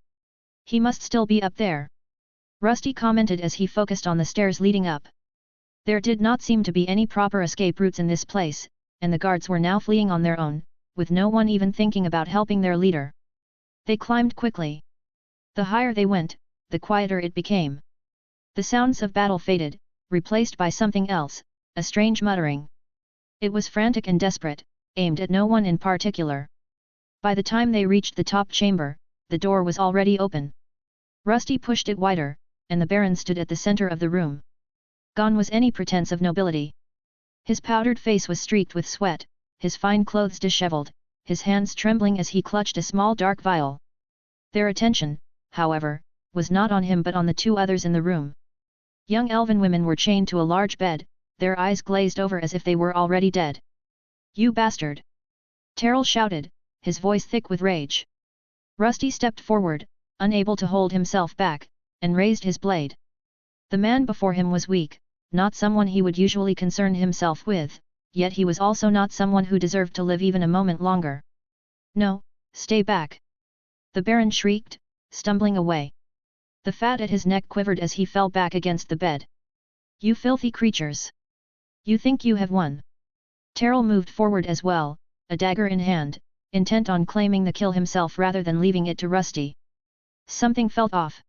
He must still be up there. Rusty commented as he focused on the stairs leading up. There did not seem to be any proper escape routes in this place, and the guards were now fleeing on their own, with no one even thinking about helping their leader. They climbed quickly. The higher they went, the quieter it became. The sounds of battle faded, replaced by something else, a strange muttering. It was frantic and desperate, aimed at no one in particular. By the time they reached the top chamber, the door was already open. Rusty pushed it wider, and the Baron stood at the center of the room. Gone was any pretense of nobility. His powdered face was streaked with sweat, his fine clothes disheveled, his hands trembling as he clutched a small dark vial. Their attention, however, was not on him but on the two others in the room. Young elven women were chained to a large bed, their eyes glazed over as if they were already dead. "You bastard!" Terrell shouted, his voice thick with rage. Rusty stepped forward, unable to hold himself back, and raised his blade. The man before him was weak, not someone he would usually concern himself with, yet he was also not someone who deserved to live even a moment longer. "No, stay back!" The Baron shrieked, stumbling away. The fat at his neck quivered as he fell back against the bed. "You filthy creatures! You think you have won?" Terrell moved forward as well, a dagger in hand, intent on claiming the kill himself rather than leaving it to Rusty. Something felt off.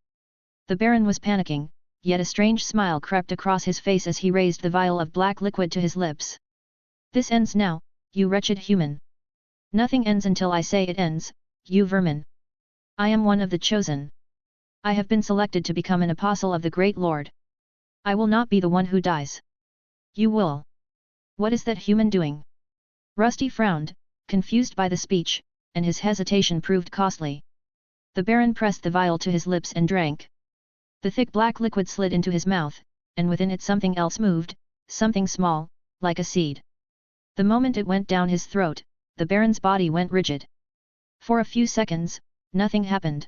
The Baron was panicking, yet a strange smile crept across his face as he raised the vial of black liquid to his lips. "This ends now, you wretched human. Nothing ends until I say it ends, you vermin. I am one of the chosen. I have been selected to become an apostle of the Great Lord. I will not be the one who dies. You will. What is that human doing?" Rusty frowned, confused by the speech, and his hesitation proved costly. The Baron pressed the vial to his lips and drank. The thick black liquid slid into his mouth, and within it something else moved, something small, like a seed. The moment it went down his throat, the Baron's body went rigid. For a few seconds, nothing happened.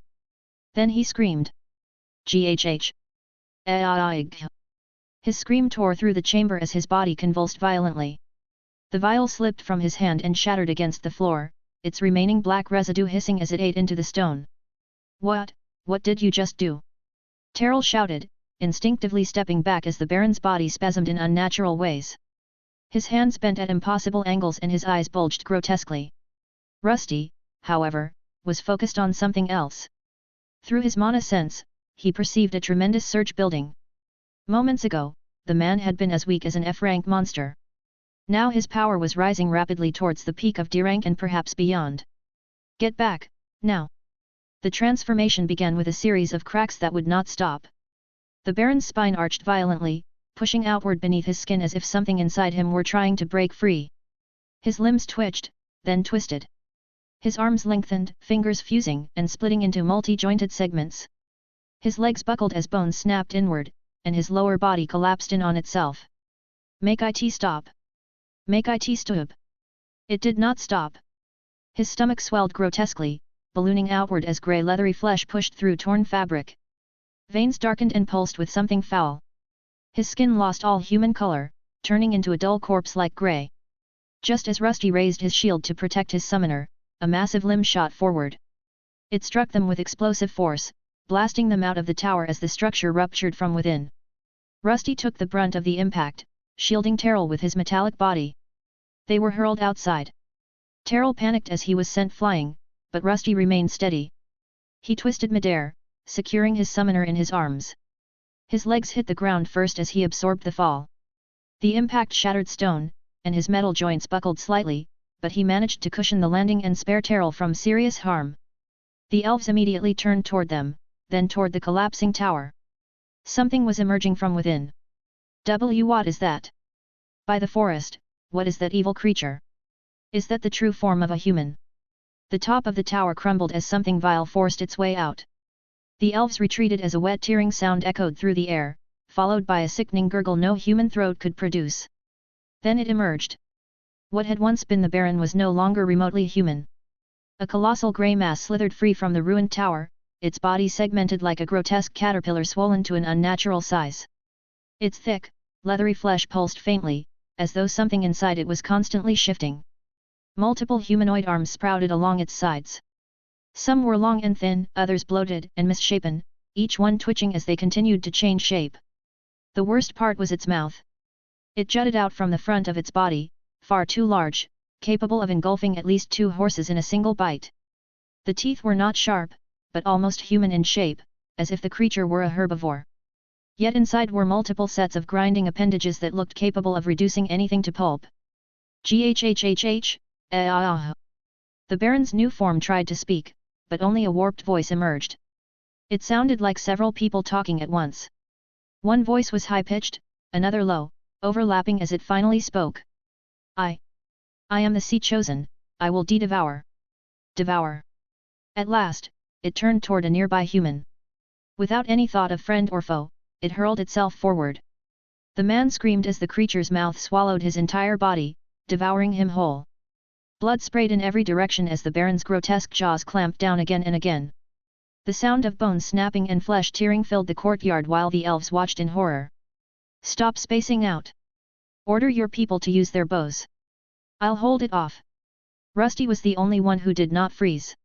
Then he screamed. Ghh. Aig. His scream tore through the chamber as his body convulsed violently. The vial slipped from his hand and shattered against the floor, its remaining black residue hissing as it ate into the stone. What did you just do? Terrell shouted, instinctively stepping back as the Baron's body spasmed in unnatural ways. His hands bent at impossible angles and his eyes bulged grotesquely. Rusty, however, was focused on something else. Through his mana sense, he perceived a tremendous surge building. Moments ago, the man had been as weak as an F-rank monster. Now his power was rising rapidly towards the peak of D-rank and perhaps beyond. Get back, now! The transformation began with a series of cracks that would not stop. The Baron's spine arched violently, pushing outward beneath his skin as if something inside him were trying to break free. His limbs twitched, then twisted. His arms lengthened, fingers fusing and splitting into multi-jointed segments. His legs buckled as bones snapped inward, and his lower body collapsed in on itself. Make it stop! Make it stop! It did not stop. His stomach swelled grotesquely, ballooning outward as grey leathery flesh pushed through torn fabric. Veins darkened and pulsed with something foul. His skin lost all human color, turning into a dull corpse-like grey. Just as Rusty raised his shield to protect his summoner, a massive limb shot forward. It struck them with explosive force, blasting them out of the tower as the structure ruptured from within. Rusty took the brunt of the impact, shielding Terrell with his metallic body. They were hurled outside. Terrell panicked as he was sent flying, but Rusty remained steady. He twisted midair, securing his summoner in his arms. His legs hit the ground first as he absorbed the fall. The impact shattered stone, and his metal joints buckled slightly, but he managed to cushion the landing and spare Terrell from serious harm. The elves immediately turned toward them, then toward the collapsing tower. Something was emerging from within. What is that? By the forest, what is that evil creature? Is that the true form of a human? The top of the tower crumbled as something vile forced its way out. The elves retreated as a wet tearing sound echoed through the air, followed by a sickening gurgle no human throat could produce. Then it emerged. What had once been the Baron was no longer remotely human. A colossal grey mass slithered free from the ruined tower, its body segmented like a grotesque caterpillar swollen to an unnatural size. Its thick, leathery flesh pulsed faintly, as though something inside it was constantly shifting. Multiple humanoid arms sprouted along its sides. Some were long and thin, others bloated and misshapen, each one twitching as they continued to change shape. The worst part was its mouth. It jutted out from the front of its body, far too large, capable of engulfing at least 2 horses in a single bite. The teeth were not sharp, but almost human in shape, as if the creature were a herbivore. Yet inside were multiple sets of grinding appendages that looked capable of reducing anything to pulp. Ghhhh, The Baron's new form tried to speak, but only a warped voice emerged. It sounded like several people talking at once. One voice was high-pitched, another low, overlapping as it finally spoke. I am the Sea Chosen, I will devour. Devour. At last, it turned toward a nearby human. Without any thought of friend or foe, it hurled itself forward. The man screamed as the creature's mouth swallowed his entire body, devouring him whole. Blood sprayed in every direction as the Baron's grotesque jaws clamped down again and again. The sound of bones snapping and flesh tearing filled the courtyard while the elves watched in horror. Stop spacing out. Order your people to use their bows. I'll hold it off. Rusty was the only one who did not freeze.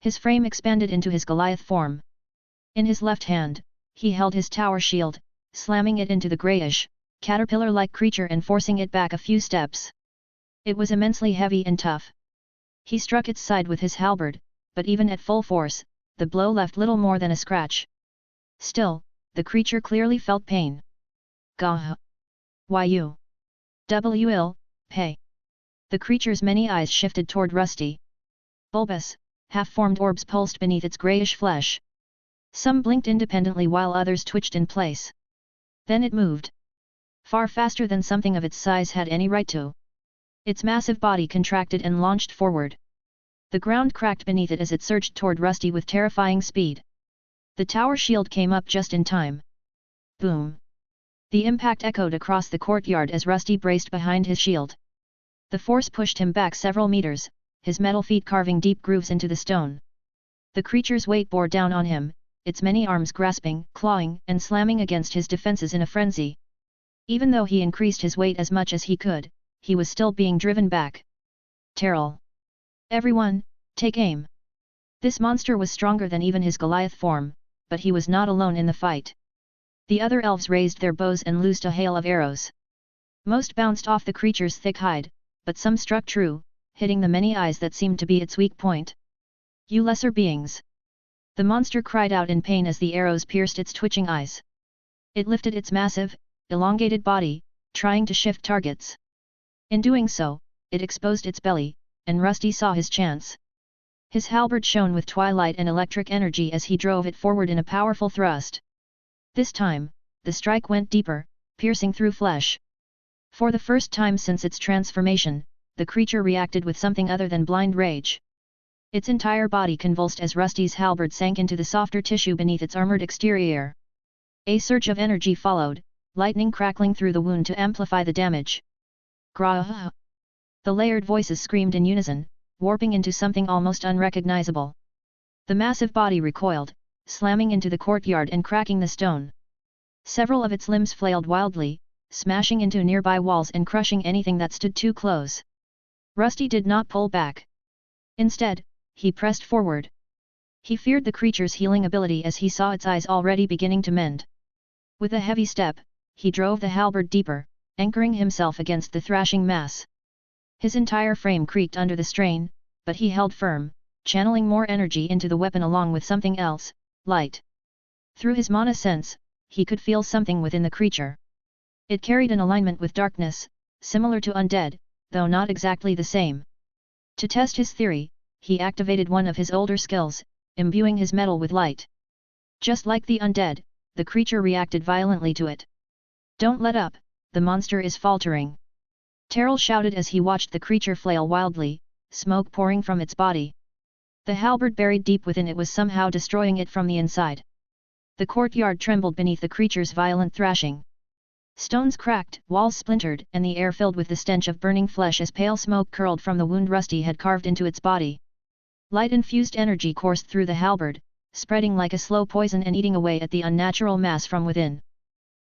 His frame expanded into his Goliath form. In his left hand, he held his tower shield, slamming it into the greyish, caterpillar-like creature and forcing it back a few steps. It was immensely heavy and tough. He struck its side with his halberd, but even at full force, the blow left little more than a scratch. Still, the creature clearly felt pain. Gah! Why you? Will, pay. The creature's many eyes shifted toward Rusty. Bulbous, half-formed orbs pulsed beneath its greyish flesh. Some blinked independently while others twitched in place. Then it moved. Far faster than something of its size had any right to. Its massive body contracted and launched forward. The ground cracked beneath it as it surged toward Rusty with terrifying speed. The tower shield came up just in time. Boom! The impact echoed across the courtyard as Rusty braced behind his shield. The force pushed him back several meters, his metal feet carving deep grooves into the stone. The creature's weight bore down on him, its many arms grasping, clawing, and slamming against his defenses in a frenzy. Even though he increased his weight as much as he could, he was still being driven back. Terrell! Everyone, take aim! This monster was stronger than even his Goliath form, but he was not alone in the fight. The other elves raised their bows and loosed a hail of arrows. Most bounced off the creature's thick hide, but some struck true, hitting the many eyes that seemed to be its weak point. You lesser beings! The monster cried out in pain as the arrows pierced its twitching eyes. It lifted its massive, elongated body, trying to shift targets. In doing so, it exposed its belly, and Rusty saw his chance. His halberd shone with twilight and electric energy as he drove it forward in a powerful thrust. This time, the strike went deeper, piercing through flesh. For the first time since its transformation, the creature reacted with something other than blind rage. Its entire body convulsed as Rusty's halberd sank into the softer tissue beneath its armored exterior. A surge of energy followed, lightning crackling through the wound to amplify the damage. Grah! The layered voices screamed in unison, warping into something almost unrecognizable. The massive body recoiled, slamming into the courtyard and cracking the stone. Several of its limbs flailed wildly, smashing into nearby walls and crushing anything that stood too close. Rusty did not pull back. Instead, he pressed forward. He feared the creature's healing ability as he saw its eyes already beginning to mend. With a heavy step, he drove the halberd deeper, anchoring himself against the thrashing mass. His entire frame creaked under the strain, but he held firm, channeling more energy into the weapon along with something else, light. Through his mana sense, he could feel something within the creature. It carried an alignment with darkness, similar to undead, though not exactly the same. To test his theory, he activated one of his older skills, imbuing his metal with light. Just like the undead, the creature reacted violently to it. Don't let up, the monster is faltering. Terrell shouted as he watched the creature flail wildly, smoke pouring from its body. The halberd buried deep within it was somehow destroying it from the inside. The courtyard trembled beneath the creature's violent thrashing. Stones cracked, walls splintered, and the air filled with the stench of burning flesh as pale smoke curled from the wound Rusty had carved into its body. Light-infused energy coursed through the halberd, spreading like a slow poison and eating away at the unnatural mass from within.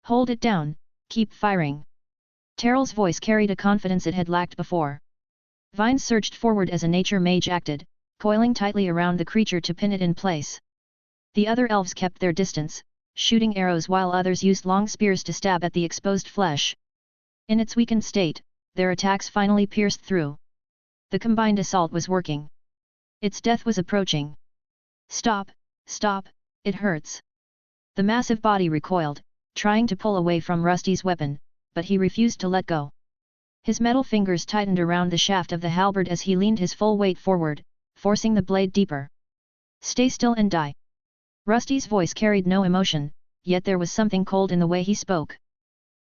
Hold it down, keep firing. Terrell's voice carried a confidence it had lacked before. Vines surged forward as a nature mage acted, coiling tightly around the creature to pin it in place. The other elves kept their distance, shooting arrows while others used long spears to stab at the exposed flesh. In its weakened state, their attacks finally pierced through. The combined assault was working. Its death was approaching. Stop, stop, it hurts. The massive body recoiled, trying to pull away from Rusty's weapon, but he refused to let go. His metal fingers tightened around the shaft of the halberd as he leaned his full weight forward, forcing the blade deeper. Stay still and die. Rusty's voice carried no emotion, yet there was something cold in the way he spoke.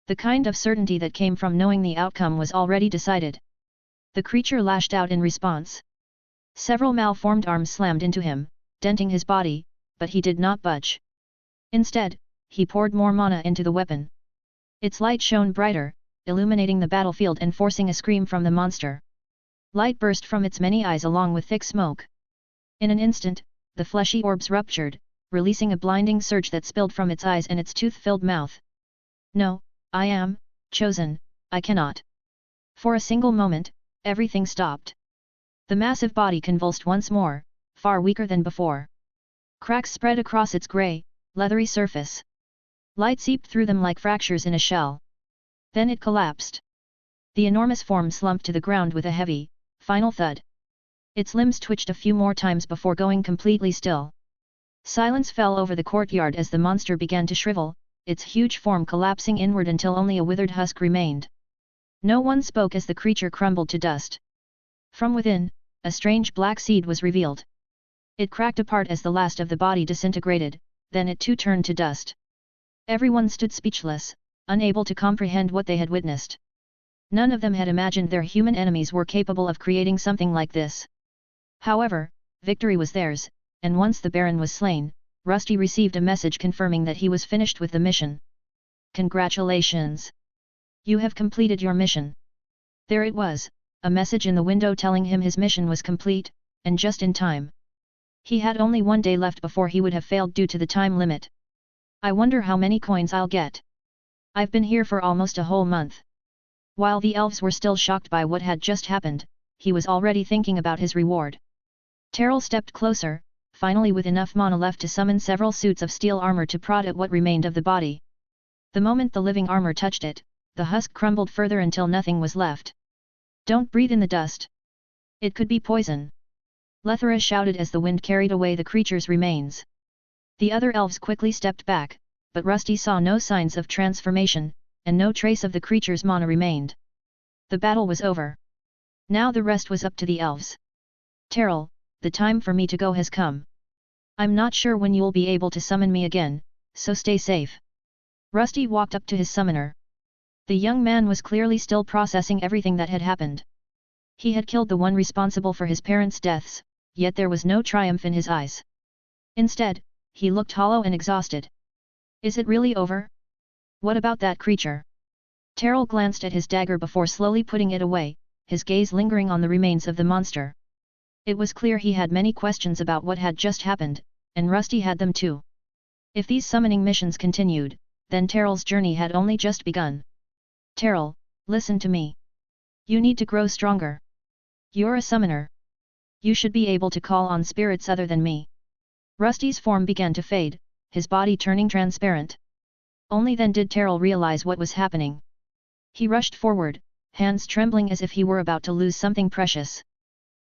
The kind of certainty that came from knowing the outcome was already decided. The creature lashed out in response. Several malformed arms slammed into him, denting his body, but he did not budge. Instead, he poured more mana into the weapon. Its light shone brighter, illuminating the battlefield and forcing a scream from the monster. Light burst from its many eyes along with thick smoke. In an instant, the fleshy orbs ruptured, releasing a blinding surge that spilled from its eyes and its tooth-filled mouth. No, I am chosen, I cannot. For a single moment, everything stopped. The massive body convulsed once more, far weaker than before. Cracks spread across its grey, leathery surface. Light seeped through them like fractures in a shell. Then it collapsed. The enormous form slumped to the ground with a heavy, final thud. Its limbs twitched a few more times before going completely still. Silence fell over the courtyard as the monster began to shrivel, its huge form collapsing inward until only a withered husk remained. No one spoke as the creature crumbled to dust. From within, a strange black seed was revealed. It cracked apart as the last of the body disintegrated, then it too turned to dust. Everyone stood speechless, unable to comprehend what they had witnessed. None of them had imagined their human enemies were capable of creating something like this. However, victory was theirs, and once the Baron was slain, Rusty received a message confirming that he was finished with the mission. Congratulations! You have completed your mission. There it was, a message in the window telling him his mission was complete, and just in time. He had only 1 day left before he would have failed due to the time limit. I wonder how many coins I'll get. I've been here for almost a whole month. While the elves were still shocked by what had just happened, he was already thinking about his reward. Terrell stepped closer, finally with enough mana left to summon several suits of steel armor to prod at what remained of the body. The moment the living armor touched it, the husk crumbled further until nothing was left. Don't breathe in the dust. It could be poison. Lethera shouted as the wind carried away the creature's remains. The other elves quickly stepped back, but Rusty saw no signs of transformation, and no trace of the creature's mana remained. The battle was over. Now the rest was up to the elves. Terrell, the time for me to go has come. I'm not sure when you'll be able to summon me again, so stay safe. Rusty walked up to his summoner. The young man was clearly still processing everything that had happened. He had killed the one responsible for his parents' deaths, yet there was no triumph in his eyes. Instead, he looked hollow and exhausted. Is it really over? What about that creature? Terrell glanced at his dagger before slowly putting it away, his gaze lingering on the remains of the monster. It was clear he had many questions about what had just happened, and Rusty had them too. If these summoning missions continued, then Terrell's journey had only just begun. Terrell, listen to me. You need to grow stronger. You're a summoner. You should be able to call on spirits other than me. Rusty's form began to fade, his body turning transparent. Only then did Terrell realize what was happening. He rushed forward, hands trembling as if he were about to lose something precious.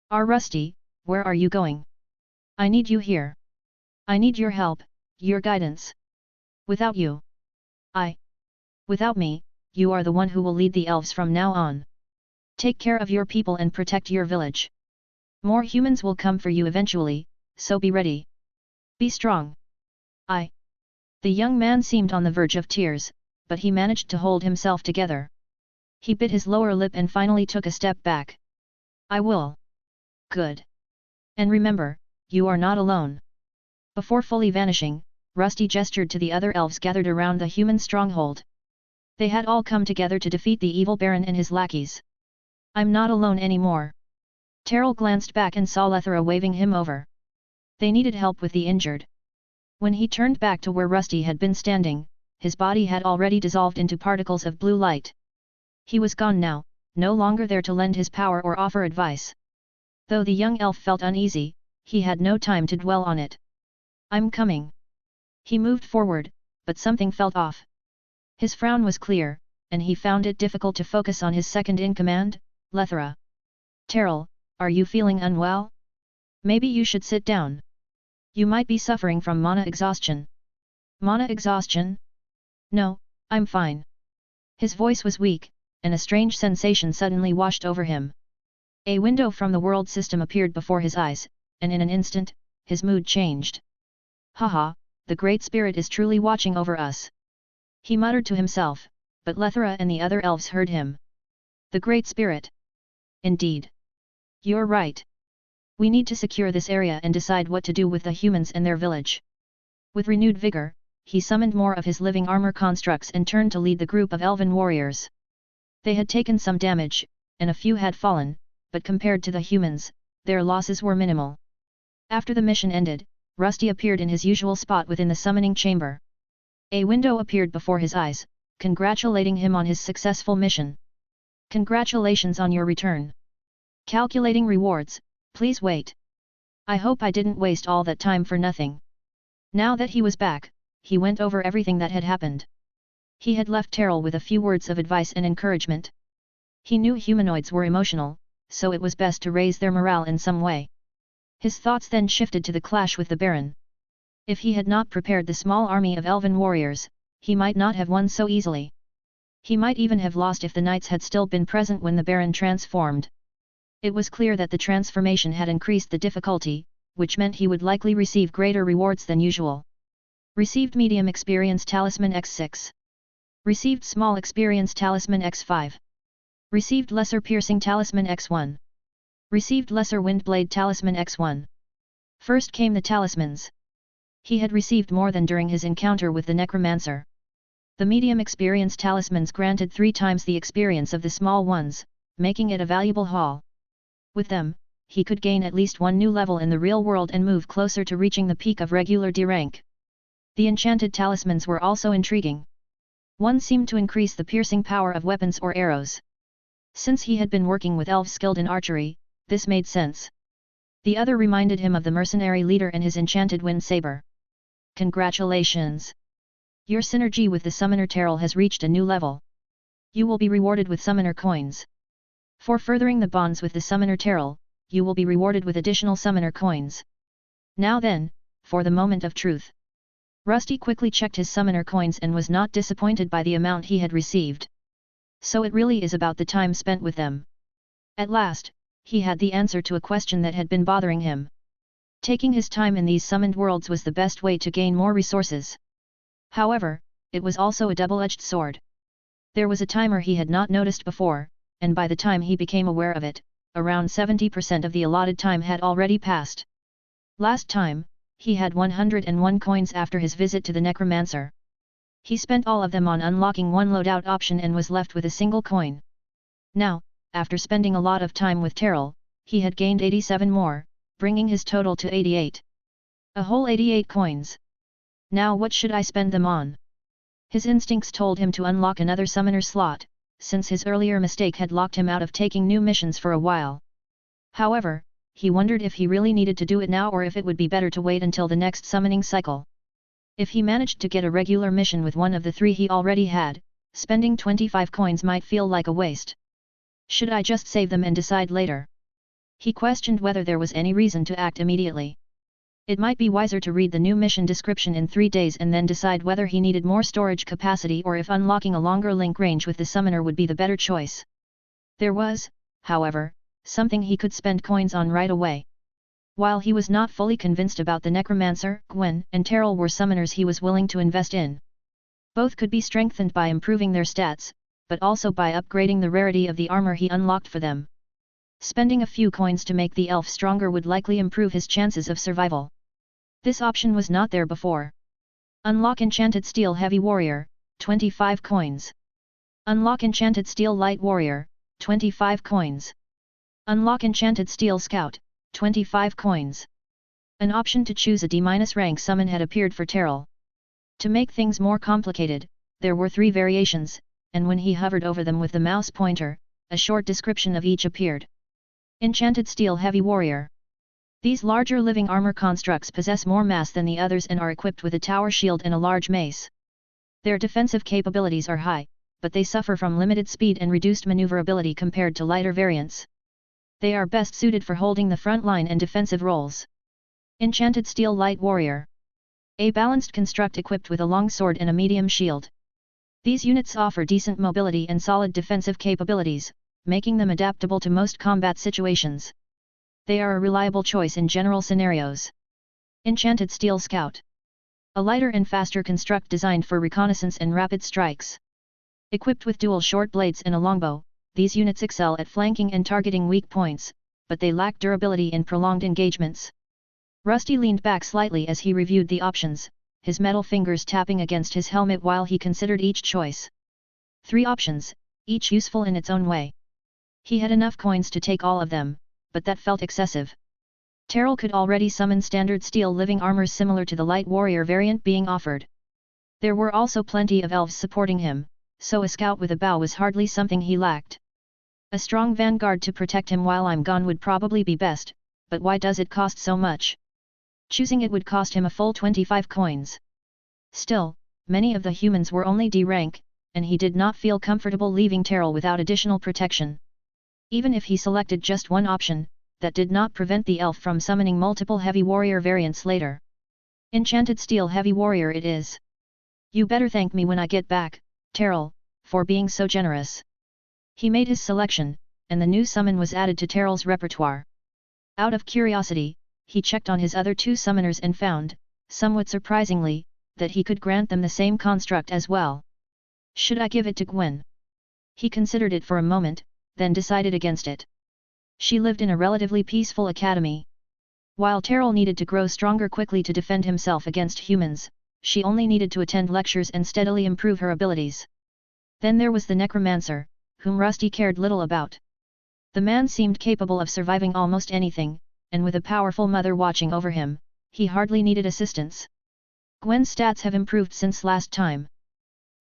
Rusty, where are you going? I need you here. I need your help, your guidance. Without you. Without me, you are the one who will lead the elves from now on. Take care of your people and protect your village. More humans will come for you eventually, so be ready. Be strong. The young man seemed on the verge of tears, but he managed to hold himself together. He bit his lower lip and finally took a step back. I will. Good. And remember, you are not alone. Before fully vanishing, Rusty gestured to the other elves gathered around the human stronghold. They had all come together to defeat the evil Baron and his lackeys. I'm not alone anymore. Terrell glanced back and saw Lethera waving him over. They needed help with the injured. When he turned back to where Rusty had been standing, his body had already dissolved into particles of blue light. He was gone now, no longer there to lend his power or offer advice. Though the young elf felt uneasy, he had no time to dwell on it. I'm coming. He moved forward, but something felt off. His frown was clear, and he found it difficult to focus on his second-in-command, Lethera. Terrell, are you feeling unwell? Maybe you should sit down. You might be suffering from mana exhaustion. Mana exhaustion? No, I'm fine. His voice was weak, and a strange sensation suddenly washed over him. A window from the world system appeared before his eyes, and in an instant, his mood changed. Haha, the Great Spirit is truly watching over us. He muttered to himself, but Lethera and the other elves heard him. The Great Spirit. Indeed. You're right. We need to secure this area and decide what to do with the humans and their village. With renewed vigor, he summoned more of his living armor constructs and turned to lead the group of elven warriors. They had taken some damage, and a few had fallen, but compared to the humans, their losses were minimal. After the mission ended, Rusty appeared in his usual spot within the summoning chamber. A window appeared before his eyes, congratulating him on his successful mission. Congratulations on your return. Calculating rewards, please wait. I hope I didn't waste all that time for nothing. Now that he was back, he went over everything that had happened. He had left Terrell with a few words of advice and encouragement. He knew humanoids were emotional, so it was best to raise their morale in some way. His thoughts then shifted to the clash with the Baron. If he had not prepared the small army of elven warriors, he might not have won so easily. He might even have lost if the knights had still been present when the Baron transformed. It was clear that the transformation had increased the difficulty, which meant he would likely receive greater rewards than usual. Received Medium Experience Talisman X6. Received Small Experience Talisman X5. Received Lesser Piercing Talisman X1. Received Lesser Windblade Talisman X1. First came the talismans. He had received more than during his encounter with the Necromancer. The medium experience talismans granted 3 times the experience of the small ones, making it a valuable haul. With them, he could gain at least one new level in the real world and move closer to reaching the peak of regular D rank. The enchanted talismans were also intriguing. One seemed to increase the piercing power of weapons or arrows. Since he had been working with elves skilled in archery, this made sense. The other reminded him of the mercenary leader and his enchanted wind saber. Congratulations! Your synergy with the summoner Terrell has reached a new level. You will be rewarded with summoner coins. For furthering the bonds with the summoner Terrell, you will be rewarded with additional summoner coins. Now then, for the moment of truth. Rusty quickly checked his summoner coins and was not disappointed by the amount he had received. So it really is about the time spent with them. At last, he had the answer to a question that had been bothering him. Taking his time in these summoned worlds was the best way to gain more resources. However, it was also a double-edged sword. There was a timer he had not noticed before, and by the time he became aware of it, around 70% of the allotted time had already passed. Last time, he had 101 coins after his visit to the Necromancer. He spent all of them on unlocking one loadout option and was left with a single coin. Now, after spending a lot of time with Terrell, he had gained 87 more, bringing his total to 88. A whole 88 coins. Now what should I spend them on? His instincts told him to unlock another summoner slot, since his earlier mistake had locked him out of taking new missions for a while. However, he wondered if he really needed to do it now or if it would be better to wait until the next summoning cycle. If he managed to get a regular mission with one of the 3 he already had, spending 25 coins might feel like a waste. Should I just save them and decide later? He questioned whether there was any reason to act immediately. It might be wiser to read the new mission description in 3 days and then decide whether he needed more storage capacity or if unlocking a longer link range with the summoner would be the better choice. There was, however, something he could spend coins on right away. While he was not fully convinced about the Necromancer, Gwen and Terrell were summoners he was willing to invest in. Both could be strengthened by improving their stats, but also by upgrading the rarity of the armor he unlocked for them. Spending a few coins to make the elf stronger would likely improve his chances of survival. This option was not there before. Unlock Enchanted Steel Heavy Warrior, 25 coins. Unlock Enchanted Steel Light Warrior, 25 coins. Unlock Enchanted Steel Scout, 25 coins. An option to choose a D- rank summon had appeared for Terrell. To make things more complicated, there were 3 variations, and when he hovered over them with the mouse pointer, a short description of each appeared. Enchanted Steel Heavy Warrior. These larger living armor constructs possess more mass than the others and are equipped with a tower shield and a large mace. Their defensive capabilities are high, but they suffer from limited speed and reduced maneuverability compared to lighter variants. They are best suited for holding the front line and defensive roles. Enchanted Steel Light Warrior. A balanced construct equipped with a long sword and a medium shield. These units offer decent mobility and solid defensive capabilities, making them adaptable to most combat situations. They are a reliable choice in general scenarios. Enchanted Steel Scout. A lighter and faster construct designed for reconnaissance and rapid strikes. Equipped with dual short blades and a longbow, these units excel at flanking and targeting weak points, but they lack durability in prolonged engagements. Rusty leaned back slightly as he reviewed the options, his metal fingers tapping against his helmet while he considered each choice. 3 options, each useful in its own way. He had enough coins to take all of them, but that felt excessive. Terrell could already summon standard steel living armors similar to the light warrior variant being offered. There were also plenty of elves supporting him, so a scout with a bow was hardly something he lacked. A strong vanguard to protect him while I'm gone would probably be best, but why does it cost so much? Choosing it would cost him a full 25 coins. Still, many of the humans were only D rank, and he did not feel comfortable leaving Terrell without additional protection. Even if he selected just one option, that did not prevent the elf from summoning multiple heavy warrior variants later. Enchanted Steel Heavy Warrior it is. You better thank me when I get back, Terrell, for being so generous. He made his selection, and the new summon was added to Terrell's repertoire. Out of curiosity, he checked on his other 2 summoners and found, somewhat surprisingly, that he could grant them the same construct as well. Should I give it to Gwen? He considered it for a moment, then decided against it. She lived in a relatively peaceful academy. While Terrell needed to grow stronger quickly to defend himself against humans, she only needed to attend lectures and steadily improve her abilities. Then there was the necromancer, whom Rusty cared little about. The man seemed capable of surviving almost anything, and with a powerful mother watching over him, he hardly needed assistance. Gwen's stats have improved since last time.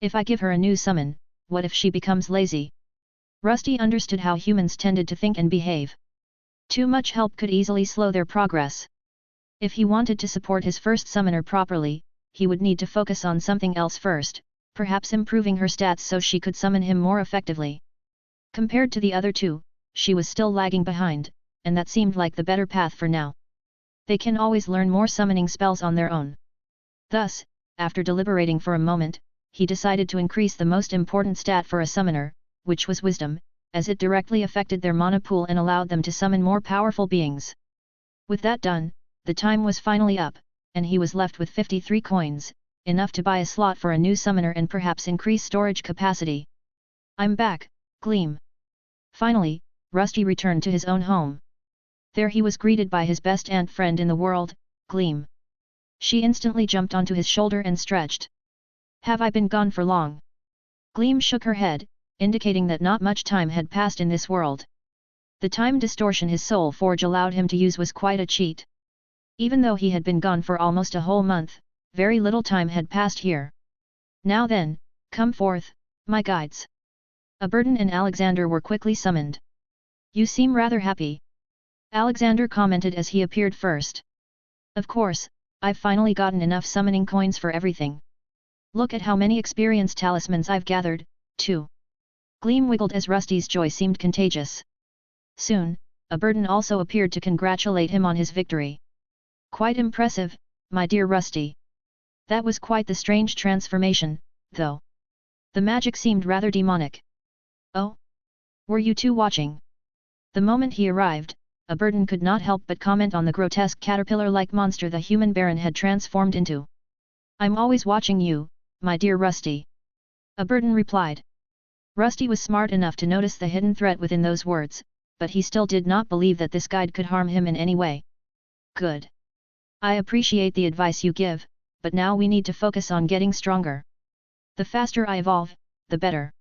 If I give her a new summon, what if she becomes lazy? Rusty understood how humans tended to think and behave. Too much help could easily slow their progress. If he wanted to support his first summoner properly, he would need to focus on something else first, perhaps improving her stats so she could summon him more effectively. Compared to the other two, she was still lagging behind, and that seemed like the better path for now. They can always learn more summoning spells on their own. Thus, after deliberating for a moment, he decided to increase the most important stat for a summoner, which was wisdom, as it directly affected their mana pool and allowed them to summon more powerful beings. With that done, the time was finally up, and he was left with 53 coins, enough to buy a slot for a new summoner and perhaps increase storage capacity. I'm back, Gleam. Finally, Rusty returned to his own home. There he was greeted by his best ant friend in the world, Gleam. She instantly jumped onto his shoulder and stretched. Have I been gone for long? Gleam shook her head, indicating that not much time had passed in this world. The time distortion his soul forge allowed him to use was quite a cheat. Even though he had been gone for almost a whole month, very little time had passed here. Now then, come forth, my guides. Aberton and Alexander were quickly summoned. You seem rather happy. Alexander commented as he appeared first. Of course, I've finally gotten enough summoning coins for everything. Look at how many experience talismans I've gathered, too. Gleam wiggled as Rusty's joy seemed contagious. Soon, Aberton also appeared to congratulate him on his victory. Quite impressive, my dear Rusty. That was quite the strange transformation, though. The magic seemed rather demonic. Oh? Were you two watching? The moment he arrived, Aberton could not help but comment on the grotesque caterpillar-like monster the human baron had transformed into. I'm always watching you, my dear Rusty. Aberton replied. Rusty was smart enough to notice the hidden threat within those words, but he still did not believe that this guide could harm him in any way. Good. I appreciate the advice you give, but now we need to focus on getting stronger. The faster I evolve, the better.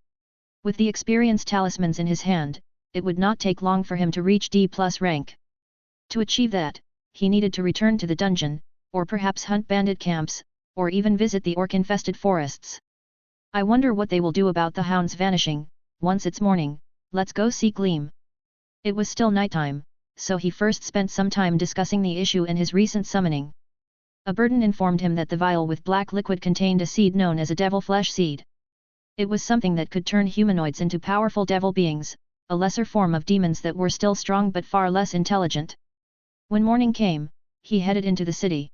With the experience talismans in his hand, it would not take long for him to reach D+ rank. To achieve that, he needed to return to the dungeon, or perhaps hunt bandit camps, or even visit the orc-infested forests. I wonder what they will do about the hounds vanishing. Once it's morning, let's go see Gleam. It was still nighttime, so he first spent some time discussing the issue and his recent summoning. Aberton informed him that the vial with black liquid contained a seed known as a devil flesh seed. It was something that could turn humanoids into powerful devil beings, a lesser form of demons that were still strong but far less intelligent. When morning came, he headed into the city.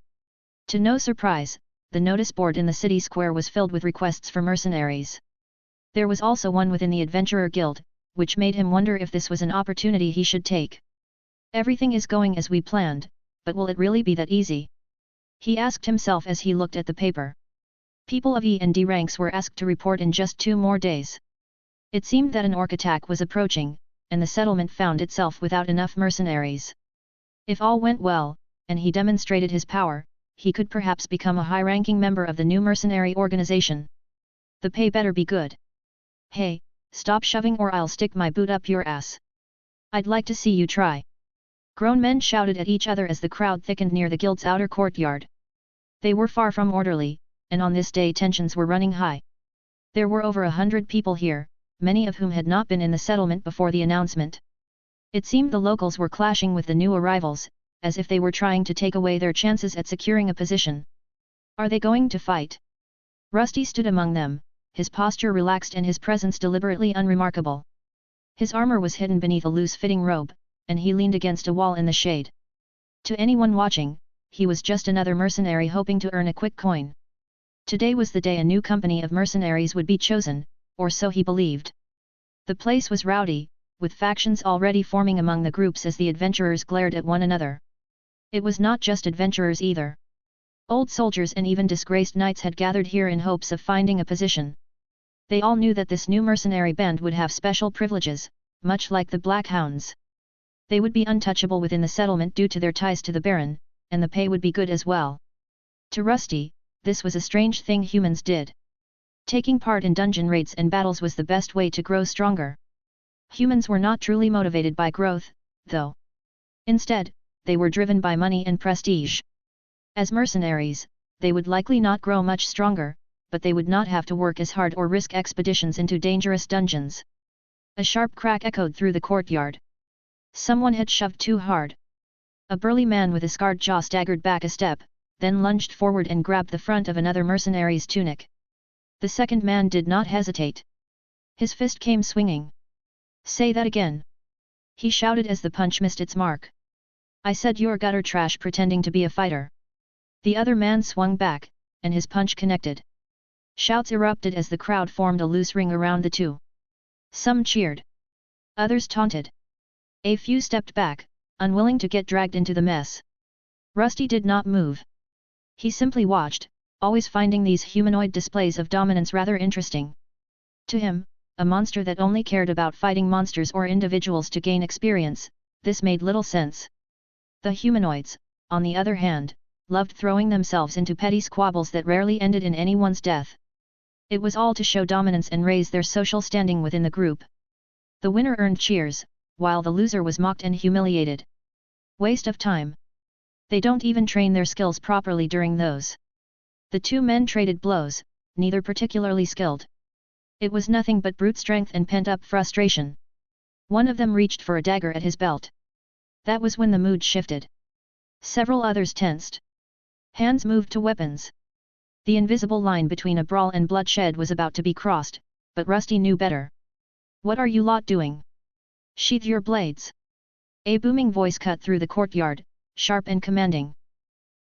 To no surprise, the notice board in the city square was filled with requests for mercenaries. There was also one within the Adventurer Guild, which made him wonder if this was an opportunity he should take. Everything is going as we planned, but will it really be that easy? He asked himself as he looked at the paper. People of E and D ranks were asked to report in just 2 more days. It seemed that an orc attack was approaching, and the settlement found itself without enough mercenaries. If all went well, and he demonstrated his power, he could perhaps become a high-ranking member of the new mercenary organization. The pay better be good. Hey, stop shoving or I'll stick my boot up your ass. I'd like to see you try. Grown men shouted at each other as the crowd thickened near the guild's outer courtyard. They were far from orderly, and on this day tensions were running high. There were over 100 people here, many of whom had not been in the settlement before the announcement. It seemed the locals were clashing with the new arrivals, as if they were trying to take away their chances at securing a position. Are they going to fight? Rusty stood among them, his posture relaxed and his presence deliberately unremarkable. His armor was hidden beneath a loose-fitting robe, and he leaned against a wall in the shade. To anyone watching, he was just another mercenary hoping to earn a quick coin. Today was the day a new company of mercenaries would be chosen, or so he believed. The place was rowdy, with factions already forming among the groups as the adventurers glared at one another. It was not just adventurers either. Old soldiers and even disgraced knights had gathered here in hopes of finding a position. They all knew that this new mercenary band would have special privileges, much like the Black Hounds. They would be untouchable within the settlement due to their ties to the Baron, and the pay would be good as well. To Rusty, this was a strange thing humans did. Taking part in dungeon raids and battles was the best way to grow stronger. Humans were not truly motivated by growth, though. Instead, they were driven by money and prestige. As mercenaries, they would likely not grow much stronger, but they would not have to work as hard or risk expeditions into dangerous dungeons. A sharp crack echoed through the courtyard. Someone had shoved too hard. A burly man with a scarred jaw staggered back a step, then lunged forward and grabbed the front of another mercenary's tunic. The second man did not hesitate. His fist came swinging. "Say that again!" he shouted as the punch missed its mark. "I said you're gutter trash pretending to be a fighter." The other man swung back, and his punch connected. Shouts erupted as the crowd formed a loose ring around the two. Some cheered. Others taunted. A few stepped back, unwilling to get dragged into the mess. Rusty did not move. He simply watched, always finding these humanoid displays of dominance rather interesting. To him, a monster that only cared about fighting monsters or individuals to gain experience, this made little sense. The humanoids, on the other hand, loved throwing themselves into petty squabbles that rarely ended in anyone's death. It was all to show dominance and raise their social standing within the group. The winner earned cheers, while the loser was mocked and humiliated. Waste of time. They don't even train their skills properly during those. The two men traded blows, neither particularly skilled. It was nothing but brute strength and pent-up frustration. One of them reached for a dagger at his belt. That was when the mood shifted. Several others tensed. Hands moved to weapons. The invisible line between a brawl and bloodshed was about to be crossed, but Rusty knew better. "What are you lot doing? Sheath your blades!" A booming voice cut through the courtyard, sharp and commanding.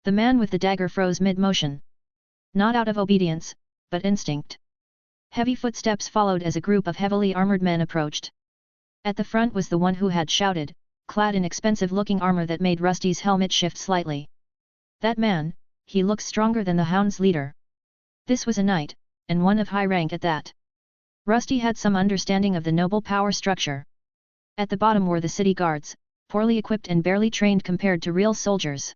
The man with the dagger froze mid-motion. Not out of obedience, but instinct. Heavy footsteps followed as a group of heavily armored men approached. At the front was the one who had shouted, clad in expensive-looking armor that made Rusty's helmet shift slightly. That man, he looked stronger than the Hound's leader. This was a knight, and one of high rank at that. Rusty had some understanding of the noble power structure. At the bottom were the city guards, poorly equipped and barely trained compared to real soldiers.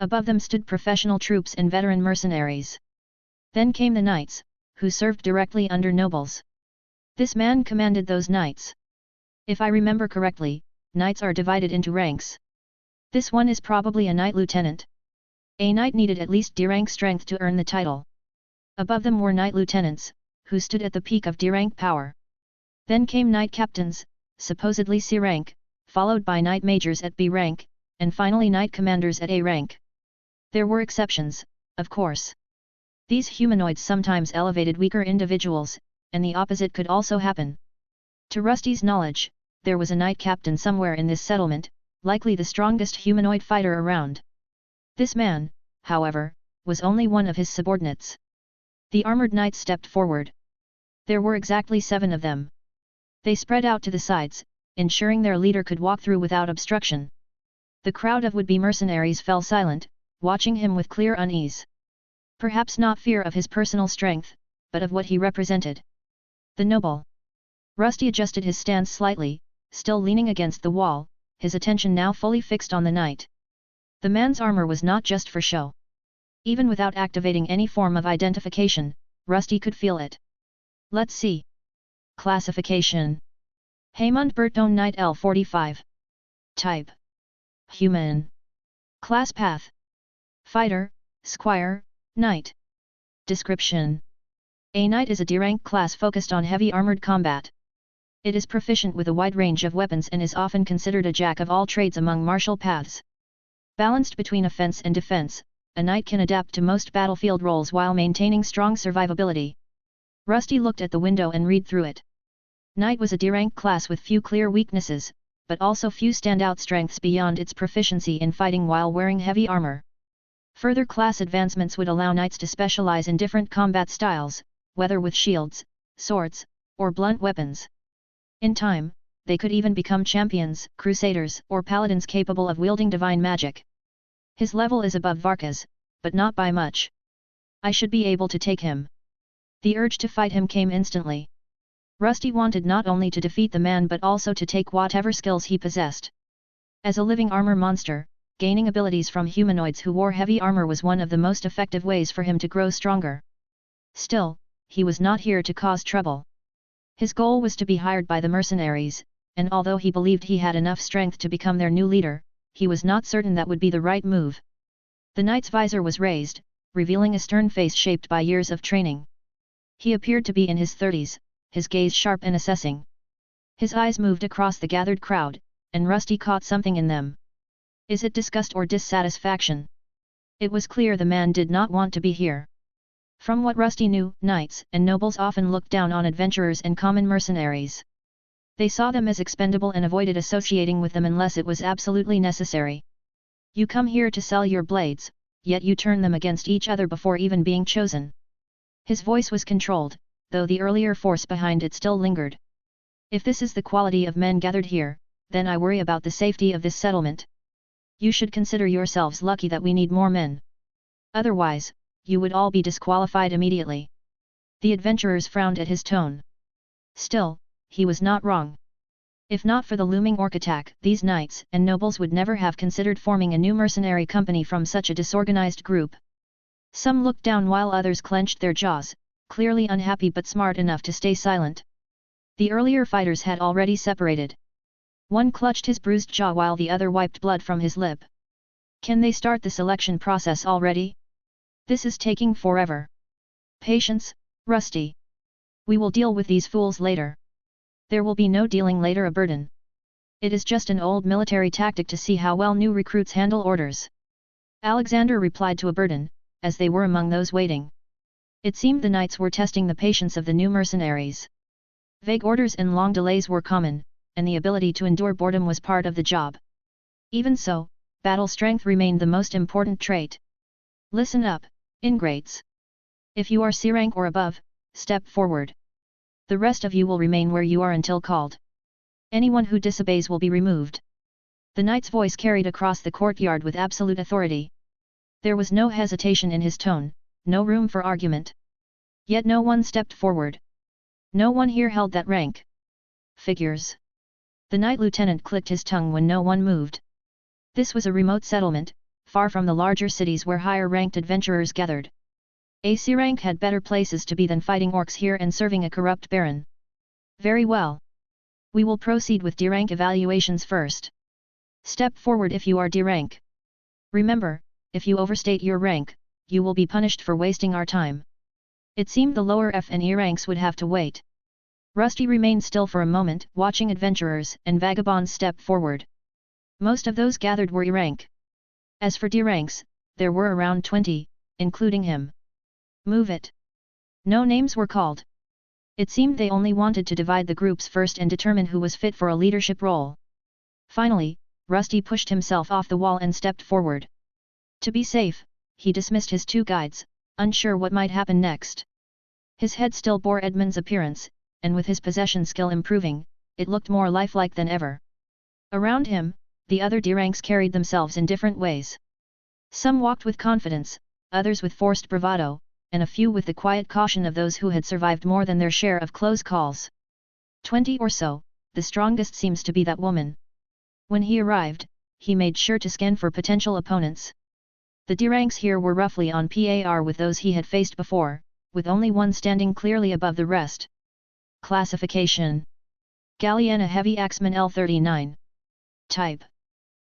Above them stood professional troops and veteran mercenaries. Then came the knights, who served directly under nobles. This man commanded those knights. If I remember correctly, knights are divided into ranks. This one is probably a knight lieutenant. A knight needed at least D-rank strength to earn the title. Above them were knight lieutenants, who stood at the peak of D-rank power. Then came knight captains, supposedly C rank, followed by knight majors at B rank, and finally knight commanders at A rank. There were exceptions, of course. These humanoids sometimes elevated weaker individuals, and the opposite could also happen. To Rusty's knowledge, there was a knight captain somewhere in this settlement, likely the strongest humanoid fighter around. This man, however, was only one of his subordinates. The armored knights stepped forward. There were exactly 7 of them. They spread out to the sides, ensuring their leader could walk through without obstruction. The crowd of would-be mercenaries fell silent, watching him with clear unease. Perhaps not fear of his personal strength, but of what he represented. The noble. Rusty adjusted his stance slightly, still leaning against the wall, his attention now fully fixed on the knight. The man's armor was not just for show. Even without activating any form of identification, Rusty could feel it. Let's see. Classification. Haymond Bertone Knight L45. Type. Human. Class Path. Fighter, Squire, Knight. Description. A knight is a D-rank class focused on heavy armored combat. It is proficient with a wide range of weapons and is often considered a jack of all trades among martial paths. Balanced between offense and defense, a knight can adapt to most battlefield roles while maintaining strong survivability. Rusty looked at the window and read through it. Knight was a D-rank class with few clear weaknesses, but also few standout strengths beyond its proficiency in fighting while wearing heavy armor. Further class advancements would allow knights to specialize in different combat styles, whether with shields, swords, or blunt weapons. In time, they could even become champions, crusaders, or paladins capable of wielding divine magic. His level is above Varka's, but not by much. I should be able to take him. The urge to fight him came instantly. Rusty wanted not only to defeat the man but also to take whatever skills he possessed. As a living armor monster, gaining abilities from humanoids who wore heavy armor was one of the most effective ways for him to grow stronger. Still, he was not here to cause trouble. His goal was to be hired by the mercenaries, and although he believed he had enough strength to become their new leader, he was not certain that would be the right move. The knight's visor was raised, revealing a stern face shaped by years of training. He appeared to be in his 30s, his gaze sharp and assessing. His eyes moved across the gathered crowd, and Rusty caught something in them. Is it disgust or dissatisfaction? It was clear the man did not want to be here. From what Rusty knew, knights and nobles often looked down on adventurers and common mercenaries. They saw them as expendable and avoided associating with them unless it was absolutely necessary. You come here to sell your blades, yet you turn them against each other before even being chosen. His voice was controlled, though the earlier force behind it still lingered. If this is the quality of men gathered here, then I worry about the safety of this settlement. You should consider yourselves lucky that we need more men. Otherwise, you would all be disqualified immediately. The adventurers frowned at his tone. Still, he was not wrong. If not for the looming orc attack, these knights and nobles would never have considered forming a new mercenary company from such a disorganized group. Some looked down while others clenched their jaws, clearly unhappy but smart enough to stay silent. The earlier fighters had already separated. One clutched his bruised jaw while the other wiped blood from his lip. Can they start the selection process already? This is taking forever. Patience, Rusty. We will deal with these fools later. There will be no dealing later, a burden. It is just an old military tactic to see how well new recruits handle orders. Alexander replied to a burden, as they were among those waiting. It seemed the knights were testing the patience of the new mercenaries. Vague orders and long delays were common, and the ability to endure boredom was part of the job. Even so, battle strength remained the most important trait. Listen up, ingrates. If you are C rank or above, step forward. The rest of you will remain where you are until called. Anyone who disobeys will be removed. The knight's voice carried across the courtyard with absolute authority. There was no hesitation in his tone, no room for argument. Yet no one stepped forward. No one here held that rank. Figures. The knight lieutenant clicked his tongue when no one moved. This was a remote settlement, far from the larger cities where higher-ranked adventurers gathered. A C rank had better places to be than fighting orcs here and serving a corrupt baron. Very well. We will proceed with D rank evaluations first. Step forward if you are D rank. Remember, if you overstate your rank, you will be punished for wasting our time. It seemed the lower F and E ranks would have to wait. Rusty remained still for a moment, watching adventurers and vagabonds step forward. Most of those gathered were E rank. As for D ranks, there were around 20, including him. Move it. No names were called. It seemed they only wanted to divide the groups first and determine who was fit for a leadership role. Finally, Rusty pushed himself off the wall and stepped forward. To be safe, he dismissed his two guides, unsure what might happen next. His head still bore Edmund's appearance, and with his possession skill improving, it looked more lifelike than ever. Around him, the other D ranks carried themselves in different ways. Some walked with confidence, others with forced bravado, and a few with the quiet caution of those who had survived more than their share of close calls. 20 or so, the strongest seems to be that woman. When he arrived, he made sure to scan for potential opponents. The D ranks here were roughly on par with those he had faced before, with only one standing clearly above the rest. Classification: Galliana Heavy Axeman L39. Type: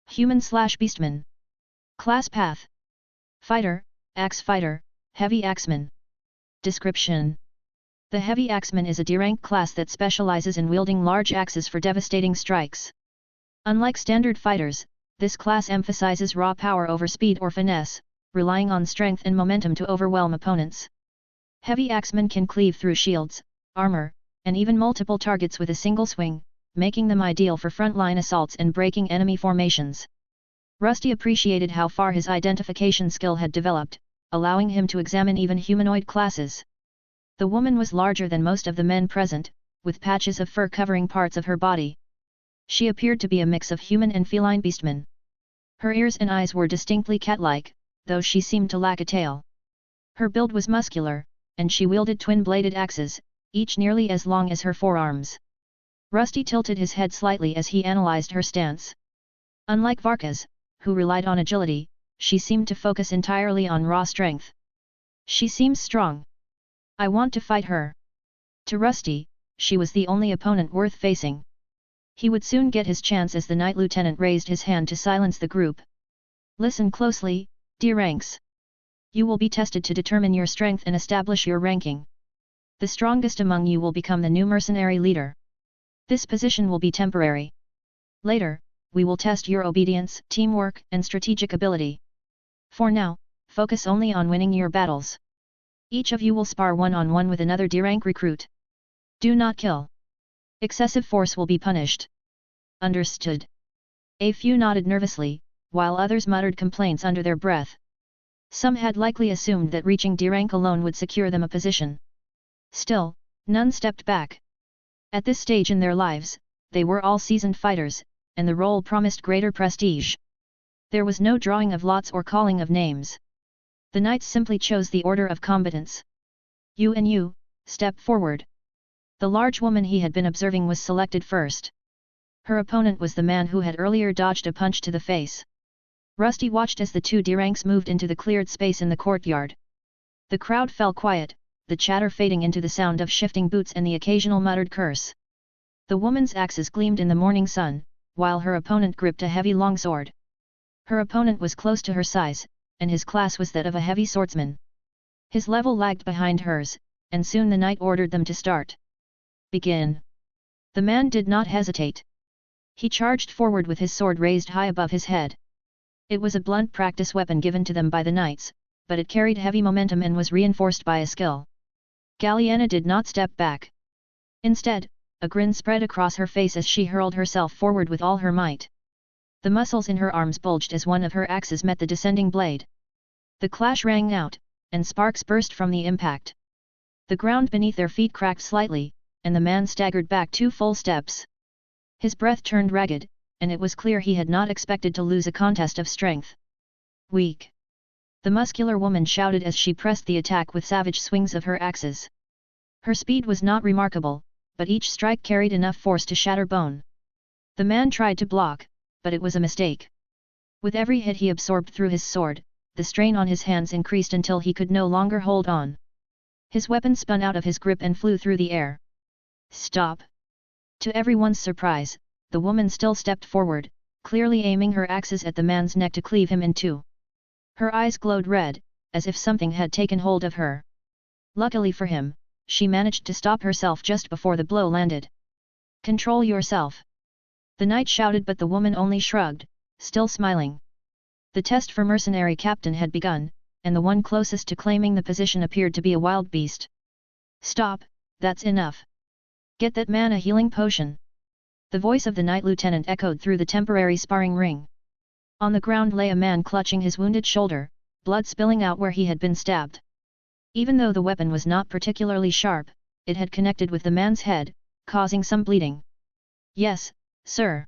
Human/Beastman. Class Path: Fighter, Axe Fighter, Heavy Axeman. Description: The Heavy Axeman is a D-rank class that specializes in wielding large axes for devastating strikes. Unlike standard fighters, this class emphasizes raw power over speed or finesse, relying on strength and momentum to overwhelm opponents. Heavy Axemen can cleave through shields, armor, and even multiple targets with a single swing, making them ideal for frontline assaults and breaking enemy formations. Rusty appreciated how far his identification skill had developed, allowing him to examine even humanoid classes. The woman was larger than most of the men present, with patches of fur covering parts of her body. She appeared to be a mix of human and feline beastman. Her ears and eyes were distinctly cat-like, though she seemed to lack a tail. Her build was muscular, and she wielded twin-bladed axes, each nearly as long as her forearms. Rusty tilted his head slightly as he analyzed her stance. Unlike Varka's, who relied on agility, she seemed to focus entirely on raw strength. She seems strong. I want to fight her. To Rusty, she was the only opponent worth facing. He would soon get his chance as the Knight Lieutenant raised his hand to silence the group. Listen closely, dear ranks. You will be tested to determine your strength and establish your ranking. The strongest among you will become the new mercenary leader. This position will be temporary. Later, we will test your obedience, teamwork, and strategic ability. For now, focus only on winning your battles. Each of you will spar one-on-one with another D-rank recruit. Do not kill. Excessive force will be punished. Understood. A few nodded nervously, while others muttered complaints under their breath. Some had likely assumed that reaching D-rank alone would secure them a position. Still, none stepped back. At this stage in their lives, they were all seasoned fighters, and the role promised greater prestige. There was no drawing of lots or calling of names. The knights simply chose the order of combatants. You and you, step forward. The large woman he had been observing was selected first. Her opponent was the man who had earlier dodged a punch to the face. Rusty watched as the two D-ranks moved into the cleared space in the courtyard. The crowd fell quiet, the chatter fading into the sound of shifting boots and the occasional muttered curse. The woman's axes gleamed in the morning sun, while her opponent gripped a heavy longsword. Her opponent was close to her size, and his class was that of a heavy swordsman. His level lagged behind hers, and soon the knight ordered them to start. Begin. The man did not hesitate. He charged forward with his sword raised high above his head. It was a blunt practice weapon given to them by the knights, but it carried heavy momentum and was reinforced by a skill. Galliana did not step back. Instead, a grin spread across her face as she hurled herself forward with all her might. The muscles in her arms bulged as one of her axes met the descending blade. The clash rang out, and sparks burst from the impact. The ground beneath their feet cracked slightly, and the man staggered back 2 full steps. His breath turned ragged, and it was clear he had not expected to lose a contest of strength. Weak. The muscular woman shouted as she pressed the attack with savage swings of her axes. Her speed was not remarkable, but each strike carried enough force to shatter bone. The man tried to block, but it was a mistake. With every hit he absorbed through his sword, the strain on his hands increased until he could no longer hold on. His weapon spun out of his grip and flew through the air. Stop! To everyone's surprise, the woman still stepped forward, clearly aiming her axes at the man's neck to cleave him in two. Her eyes glowed red, as if something had taken hold of her. Luckily for him, she managed to stop herself just before the blow landed. Control yourself! The knight shouted, but the woman only shrugged, still smiling. The test for mercenary captain had begun, and the one closest to claiming the position appeared to be a wild beast. Stop, that's enough. Get that man a healing potion. The voice of the Knight Lieutenant echoed through the temporary sparring ring. On the ground lay a man clutching his wounded shoulder, blood spilling out where he had been stabbed. Even though the weapon was not particularly sharp, it had connected with the man's head, causing some bleeding. Yes, sir.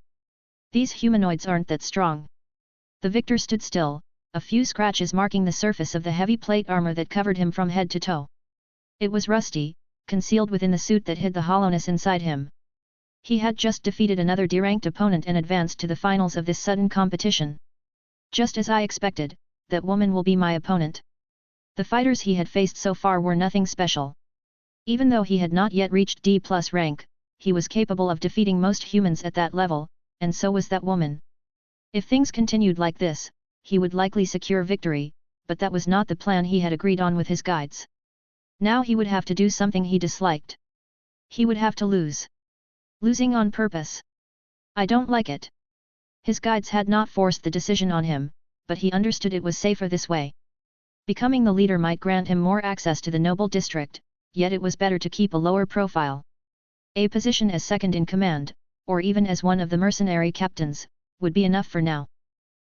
These humanoids aren't that strong. The victor stood still, a few scratches marking the surface of the heavy plate armor that covered him from head to toe. It was Rusty, concealed within the suit that hid the hollowness inside him. He had just defeated another D-ranked opponent and advanced to the finals of this sudden competition. Just as I expected, that woman will be my opponent. The fighters he had faced so far were nothing special. Even though he had not yet reached D+ rank, he was capable of defeating most humans at that level, and so was that woman. If things continued like this, he would likely secure victory, but that was not the plan he had agreed on with his guides. Now he would have to do something he disliked. He would have to lose. Losing on purpose. I don't like it. His guides had not forced the decision on him, but he understood it was safer this way. Becoming the leader might grant him more access to the noble district, yet it was better to keep a lower profile. A position as second in command, or even as one of the mercenary captains, would be enough for now.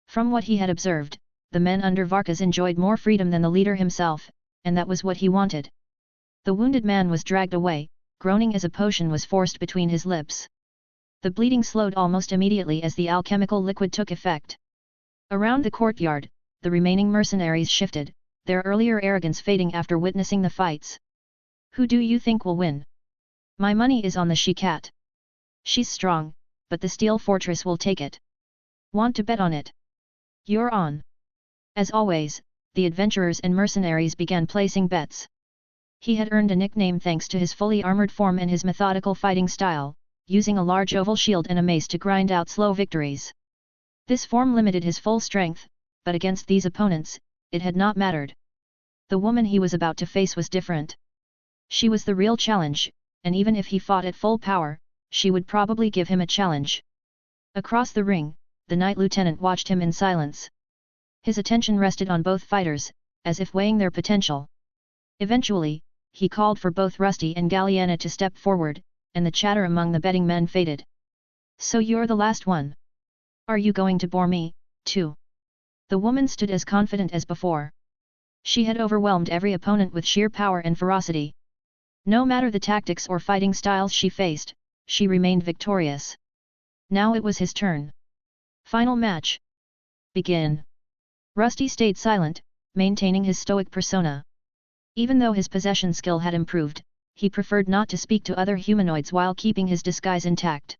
From what he had observed, the men under Varkas enjoyed more freedom than the leader himself, and that was what he wanted. The wounded man was dragged away, groaning as a potion was forced between his lips. The bleeding slowed almost immediately as the alchemical liquid took effect. Around the courtyard, the remaining mercenaries shifted, their earlier arrogance fading after witnessing the fights. Who do you think will win? My money is on the she-cat. She's strong, but the steel fortress will take it. Want to bet on it? You're on. As always, the adventurers and mercenaries began placing bets. He had earned a nickname thanks to his fully armored form and his methodical fighting style, using a large oval shield and a mace to grind out slow victories. This form limited his full strength, but against these opponents, it had not mattered. The woman he was about to face was different. She was the real challenge, and even if he fought at full power, she would probably give him a challenge. Across the ring, the Knight Lieutenant watched him in silence. His attention rested on both fighters, as if weighing their potential. Eventually, he called for both Rusty and Galliana to step forward, and the chatter among the betting men faded. So you're the last one? Are you going to bore me, too? The woman stood as confident as before. She had overwhelmed every opponent with sheer power and ferocity. No matter the tactics or fighting styles she faced, she remained victorious. Now it was his turn. Final match. Begin. Rusty stayed silent, maintaining his stoic persona. Even though his possession skill had improved, he preferred not to speak to other humanoids while keeping his disguise intact.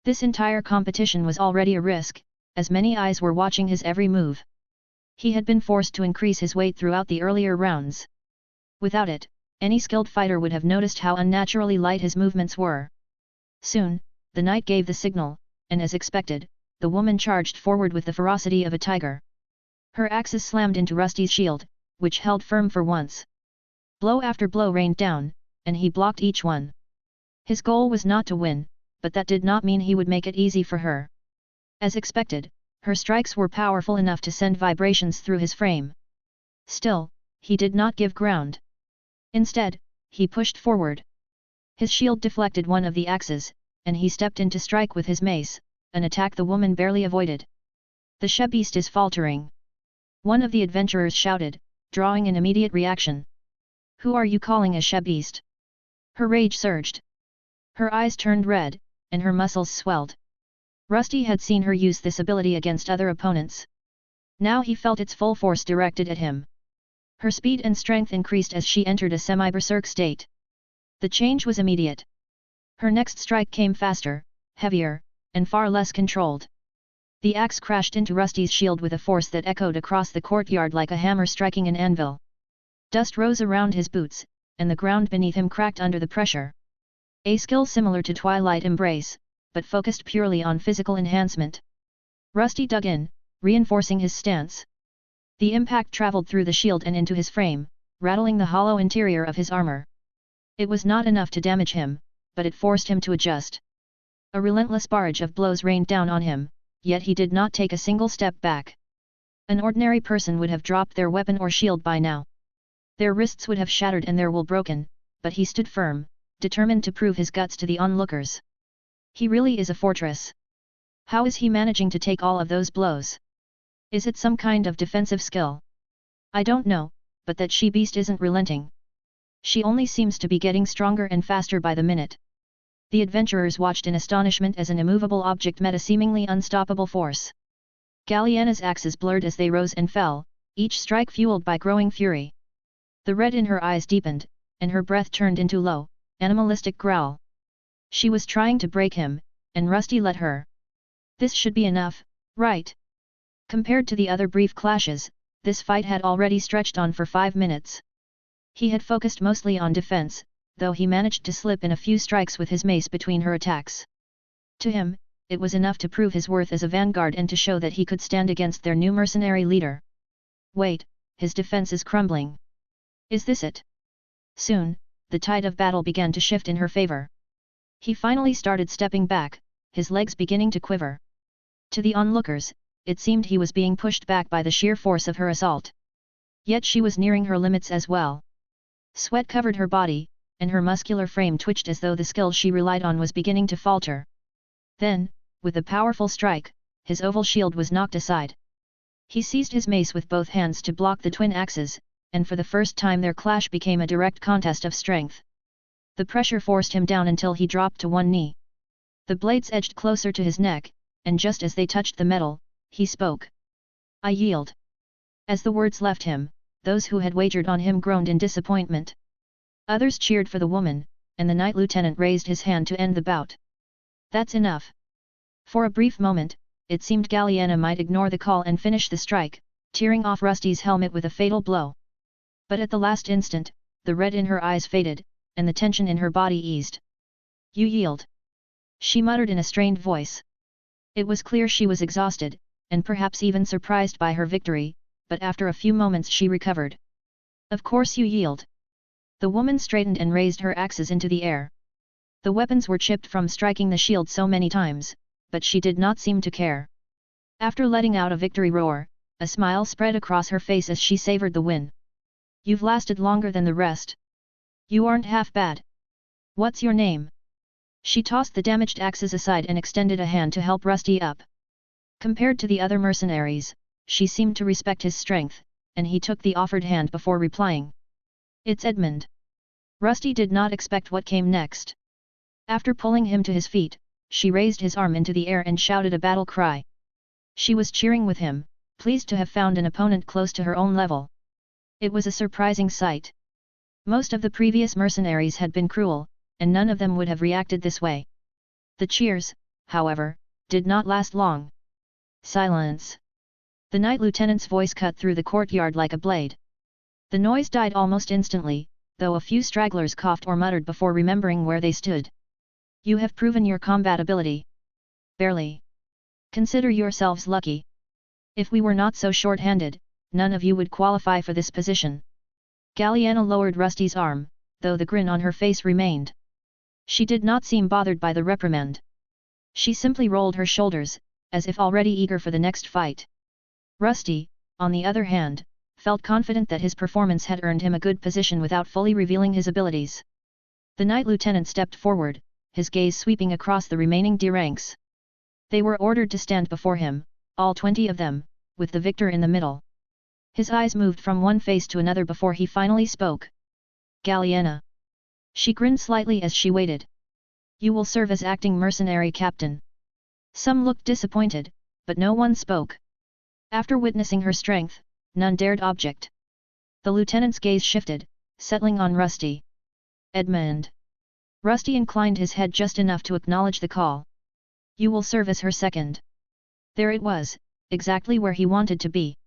This entire competition was already a risk, as many eyes were watching his every move. He had been forced to increase his weight throughout the earlier rounds. Without it, any skilled fighter would have noticed how unnaturally light his movements were. Soon, the knight gave the signal, and as expected, the woman charged forward with the ferocity of a tiger. Her axes slammed into Rusty's shield, which held firm for once. Blow after blow rained down, and he blocked each one. His goal was not to win, but that did not mean he would make it easy for her. As expected, her strikes were powerful enough to send vibrations through his frame. Still, he did not give ground. Instead, he pushed forward. His shield deflected one of the axes, and he stepped in to strike with his mace, an attack the woman barely avoided. The she-beast is faltering. One of the adventurers shouted, drawing an immediate reaction. Who are you calling a she-beast? Her rage surged. Her eyes turned red, and her muscles swelled. Rusty had seen her use this ability against other opponents. Now he felt its full force directed at him. Her speed and strength increased as she entered a semi-berserk state. The change was immediate. Her next strike came faster, heavier, and far less controlled. The axe crashed into Rusty's shield with a force that echoed across the courtyard like a hammer striking an anvil. Dust rose around his boots, and the ground beneath him cracked under the pressure. A skill similar to Twilight Embrace, but focused purely on physical enhancement. Rusty dug in, reinforcing his stance. The impact traveled through the shield and into his frame, rattling the hollow interior of his armor. It was not enough to damage him, but it forced him to adjust. A relentless barrage of blows rained down on him, yet he did not take a single step back. An ordinary person would have dropped their weapon or shield by now. Their wrists would have shattered and their will broken, but he stood firm, determined to prove his guts to the onlookers. He really is a fortress. How is he managing to take all of those blows? Is it some kind of defensive skill? I don't know, but that she-beast isn't relenting. She only seems to be getting stronger and faster by the minute. The adventurers watched in astonishment as an immovable object met a seemingly unstoppable force. Galliana's axes blurred as they rose and fell, each strike fueled by growing fury. The red in her eyes deepened, and her breath turned into low, animalistic growl. She was trying to break him, and Rusty let her. This should be enough, right? Compared to the other brief clashes, this fight had already stretched on for 5 minutes. He had focused mostly on defense, though he managed to slip in a few strikes with his mace between her attacks. To him, it was enough to prove his worth as a vanguard and to show that he could stand against their new mercenary leader. Wait, his defense is crumbling. Is this it? Soon, the tide of battle began to shift in her favor. He finally started stepping back, his legs beginning to quiver. To the onlookers, it seemed he was being pushed back by the sheer force of her assault. Yet she was nearing her limits as well. Sweat covered her body, and her muscular frame twitched as though the skill she relied on was beginning to falter. Then, with a powerful strike, his oval shield was knocked aside. He seized his mace with both hands to block the twin axes, and for the first time their clash became a direct contest of strength. The pressure forced him down until he dropped to one knee. The blades edged closer to his neck, and just as they touched the metal, he spoke. I yield. As the words left him, those who had wagered on him groaned in disappointment. Others cheered for the woman, and the Knight Lieutenant raised his hand to end the bout. That's enough. For a brief moment, it seemed Galliena might ignore the call and finish the strike, tearing off Rusty's helmet with a fatal blow. But at the last instant, the red in her eyes faded, and the tension in her body eased. "You yield," she muttered in a strained voice. It was clear she was exhausted, and perhaps even surprised by her victory, but after a few moments she recovered. "Of course you yield." The woman straightened and raised her axes into the air. The weapons were chipped from striking the shield so many times, but she did not seem to care. After letting out a victory roar, a smile spread across her face as she savored the win. "You've lasted longer than the rest. You aren't half bad. What's your name?" She tossed the damaged axes aside and extended a hand to help Rusty up. Compared to the other mercenaries, she seemed to respect his strength, and he took the offered hand before replying. "It's Edmund." Rusty did not expect what came next. After pulling him to his feet, she raised his arm into the air and shouted a battle cry. She was cheering with him, pleased to have found an opponent close to her own level. It was a surprising sight. Most of the previous mercenaries had been cruel, and none of them would have reacted this way. The cheers, however, did not last long. "Silence!" The Knight Lieutenant's voice cut through the courtyard like a blade. The noise died almost instantly, though a few stragglers coughed or muttered before remembering where they stood. "You have proven your combat ability. Barely. Consider yourselves lucky. If we were not so short-handed, none of you would qualify for this position." Galliena lowered Rusty's arm, though the grin on her face remained. She did not seem bothered by the reprimand. She simply rolled her shoulders, as if already eager for the next fight. Rusty, on the other hand, felt confident that his performance had earned him a good position without fully revealing his abilities. The Knight Lieutenant stepped forward, his gaze sweeping across the remaining D ranks. They were ordered to stand before him, all 20 of them, with the victor in the middle. His eyes moved from one face to another before he finally spoke. "Galliena." She grinned slightly as she waited. "You will serve as acting mercenary captain." Some looked disappointed, but no one spoke. After witnessing her strength, none dared object. The lieutenant's gaze shifted, settling on Rusty. "Edmund." Rusty inclined his head just enough to acknowledge the call. "You will serve as her second." There it was, exactly where he wanted to be.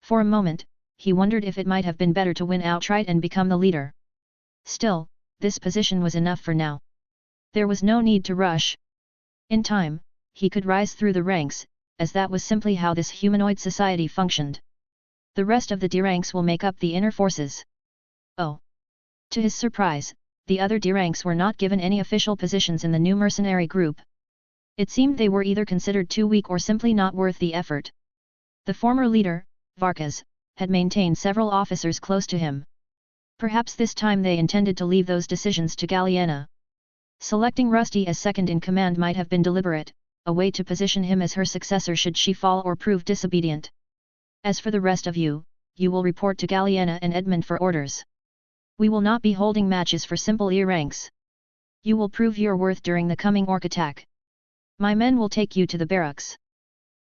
For a moment, he wondered if it might have been better to win outright and become the leader. Still, this position was enough for now. There was no need to rush. In time, he could rise through the ranks, as that was simply how this humanoid society functioned. The rest of the D ranks will make up the inner forces. Oh! To his surprise, the other D ranks were not given any official positions in the new mercenary group. It seemed they were either considered too weak or simply not worth the effort. The former leader, Varkas, had maintained several officers close to him. Perhaps this time they intended to leave those decisions to Galliena. Selecting Rusty as second in command might have been deliberate, a way to position him as her successor should she fall or prove disobedient. "As for the rest of you, you will report to Galliena and Edmund for orders. We will not be holding matches for simple E ranks. You will prove your worth during the coming orc attack. My men will take you to the barracks.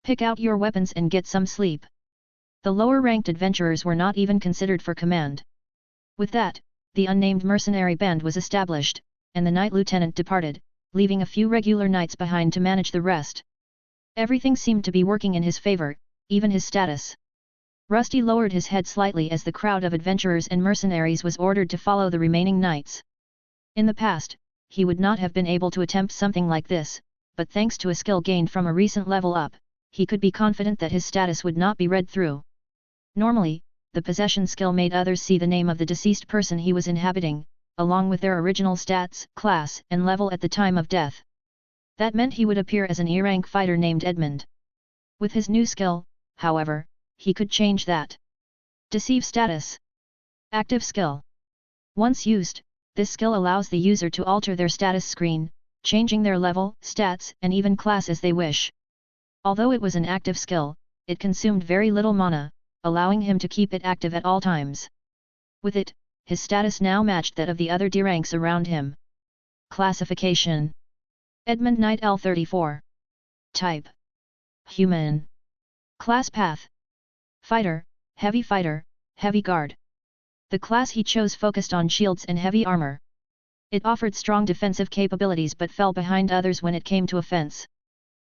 Pick out your weapons and get some sleep." The lower-ranked adventurers were not even considered for command. With that, the unnamed mercenary band was established, and the Knight Lieutenant departed, leaving a few regular knights behind to manage the rest. Everything seemed to be working in his favor, even his status. Rusty lowered his head slightly as the crowd of adventurers and mercenaries was ordered to follow the remaining knights. In the past, he would not have been able to attempt something like this, but thanks to a skill gained from a recent level up, he could be confident that his status would not be read through. Normally, the possession skill made others see the name of the deceased person he was inhabiting, along with their original stats, class, and level at the time of death. That meant he would appear as an E-rank fighter named Edmund. With his new skill, however, he could change that. Deceive status. Active skill. Once used, this skill allows the user to alter their status screen, changing their level, stats, and even class as they wish. Although it was an active skill, it consumed very little mana, allowing him to keep it active at all times. With it, his status now matched that of the other D ranks around him. Classification: Edmund Knight L34. Type: Human. Class Path: Fighter, Heavy Guard. The class he chose focused on shields and heavy armor. It offered strong defensive capabilities but fell behind others when it came to offense.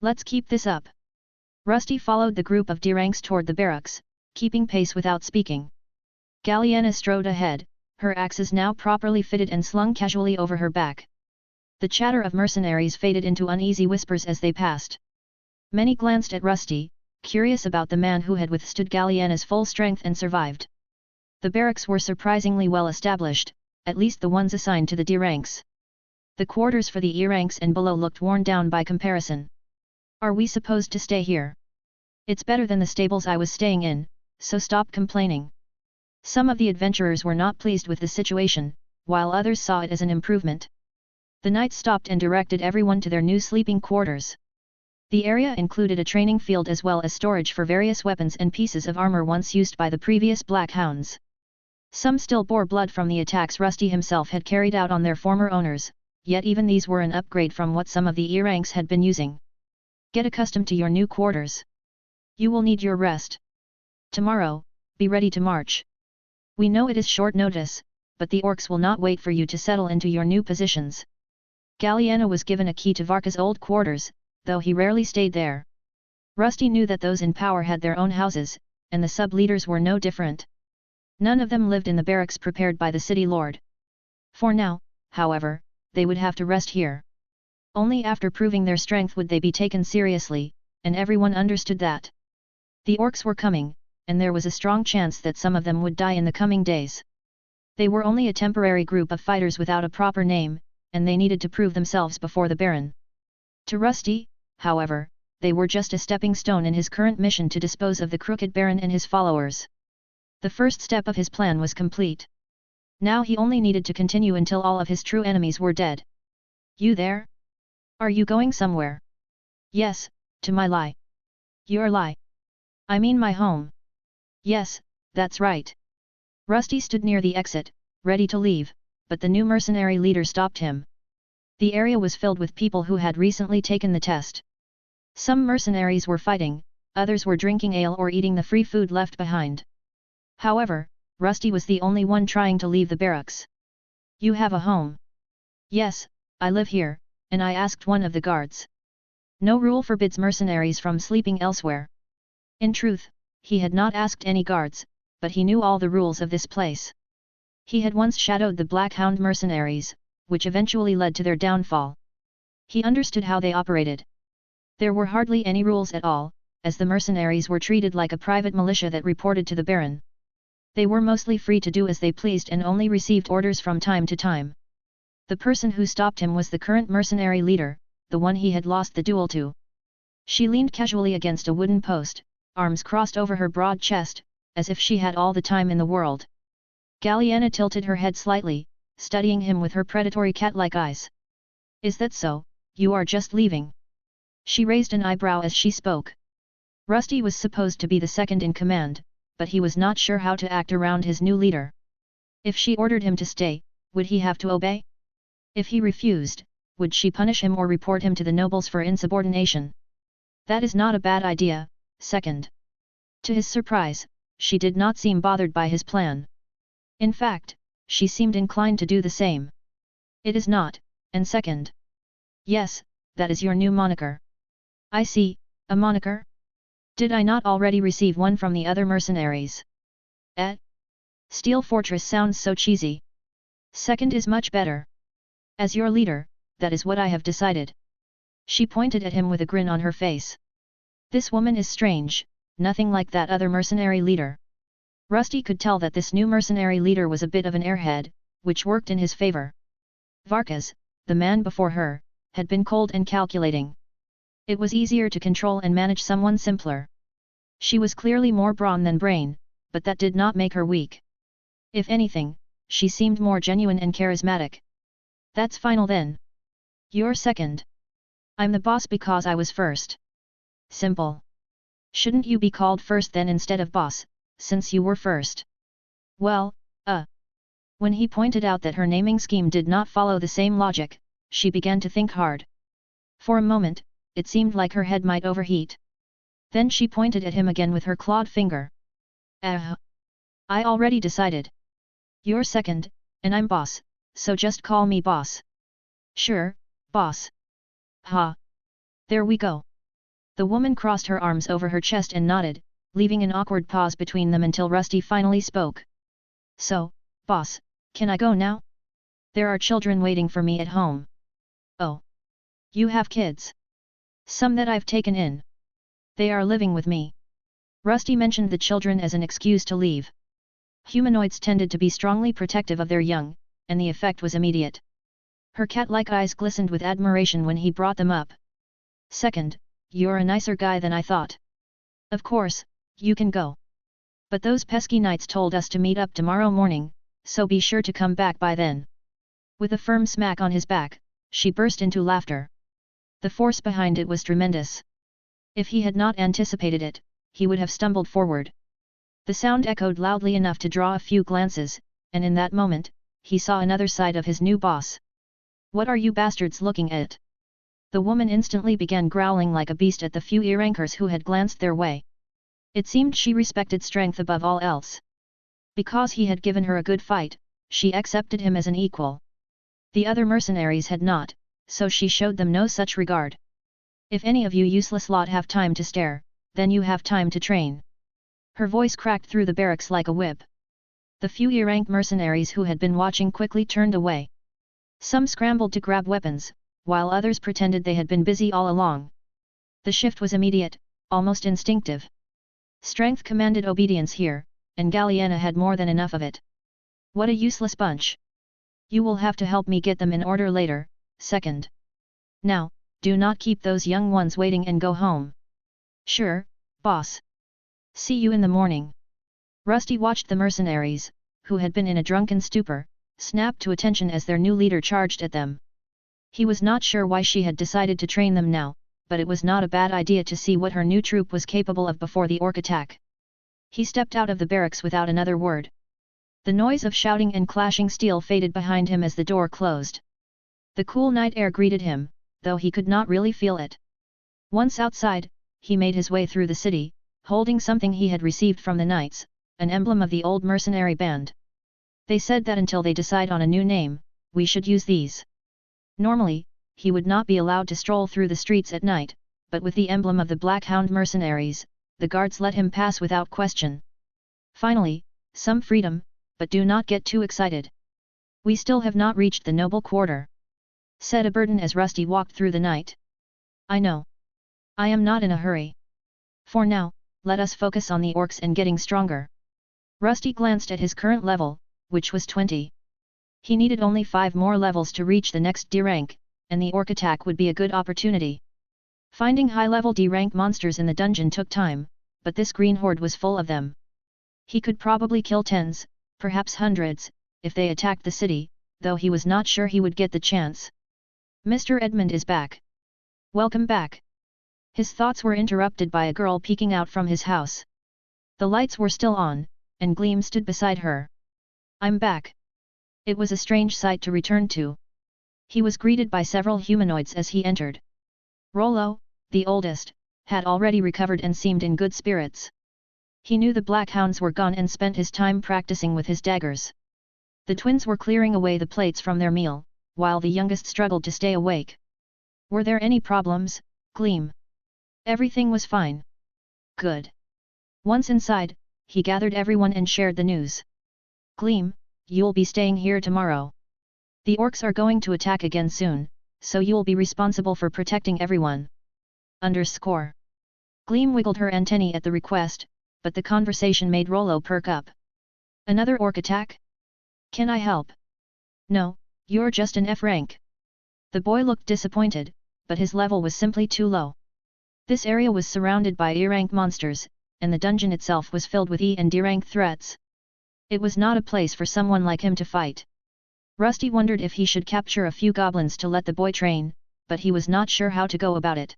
Let's keep this up. Rusty followed the group of D-ranks toward the barracks, keeping pace without speaking. Galliana strode ahead, her axes now properly fitted and slung casually over her back. The chatter of mercenaries faded into uneasy whispers as they passed. Many glanced at Rusty, curious about the man who had withstood Galliana's full strength and survived. The barracks were surprisingly well established, at least the ones assigned to the D ranks. The quarters for the E ranks and below looked worn down by comparison. Are we supposed to stay here? It's better than the stables I was staying in, so stop complaining. Some of the adventurers were not pleased with the situation, while others saw it as an improvement. The knights stopped and directed everyone to their new sleeping quarters. The area included a training field as well as storage for various weapons and pieces of armor once used by the previous Black Hounds. Some still bore blood from the attacks Rusty himself had carried out on their former owners, yet even these were an upgrade from what some of the E ranks had been using. Get accustomed to your new quarters. You will need your rest. Tomorrow, be ready to march. We know it is short notice, but the orcs will not wait for you to settle into your new positions. Galliana was given a key to Varka's old quarters, though he rarely stayed there. Rusty knew that those in power had their own houses, and the sub-leaders were no different. None of them lived in the barracks prepared by the city lord. For now, however, they would have to rest here. Only after proving their strength would they be taken seriously, and everyone understood that. The orcs were coming, and there was a strong chance that some of them would die in the coming days. They were only a temporary group of fighters without a proper name, and they needed to prove themselves before the Baron. To Rusty, however, they were just a stepping stone in his current mission to dispose of the crooked Baron and his followers. The first step of his plan was complete. Now he only needed to continue until all of his true enemies were dead. You there? Are you going somewhere? Yes, to my lie. Your lie. I mean my home. Yes, that's right. Rusty stood near the exit, ready to leave, but the new mercenary leader stopped him. The area was filled with people who had recently taken the test. Some mercenaries were fighting, others were drinking ale or eating the free food left behind. However, Rusty was the only one trying to leave the barracks. You have a home? Yes, I live here, and I asked one of the guards. No rule forbids mercenaries from sleeping elsewhere. In truth, he had not asked any guards, but he knew all the rules of this place. He had once shadowed the Black Hound mercenaries, which eventually led to their downfall. He understood how they operated. There were hardly any rules at all, as the mercenaries were treated like a private militia that reported to the Baron. They were mostly free to do as they pleased and only received orders from time to time. The person who stopped him was the current mercenary leader, the one he had lost the duel to. She leaned casually against a wooden post, arms crossed over her broad chest, as if she had all the time in the world. Galliana tilted her head slightly, studying him with her predatory cat-like eyes. Is that so, you are just leaving? She raised an eyebrow as she spoke. Rusty was supposed to be the second in command, but he was not sure how to act around his new leader. If she ordered him to stay, would he have to obey? If he refused, would she punish him or report him to the nobles for insubordination? That is not a bad idea, second. To his surprise, she did not seem bothered by his plan. In fact, she seemed inclined to do the same. It is not, and second. Yes, that is your new moniker. I see, a moniker? Did I not already receive one from the other mercenaries? Steel Fortress sounds so cheesy. Second is much better. As your leader, that is what I have decided. She pointed at him with a grin on her face. This woman is strange, nothing like that other mercenary leader. Rusty could tell that this new mercenary leader was a bit of an airhead, which worked in his favor. Varkas, the man before her, had been cold and calculating. It was easier to control and manage someone simpler. She was clearly more brawn than brain, but that did not make her weak. If anything, she seemed more genuine and charismatic. That's final then. You're second. I'm the boss because I was first. Simple. Shouldn't you be called first then instead of boss, since you were first? Well, When he pointed out that her naming scheme did not follow the same logic, she began to think hard. For a moment, it seemed like her head might overheat. Then she pointed at him again with her clawed finger. I already decided. You're second, and I'm boss, so just call me boss. Sure, boss. Ha! There we go. The woman crossed her arms over her chest and nodded, leaving an awkward pause between them until Rusty finally spoke. So, boss, can I go now? There are children waiting for me at home. Oh. You have kids? Some that I've taken in. They are living with me. Rusty mentioned the children as an excuse to leave. Humanoids tended to be strongly protective of their young, and the effect was immediate. Her cat-like eyes glistened with admiration when he brought them up. Second, you're a nicer guy than I thought. Of course, you can go. But those pesky knights told us to meet up tomorrow morning, so be sure to come back by then. With a firm smack on his back, she burst into laughter. The force behind it was tremendous. If he had not anticipated it, he would have stumbled forward. The sound echoed loudly enough to draw a few glances, and in that moment, he saw another side of his new boss. What are you bastards looking at? The woman instantly began growling like a beast at the few ear-anchors who had glanced their way. It seemed she respected strength above all else. Because he had given her a good fight, she accepted him as an equal. The other mercenaries had not, so she showed them no such regard. If any of you useless lot have time to stare, then you have time to train. Her voice cracked through the barracks like a whip. The few ear-anch mercenaries who had been watching quickly turned away. Some scrambled to grab weapons, while others pretended they had been busy all along. The shift was immediate, almost instinctive. Strength commanded obedience here, and Galliana had more than enough of it. What a useless bunch! You will have to help me get them in order later, second. Now, do not keep those young ones waiting and go home. Sure, boss. See you in the morning. Rusty watched the mercenaries, who had been in a drunken stupor, snap to attention as their new leader charged at them. He was not sure why she had decided to train them now, but it was not a bad idea to see what her new troop was capable of before the orc attack. He stepped out of the barracks without another word. The noise of shouting and clashing steel faded behind him as the door closed. The cool night air greeted him, though he could not really feel it. Once outside, he made his way through the city, holding something he had received from the knights, an emblem of the old mercenary band. They said that until they decide on a new name, we should use these. Normally, he would not be allowed to stroll through the streets at night, but with the emblem of the Black Hound mercenaries, the guards let him pass without question. Finally, some freedom, but do not get too excited. We still have not reached the noble quarter, said a burden as Rusty walked through the night. I know. I am not in a hurry. For now, let us focus on the orcs and getting stronger. Rusty glanced at his current level, which was 20. He needed only 5 more levels to reach the next D rank, and the orc attack would be a good opportunity. Finding high-level D rank monsters in the dungeon took time, but this green horde was full of them. He could probably kill tens, perhaps hundreds, if they attacked the city, though he was not sure he would get the chance. Mr. Edmund is back. Welcome back. His thoughts were interrupted by a girl peeking out from his house. The lights were still on, and Gleam stood beside her. I'm back. It was a strange sight to return to. He was greeted by several humanoids as he entered. Rollo, the oldest, had already recovered and seemed in good spirits. He knew the Black Hounds were gone and spent his time practicing with his daggers. The twins were clearing away the plates from their meal, while the youngest struggled to stay awake. Were there any problems, Gleam? Everything was fine. Good. Once inside, he gathered everyone and shared the news. Gleam, you'll be staying here tomorrow. The orcs are going to attack again soon, so you'll be responsible for protecting everyone. Underscore. Gleam wiggled her antennae at the request, but the conversation made Rollo perk up. Another orc attack? Can I help? No, you're just an F rank. The boy looked disappointed, but his level was simply too low. This area was surrounded by E-rank monsters, and the dungeon itself was filled with E and D-rank threats. It was not a place for someone like him to fight. Rusty wondered if he should capture a few goblins to let the boy train, but he was not sure how to go about it.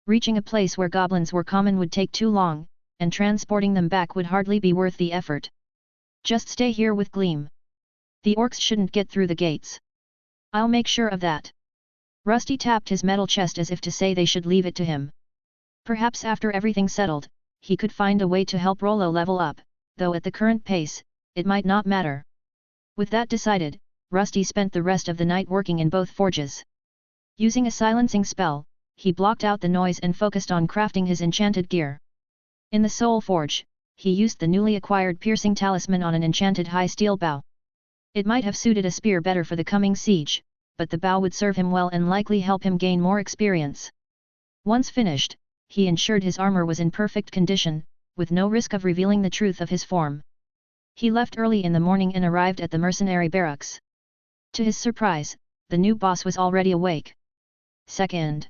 Reaching a place where goblins were common would take too long, and transporting them back would hardly be worth the effort. Just stay here with Gleam. The orcs shouldn't get through the gates. I'll make sure of that. Rusty tapped his metal chest as if to say they should leave it to him. Perhaps after everything settled, he could find a way to help Rollo level up, though at the current pace, it might not matter. With that decided, Rusty spent the rest of the night working in both forges. Using a silencing spell, he blocked out the noise and focused on crafting his enchanted gear. In the Soul Forge, he used the newly acquired piercing talisman on an enchanted high steel bow. It might have suited a spear better for the coming siege, but the bow would serve him well and likely help him gain more experience. Once finished, he ensured his armor was in perfect condition, with no risk of revealing the truth of his form. He left early in the morning and arrived at the mercenary barracks. To his surprise, the new boss was already awake. "Second.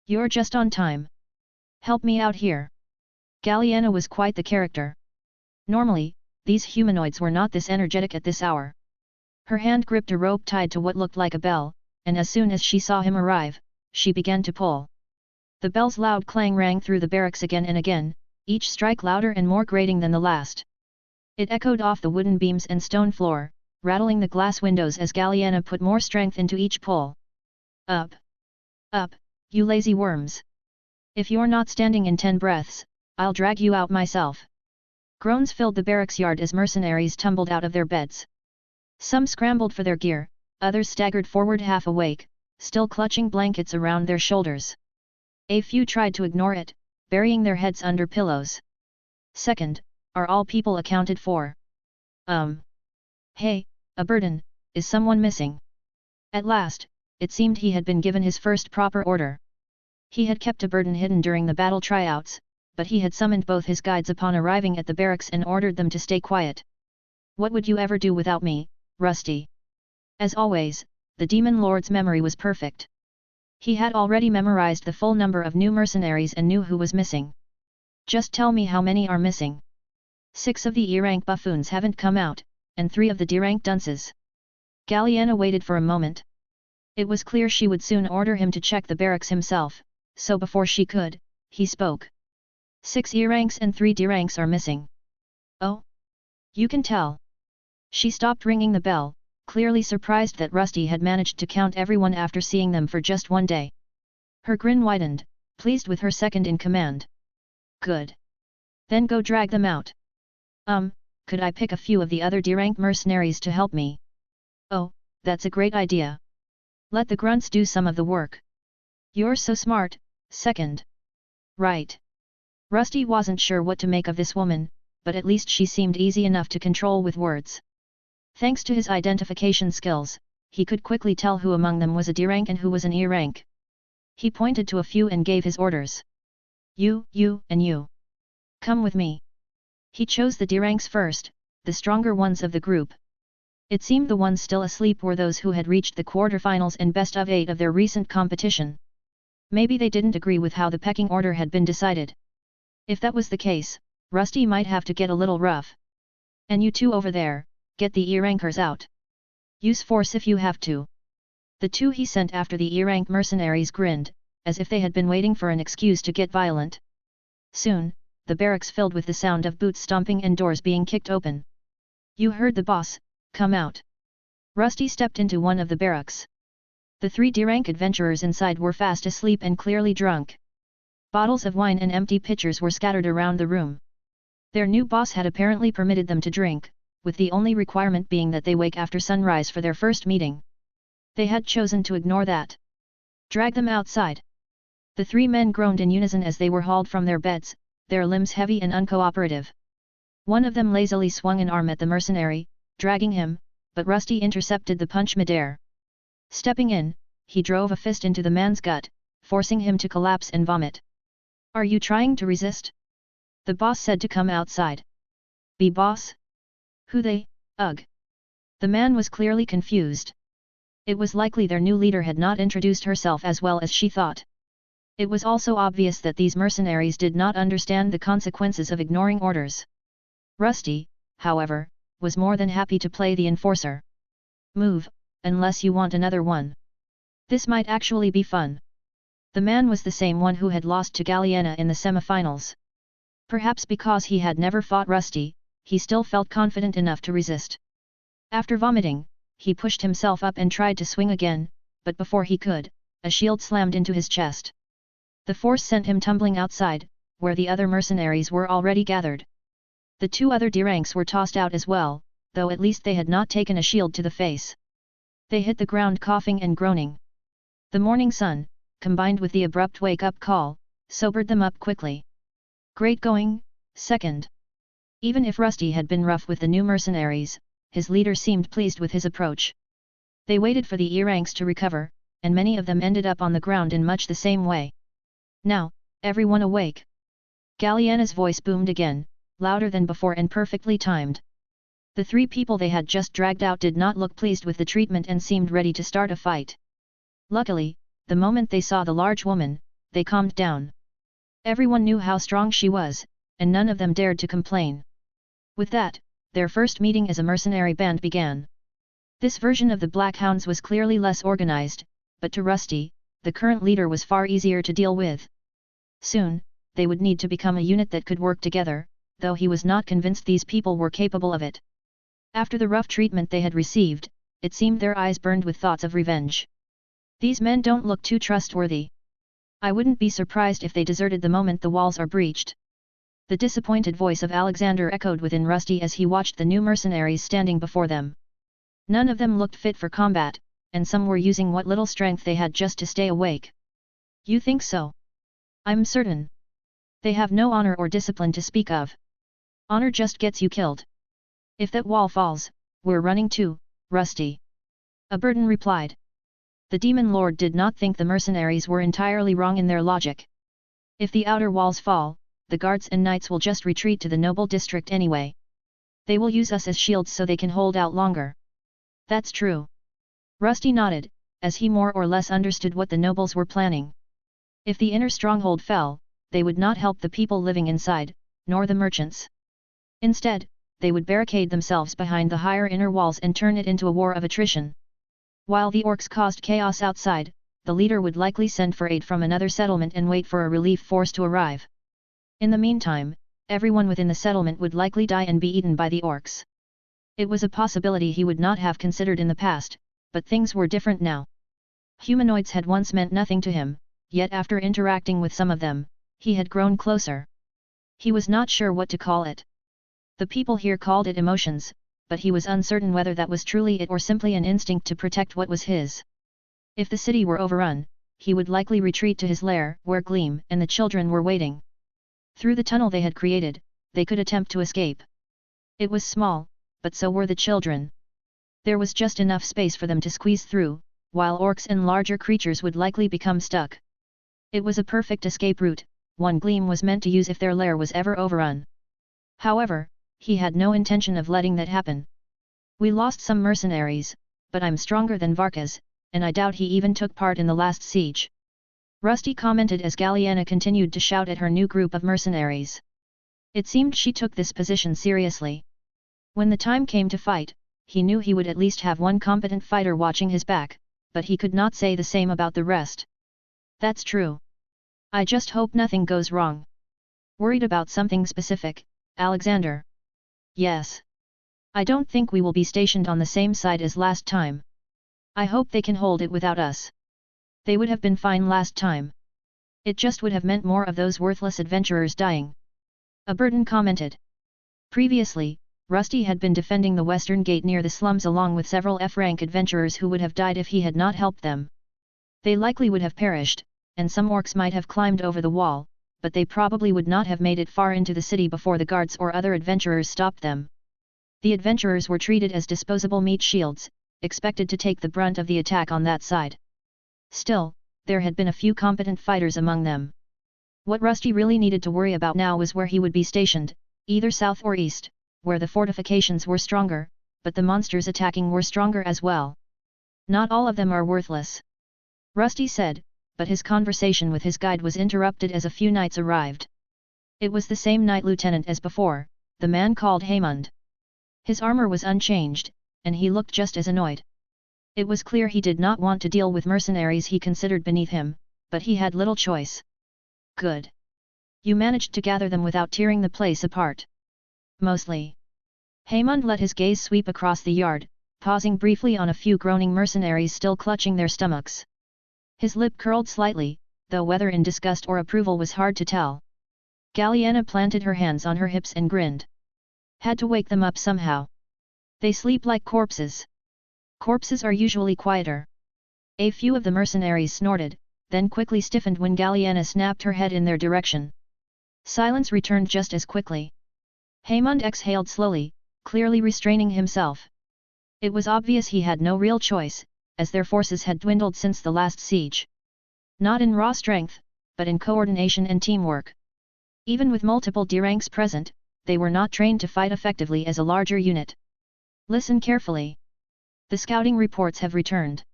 You're just on time. Help me out here." Galliana was quite the character. Normally, these humanoids were not this energetic at this hour. Her hand gripped a rope tied to what looked like a bell, and as soon as she saw him arrive, she began to pull. The bell's loud clang rang through the barracks again and again, each strike louder and more grating than the last. It echoed off the wooden beams and stone floor, rattling the glass windows as Galliana put more strength into each pull. "Up! Up, you lazy worms! If you're not standing in 10 breaths, I'll drag you out myself." Groans filled the barracks yard as mercenaries tumbled out of their beds. Some scrambled for their gear, others staggered forward half awake, still clutching blankets around their shoulders. A few tried to ignore it, burying their heads under pillows. "Second, are all people accounted for?" Hey, a burden, is someone missing?" At last, it seemed he had been given his first proper order. He had kept a burden hidden during the battle tryouts, but he had summoned both his guides upon arriving at the barracks and ordered them to stay quiet. "What would you ever do without me, Rusty?" As always, the Demon Lord's memory was perfect. He had already memorized the full number of new mercenaries and knew who was missing. "Just tell me how many are missing." 6 of the E-rank buffoons haven't come out, and 3 of the D-rank dunces." Galliana waited for a moment. It was clear she would soon order him to check the barracks himself, so before she could, he spoke. 6 E-ranks and 3 D-ranks are missing." "Oh? You can tell." She stopped ringing the bell, clearly surprised that Rusty had managed to count everyone after seeing them for just one day. Her grin widened, pleased with her second in command. "Good. Then go drag them out." Could I pick a few of the other D-rank mercenaries to help me?" "Oh, that's a great idea. Let the grunts do some of the work." "You're so smart, second." "Right." Rusty wasn't sure what to make of this woman, but at least she seemed easy enough to control with words. Thanks to his identification skills, he could quickly tell who among them was a D-rank and who was an E-rank. He pointed to a few and gave his orders. You, and you. Come with me." He chose the D-ranks first, the stronger ones of the group. It seemed the ones still asleep were those who had reached the quarterfinals and best of 8 of their recent competition. Maybe they didn't agree with how the pecking order had been decided. If that was the case, Rusty might have to get a little rough. "And you two over there, get the E-rankers out. Use force if you have to." The 2 he sent after the E-rank mercenaries grinned, as if they had been waiting for an excuse to get violent. Soon, the barracks filled with the sound of boots stomping and doors being kicked open. "You heard the boss, come out." Rusty stepped into one of the barracks. The 3 D-rank adventurers inside were fast asleep and clearly drunk. Bottles of wine and empty pitchers were scattered around the room. Their new boss had apparently permitted them to drink, with the only requirement being that they wake after sunrise for their first meeting. They had chosen to ignore that. "Drag them outside." The 3 men groaned in unison as they were hauled from their beds, their limbs heavy and uncooperative. One of them lazily swung an arm at the mercenary, dragging him, but Rusty intercepted the punch midair. Stepping in, he drove a fist into the man's gut, forcing him to collapse and vomit. "Are you trying to resist?" The boss said to come outside. "Be boss? Who they, ugh?" The man was clearly confused. It was likely their new leader had not introduced herself as well as she thought. It was also obvious that these mercenaries did not understand the consequences of ignoring orders. Rusty, however, was more than happy to play the enforcer. "Move, unless you want another one. This might actually be fun." The man was the same one who had lost to Galliana in the semifinals. Perhaps because he had never fought Rusty, he still felt confident enough to resist. After vomiting, he pushed himself up and tried to swing again, but before he could, a shield slammed into his chest. The force sent him tumbling outside, where the other mercenaries were already gathered. The 2 other D-ranks were tossed out as well, though at least they had not taken a shield to the face. They hit the ground coughing and groaning. The morning sun, combined with the abrupt wake-up call, sobered them up quickly. Great going, second. Even if Rusty had been rough with the new mercenaries, his leader seemed pleased with his approach. They waited for the E-ranks to recover, and many of them ended up on the ground in much the same way. Now, everyone awake! Galliana's voice boomed again, louder than before and perfectly timed. The 3 people they had just dragged out did not look pleased with the treatment and seemed ready to start a fight. Luckily, the moment they saw the large woman, they calmed down. Everyone knew how strong she was, and none of them dared to complain. With that, their first meeting as a mercenary band began. This version of the Black Hounds was clearly less organized, but to Rusty, the current leader was far easier to deal with. Soon, they would need to become a unit that could work together, though he was not convinced these people were capable of it. After the rough treatment they had received, it seemed their eyes burned with thoughts of revenge. These men don't look too trustworthy. I wouldn't be surprised if they deserted the moment the walls are breached. The disappointed voice of Alexander echoed within Rusty as he watched the new mercenaries standing before them. None of them looked fit for combat, and some were using what little strength they had just to stay awake. You think so? I'm certain. They have no honor or discipline to speak of. Honor just gets you killed. If that wall falls, we're running too, Rusty. Aberdan replied. The Demon Lord did not think the mercenaries were entirely wrong in their logic. If the outer walls fall, the guards and knights will just retreat to the noble district anyway. They will use us as shields so they can hold out longer. That's true. Rusty nodded, as he more or less understood what the nobles were planning. If the inner stronghold fell, they would not help the people living inside, nor the merchants. Instead, they would barricade themselves behind the higher inner walls and turn it into a war of attrition. While the orcs caused chaos outside, the leader would likely send for aid from another settlement and wait for a relief force to arrive. In the meantime, everyone within the settlement would likely die and be eaten by the orcs. It was a possibility he would not have considered in the past, but things were different now. Humanoids had once meant nothing to him, yet after interacting with some of them, he had grown closer. He was not sure what to call it. The people here called it emotions, but he was uncertain whether that was truly it or simply an instinct to protect what was his. If the city were overrun, he would likely retreat to his lair, where Gleam and the children were waiting. Through the tunnel they had created, they could attempt to escape. It was small, but so were the children. There was just enough space for them to squeeze through, while orcs and larger creatures would likely become stuck. It was a perfect escape route, one Gleam was meant to use if their lair was ever overrun. However, he had no intention of letting that happen. We lost some mercenaries, but I'm stronger than Varkas, and I doubt he even took part in the last siege. Rusty commented as Galliana continued to shout at her new group of mercenaries. It seemed she took this position seriously. When the time came to fight, he knew he would at least have one competent fighter watching his back, but he could not say the same about the rest. That's true. I just hope nothing goes wrong. Worried about something specific, Alexander? Yes. I don't think we will be stationed on the same side as last time. I hope they can hold it without us. They would have been fine last time. It just would have meant more of those worthless adventurers dying. Aberdan commented. Previously, Rusty had been defending the western gate near the slums along with several F-rank adventurers who would have died if he had not helped them. They likely would have perished, and some orcs might have climbed over the wall, but they probably would not have made it far into the city before the guards or other adventurers stopped them. The adventurers were treated as disposable meat shields, expected to take the brunt of the attack on that side. Still, there had been a few competent fighters among them. What Rusty really needed to worry about now was where he would be stationed, either south or east, where the fortifications were stronger, but the monsters attacking were stronger as well. Not all of them are worthless, Rusty said, but his conversation with his guide was interrupted as a few knights arrived. It was the same knight lieutenant as before, the man called Haymund. His armor was unchanged, and he looked just as annoyed. It was clear he did not want to deal with mercenaries he considered beneath him, but he had little choice. Good. You managed to gather them without tearing the place apart. Mostly. Haymund let his gaze sweep across the yard, pausing briefly on a few groaning mercenaries still clutching their stomachs. His lip curled slightly, though whether in disgust or approval was hard to tell. Galliana planted her hands on her hips and grinned. Had to wake them up somehow. They sleep like corpses. Corpses are usually quieter. A few of the mercenaries snorted, then quickly stiffened when Galliana snapped her head in their direction. Silence returned just as quickly. Haemond exhaled slowly, clearly restraining himself. It was obvious he had no real choice, as their forces had dwindled since the last siege. Not in raw strength, but in coordination and teamwork. Even with multiple D ranks present, they were not trained to fight effectively as a larger unit. Listen carefully. The scouting reports have returned.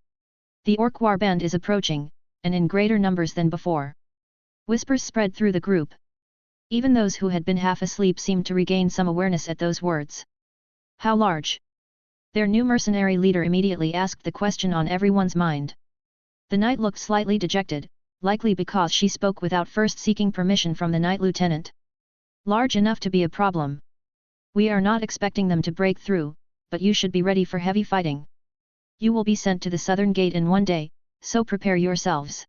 The Orc warband is approaching, and in greater numbers than before. Whispers spread through the group. Even those who had been half asleep seemed to regain some awareness at those words. How large? Their new mercenary leader immediately asked the question on everyone's mind. The knight looked slightly dejected, likely because she spoke without first seeking permission from the knight lieutenant. Large enough to be a problem. We are not expecting them to break through, but you should be ready for heavy fighting. You will be sent to the southern gate in one day, so prepare yourselves.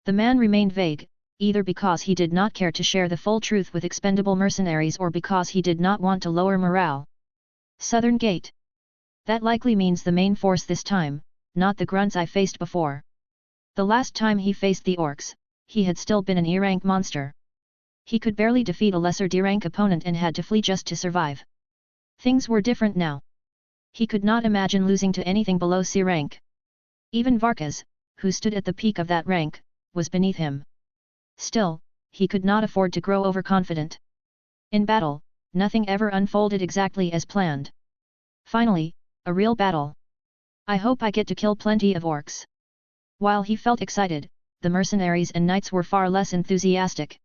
The man remained vague, either because he did not care to share the full truth with expendable mercenaries or because he did not want to lower morale. Southern gate. That likely means the main force this time, not the grunts I faced before. The last time he faced the orcs, he had still been an E-rank monster. He could barely defeat a lesser D-rank opponent and had to flee just to survive. Things were different now. He could not imagine losing to anything below C rank. Even Varkas, who stood at the peak of that rank, was beneath him. Still, he could not afford to grow overconfident. In battle, nothing ever unfolded exactly as planned. Finally, a real battle. I hope I get to kill plenty of orcs. While he felt excited, the mercenaries and knights were far less enthusiastic.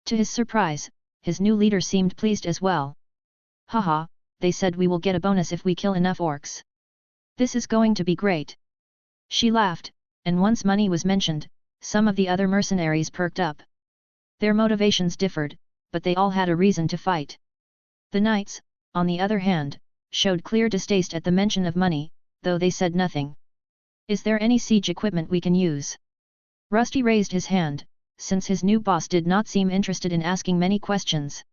To his surprise, his new leader seemed pleased as well. Haha, they said we will get a bonus if we kill enough orcs. This is going to be great. She laughed, and once money was mentioned, some of the other mercenaries perked up. Their motivations differed, but they all had a reason to fight. The knights, on the other hand, showed clear distaste at the mention of money, though they said nothing. Is there any siege equipment we can use? Rusty raised his hand, since his new boss did not seem interested in asking many questions.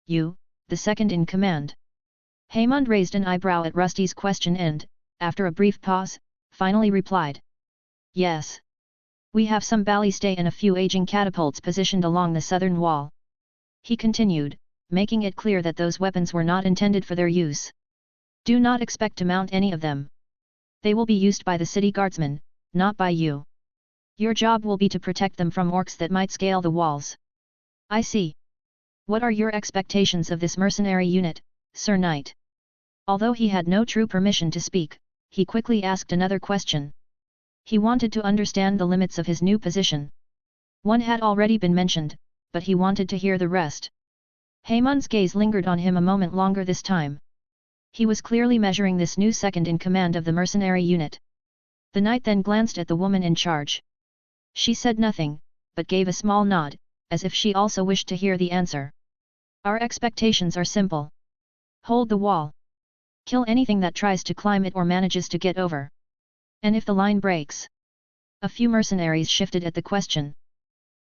You, the second in command. Haemond raised an eyebrow at Rusty's question and, after a brief pause, finally replied. Yes. We have some ballistæ and a few aging catapults positioned along the southern wall. He continued, making it clear that those weapons were not intended for their use. Do not expect to mount any of them. They will be used by the city guardsmen, not by you. Your job will be to protect them from orcs that might scale the walls. I see. What are your expectations of this mercenary unit, Sir Knight? Although he had no true permission to speak, he quickly asked another question. He wanted to understand the limits of his new position. One had already been mentioned, but he wanted to hear the rest. Haemond's gaze lingered on him a moment longer this time. He was clearly measuring this new second in command of the mercenary unit. The knight then glanced at the woman in charge. She said nothing, but gave a small nod, as if she also wished to hear the answer. Our expectations are simple. Hold the wall. Kill anything that tries to climb it or manages to get over. And if the line breaks? A few mercenaries shifted at the question.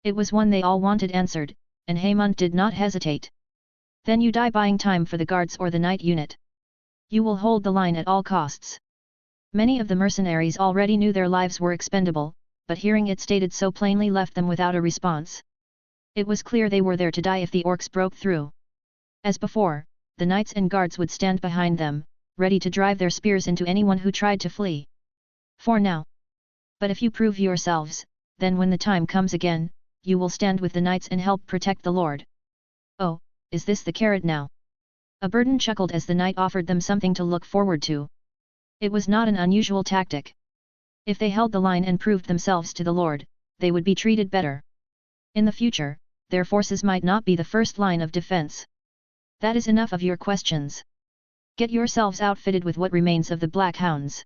It was one they all wanted answered, and Haemond did not hesitate. Then you die buying time for the guards or the knight unit. You will hold the line at all costs. Many of the mercenaries already knew their lives were expendable, but hearing it stated so plainly left them without a response. It was clear they were there to die if the orcs broke through. As before, the knights and guards would stand behind them, ready to drive their spears into anyone who tried to flee. For now. But if you prove yourselves, then when the time comes again, you will stand with the knights and help protect the Lord. Oh, is this the carrot now? A burden chuckled as the knight offered them something to look forward to. It was not an unusual tactic. If they held the line and proved themselves to the Lord, they would be treated better. In the future, their forces might not be the first line of defense. That is enough of your questions. Get yourselves outfitted with what remains of the Black Hounds.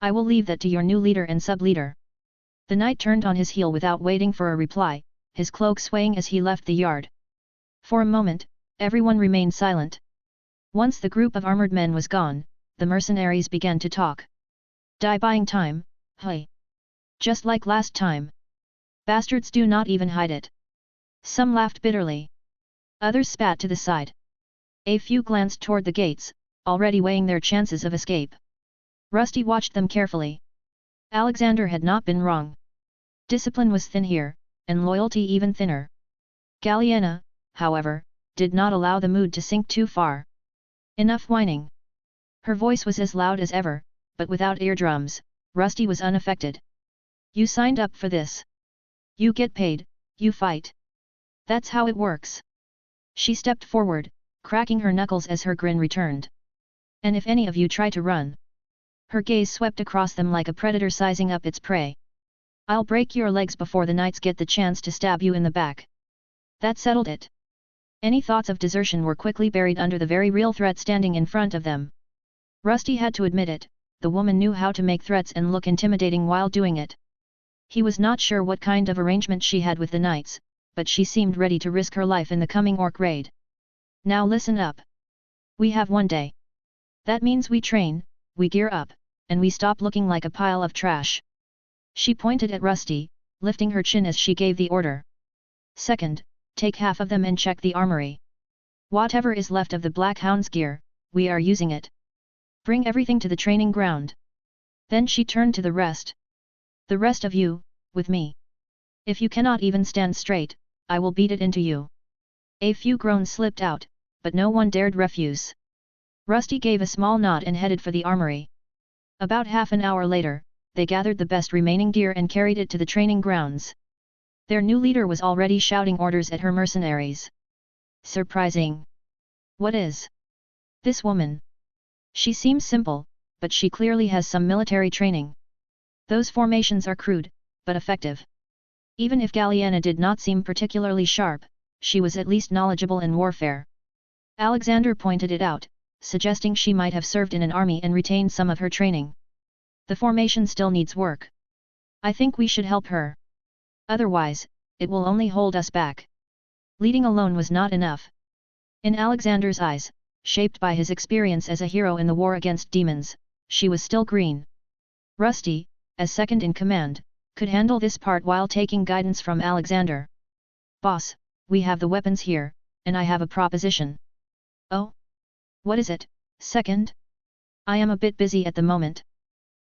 I will leave that to your new leader and sub-leader. The knight turned on his heel without waiting for a reply, his cloak swaying as he left the yard. For a moment, everyone remained silent. Once the group of armored men was gone, the mercenaries began to talk. Die buying time, hey. Just like last time. Bastards do not even hide it. Some laughed bitterly. Others spat to the side. A few glanced toward the gates, already weighing their chances of escape. Rusty watched them carefully. Alexander had not been wrong. Discipline was thin here, and loyalty even thinner. Galliena, however, did not allow the mood to sink too far. Enough whining. Her voice was as loud as ever, but without eardrums. Rusty was unaffected. You signed up for this. You get paid, you fight. That's how it works. She stepped forward, cracking her knuckles as her grin returned. And if any of you try to run. Her gaze swept across them like a predator sizing up its prey. I'll break your legs before the knights get the chance to stab you in the back. That settled it. Any thoughts of desertion were quickly buried under the very real threat standing in front of them. Rusty had to admit it, the woman knew how to make threats and look intimidating while doing it. He was not sure what kind of arrangement she had with the knights, but she seemed ready to risk her life in the coming orc raid. Now listen up. We have 1 day. That means we train, we gear up, and we stop looking like a pile of trash. She pointed at Rusty, lifting her chin as she gave the order. Second, take half of them and check the armory. Whatever is left of the Black Hound's gear, we are using it. Bring everything to the training ground. Then she turned to the rest. The rest of you, with me. If you cannot even stand straight, I will beat it into you. A few groans slipped out, but no one dared refuse. Rusty gave a small nod and headed for the armory. About half an hour later, they gathered the best remaining gear and carried it to the training grounds. Their new leader was already shouting orders at her mercenaries. Surprising. What is this woman? She seems simple, but she clearly has some military training. Those formations are crude, but effective. Even if Galliena did not seem particularly sharp, she was at least knowledgeable in warfare. Alexander pointed it out, suggesting she might have served in an army and retained some of her training. The formation still needs work. I think we should help her. Otherwise, it will only hold us back. Leading alone was not enough. In Alexander's eyes, shaped by his experience as a hero in the war against demons, she was still green. Rusty, as second in command, could handle this part while taking guidance from Alexander. Boss, we have the weapons here, and I have a proposition. Oh? What is it, second? I am a bit busy at the moment.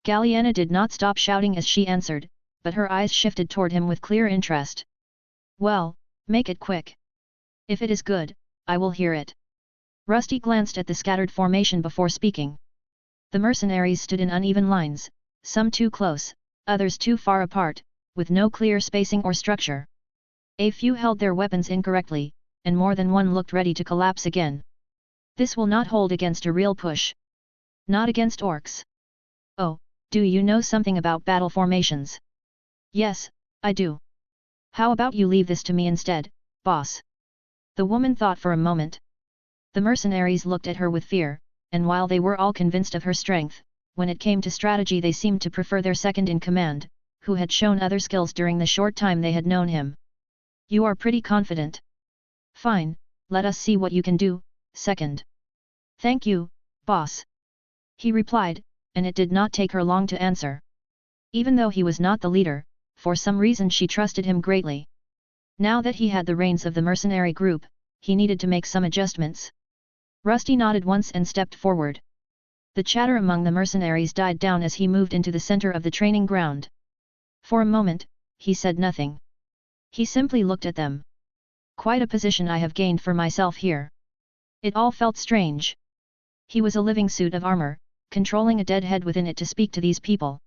Galliena did not stop shouting as she answered, but her eyes shifted toward him with clear interest. Well, make it quick. If it is good, I will hear it. Rusty glanced at the scattered formation before speaking. The mercenaries stood in uneven lines, some too close, others too far apart, with no clear spacing or structure. A few held their weapons incorrectly, and more than one looked ready to collapse again. This will not hold against a real push. Not against orcs. Oh, do you know something about battle formations? Yes, I do. How about you leave this to me instead, boss? The woman thought for a moment. The mercenaries looked at her with fear, and while they were all convinced of her strength, when it came to strategy they seemed to prefer their second-in-command, who had shown other skills during the short time they had known him. You are pretty confident. Fine, let us see what you can do, second. Thank you, boss. He replied, and it did not take her long to answer. Even though he was not the leader, for some reason she trusted him greatly. Now that he had the reins of the mercenary group, he needed to make some adjustments. Rusty nodded once and stepped forward. The chatter among the mercenaries died down as he moved into the center of the training ground. For a moment, he said nothing. He simply looked at them. Quite a position I have gained for myself here. It all felt strange. He was a living suit of armor, controlling a dead head within it to speak to these people.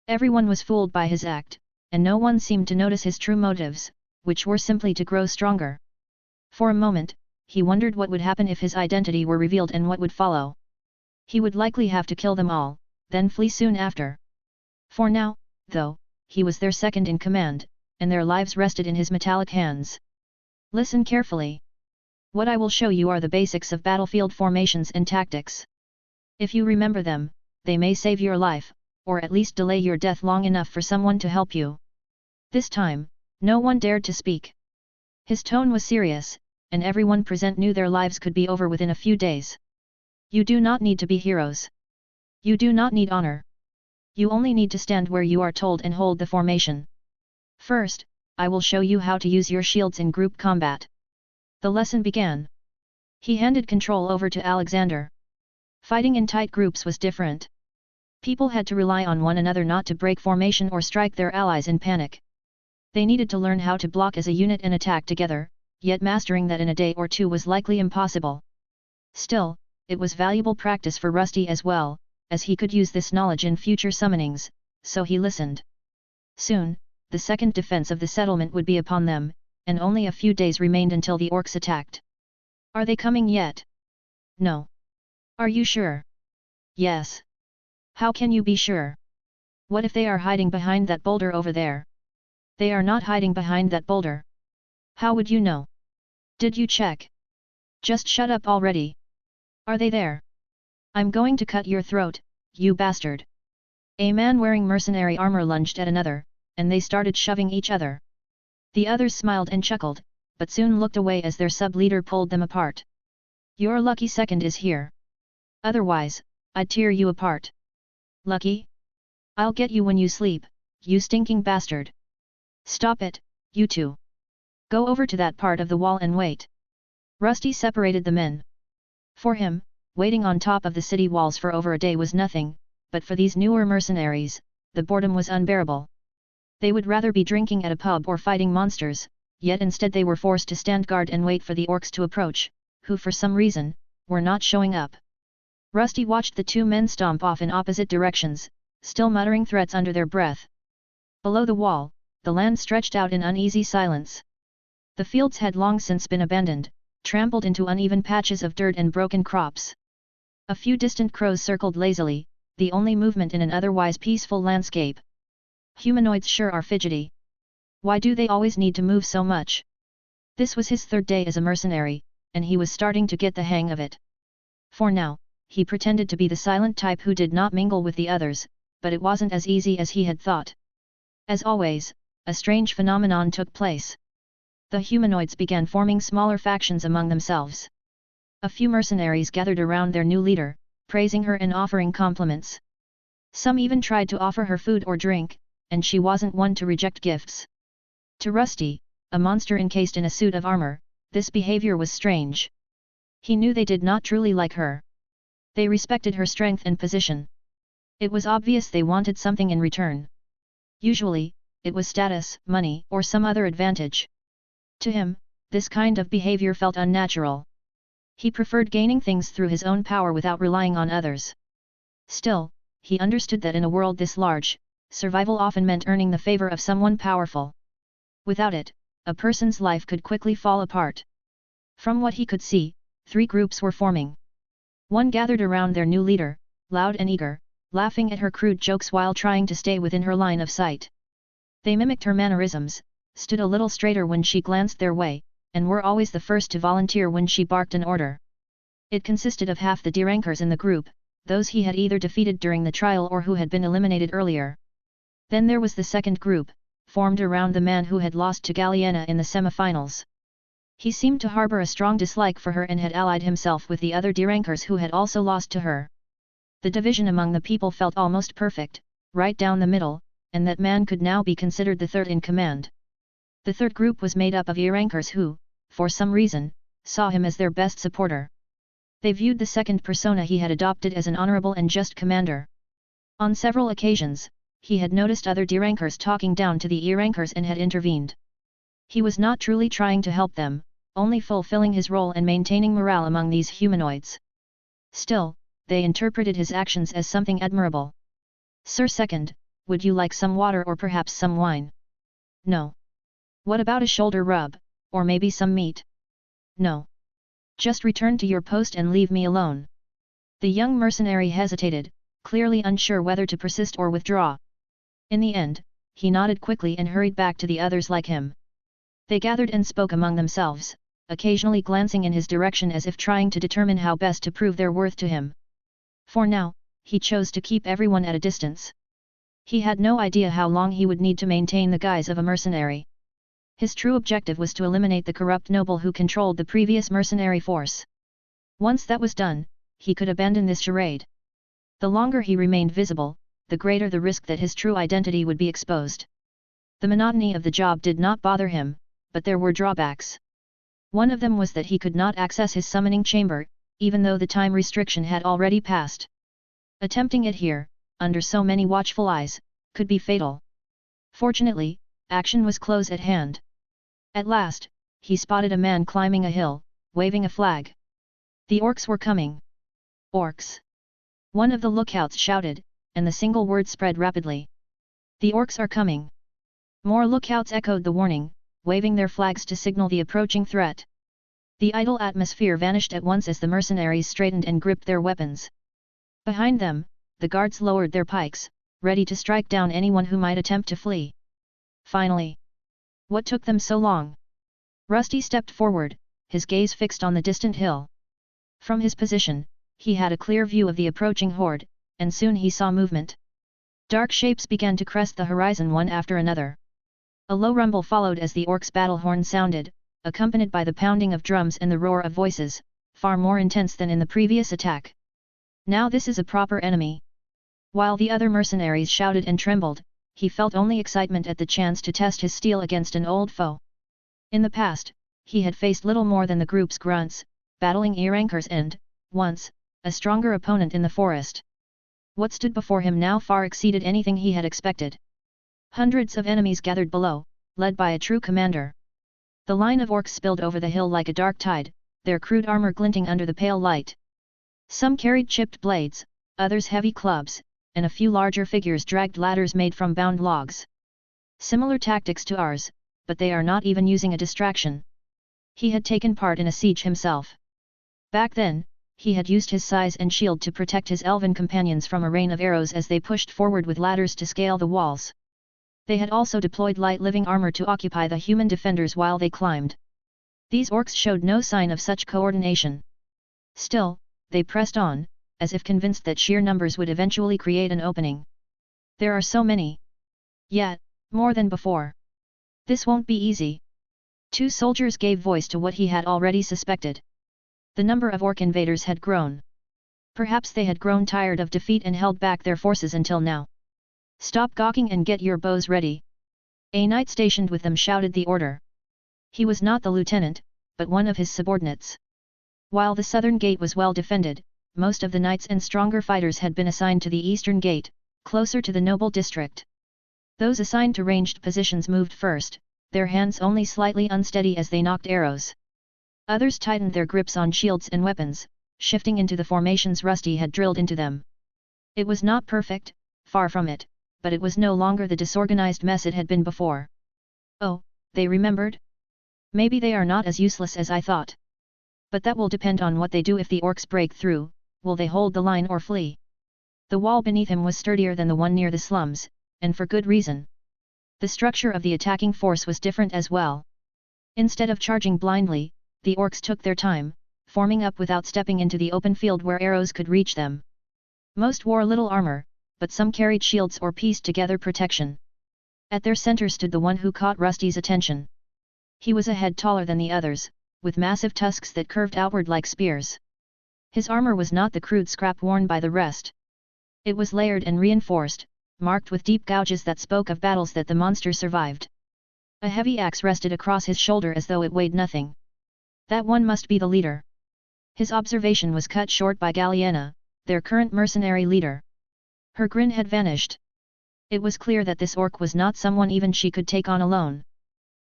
Everyone was fooled by his act, and no one seemed to notice his true motives, which were simply to grow stronger. For a moment, he wondered what would happen if his identity were revealed and what would follow. He would likely have to kill them all, then flee soon after. For now, though, he was their second in command, and their lives rested in his metallic hands. Listen carefully. What I will show you are the basics of battlefield formations and tactics. If you remember them, they may save your life, or at least delay your death long enough for someone to help you. This time, no one dared to speak. His tone was serious, and everyone present knew their lives could be over within a few days. You do not need to be heroes. You do not need honor. You only need to stand where you are told and hold the formation. First, I will show you how to use your shields in group combat. The lesson began. He handed control over to Alexander. Fighting in tight groups was different. People had to rely on one another not to break formation or strike their allies in panic. They needed to learn how to block as a unit and attack together, yet mastering that in a day or two was likely impossible. Still, it was valuable practice for Rusty as well, as he could use this knowledge in future summonings, so he listened. Soon, the second defense of the settlement would be upon them, and only a few days remained until the orcs attacked. Are they coming yet? No. Are you sure? Yes. How can you be sure? What if they are hiding behind that boulder over there? They are not hiding behind that boulder. How would you know? Did you check? Just shut up already. Are they there? I'm going to cut your throat, you bastard. A man wearing mercenary armor lunged at another, and they started shoving each other. The others smiled and chuckled, but soon looked away as their sub-leader pulled them apart. Your lucky second is here. Otherwise, I'd tear you apart. Lucky? I'll get you when you sleep, you stinking bastard. Stop it, you two. Go over to that part of the wall and wait. Rusty separated the men. For him, waiting on top of the city walls for over a day was nothing, but for these newer mercenaries, the boredom was unbearable. They would rather be drinking at a pub or fighting monsters, yet instead they were forced to stand guard and wait for the orcs to approach, who for some reason, were not showing up. Rusty watched the two men stomp off in opposite directions, still muttering threats under their breath. Below the wall, the land stretched out in uneasy silence. The fields had long since been abandoned, trampled into uneven patches of dirt and broken crops. A few distant crows circled lazily, the only movement in an otherwise peaceful landscape. Humanoids sure are fidgety. Why do they always need to move so much? This was his third day as a mercenary, and he was starting to get the hang of it. For now, he pretended to be the silent type who did not mingle with the others, but it wasn't as easy as he had thought. As always, a strange phenomenon took place. The humanoids began forming smaller factions among themselves. A few mercenaries gathered around their new leader, praising her and offering compliments. Some even tried to offer her food or drink, and she wasn't one to reject gifts. To Rusty, a monster encased in a suit of armor, this behavior was strange. He knew they did not truly like her. They respected her strength and position. It was obvious they wanted something in return. Usually, it was status, money, or some other advantage. To him, this kind of behavior felt unnatural. He preferred gaining things through his own power without relying on others. Still, he understood that in a world this large, survival often meant earning the favor of someone powerful. Without it, a person's life could quickly fall apart. From what he could see, 3 groups were forming. One gathered around their new leader, loud and eager, laughing at her crude jokes while trying to stay within her line of sight. They mimicked her mannerisms, stood a little straighter when she glanced their way, and were always the first to volunteer when she barked an order. It consisted of half the D-rankers in the group, those he had either defeated during the trial or who had been eliminated earlier. Then there was the second group, formed around the man who had lost to Galliena in the semifinals. He seemed to harbor a strong dislike for her and had allied himself with the other D-rankers who had also lost to her. The division among the people felt almost perfect, right down the middle, and that man could now be considered the third in command. The third group was made up of E-rankers who, for some reason, saw him as their best supporter. They viewed the second persona he had adopted as an honorable and just commander. On several occasions, he had noticed other D-rankers talking down to the E-rankers and had intervened. He was not truly trying to help them, only fulfilling his role and maintaining morale among these humanoids. Still, they interpreted his actions as something admirable. Sir Second, would you like some water or perhaps some wine? No. What about a shoulder rub, or maybe some meat? No. Just return to your post and leave me alone. The young mercenary hesitated, clearly unsure whether to persist or withdraw. In the end, he nodded quickly and hurried back to the others like him. They gathered and spoke among themselves, occasionally glancing in his direction as if trying to determine how best to prove their worth to him. For now, he chose to keep everyone at a distance. He had no idea how long he would need to maintain the guise of a mercenary. His true objective was to eliminate the corrupt noble who controlled the previous mercenary force. Once that was done, he could abandon this charade. The longer he remained visible, the greater the risk that his true identity would be exposed. The monotony of the job did not bother him, but there were drawbacks. One of them was that he could not access his summoning chamber, even though the time restriction had already passed. Attempting it here, under so many watchful eyes, could be fatal. Fortunately, Action was close at hand. At last, he spotted a man climbing a hill, waving a flag. The orcs were coming. Orcs! One of the lookouts shouted, and the single word spread rapidly. The orcs are coming! More lookouts echoed the warning, waving their flags to signal the approaching threat. The idle atmosphere vanished at once as the mercenaries straightened and gripped their weapons. Behind them, the guards lowered their pikes, ready to strike down anyone who might attempt to flee. Finally! What took them so long? Rusty stepped forward, his gaze fixed on the distant hill. From his position, he had a clear view of the approaching horde, and soon he saw movement. Dark shapes began to crest the horizon one after another. A low rumble followed as the orcs' battle horn sounded, accompanied by the pounding of drums and the roar of voices, far more intense than in the previous attack. Now this is a proper enemy. While the other mercenaries shouted and trembled, he felt only excitement at the chance to test his steel against an old foe. In the past, he had faced little more than the group's grunts, battling Irankers and, once, a stronger opponent in the forest. What stood before him now far exceeded anything he had expected. Hundreds of enemies gathered below, led by a true commander. The line of orcs spilled over the hill like a dark tide, their crude armor glinting under the pale light. Some carried chipped blades, others heavy clubs, and a few larger figures dragged ladders made from bound logs. Similar tactics to ours, but they are not even using a distraction. He had taken part in a siege himself. Back then, he had used his size and shield to protect his elven companions from a rain of arrows as they pushed forward with ladders to scale the walls. They had also deployed light living armor to occupy the human defenders while they climbed. These orcs showed no sign of such coordination. Still, they pressed on, as if convinced that sheer numbers would eventually create an opening. There are so many. Yet, more than before. This won't be easy. Two soldiers gave voice to what he had already suspected. The number of orc invaders had grown. Perhaps they had grown tired of defeat and held back their forces until now. Stop gawking and get your bows ready. A knight stationed with them shouted the order. He was not the lieutenant, but one of his subordinates. While the southern gate was well defended, most of the knights and stronger fighters had been assigned to the eastern gate, closer to the noble district. Those assigned to ranged positions moved first, their hands only slightly unsteady as they knocked arrows. Others tightened their grips on shields and weapons, shifting into the formations Rusty had drilled into them. It was not perfect, far from it, but it was no longer the disorganized mess it had been before. Oh, they remembered? Maybe they are not as useless as I thought. But that will depend on what they do if the orcs break through. Will they hold the line or flee? The wall beneath him was sturdier than the one near the slums, and for good reason. The structure of the attacking force was different as well. Instead of charging blindly, the orcs took their time, forming up without stepping into the open field where arrows could reach them. Most wore little armor, but some carried shields or pieced together protection. At their center stood the one who caught Rusty's attention. He was a head taller than the others, with massive tusks that curved outward like spears. His armor was not the crude scrap worn by the rest. It was layered and reinforced, marked with deep gouges that spoke of battles that the monster survived. A heavy axe rested across his shoulder as though it weighed nothing. That one must be the leader. His observation was cut short by Galliena, their current mercenary leader. Her grin had vanished. It was clear that this orc was not someone even she could take on alone.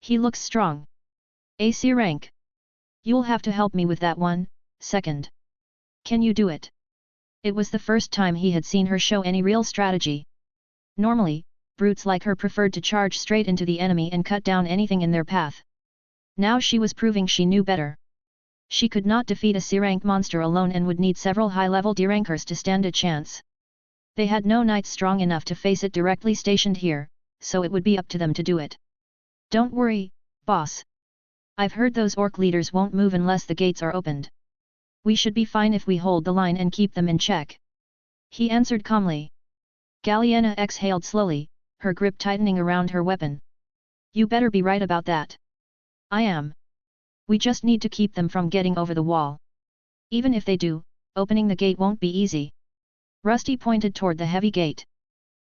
He looks strong. A C rank. You'll have to help me with that one, second. Can you do it? It was the first time he had seen her show any real strategy. Normally, brutes like her preferred to charge straight into the enemy and cut down anything in their path. Now she was proving she knew better. She could not defeat a C-rank monster alone and would need several high-level D-rankers to stand a chance. They had no knights strong enough to face it directly stationed here, so it would be up to them to do it. Don't worry, boss. I've heard those orc leaders won't move unless the gates are opened. We should be fine if we hold the line and keep them in check. He answered calmly. Galliena exhaled slowly, her grip tightening around her weapon. You better be right about that. I am. We just need to keep them from getting over the wall. Even if they do, opening the gate won't be easy. Rusty pointed toward the heavy gate.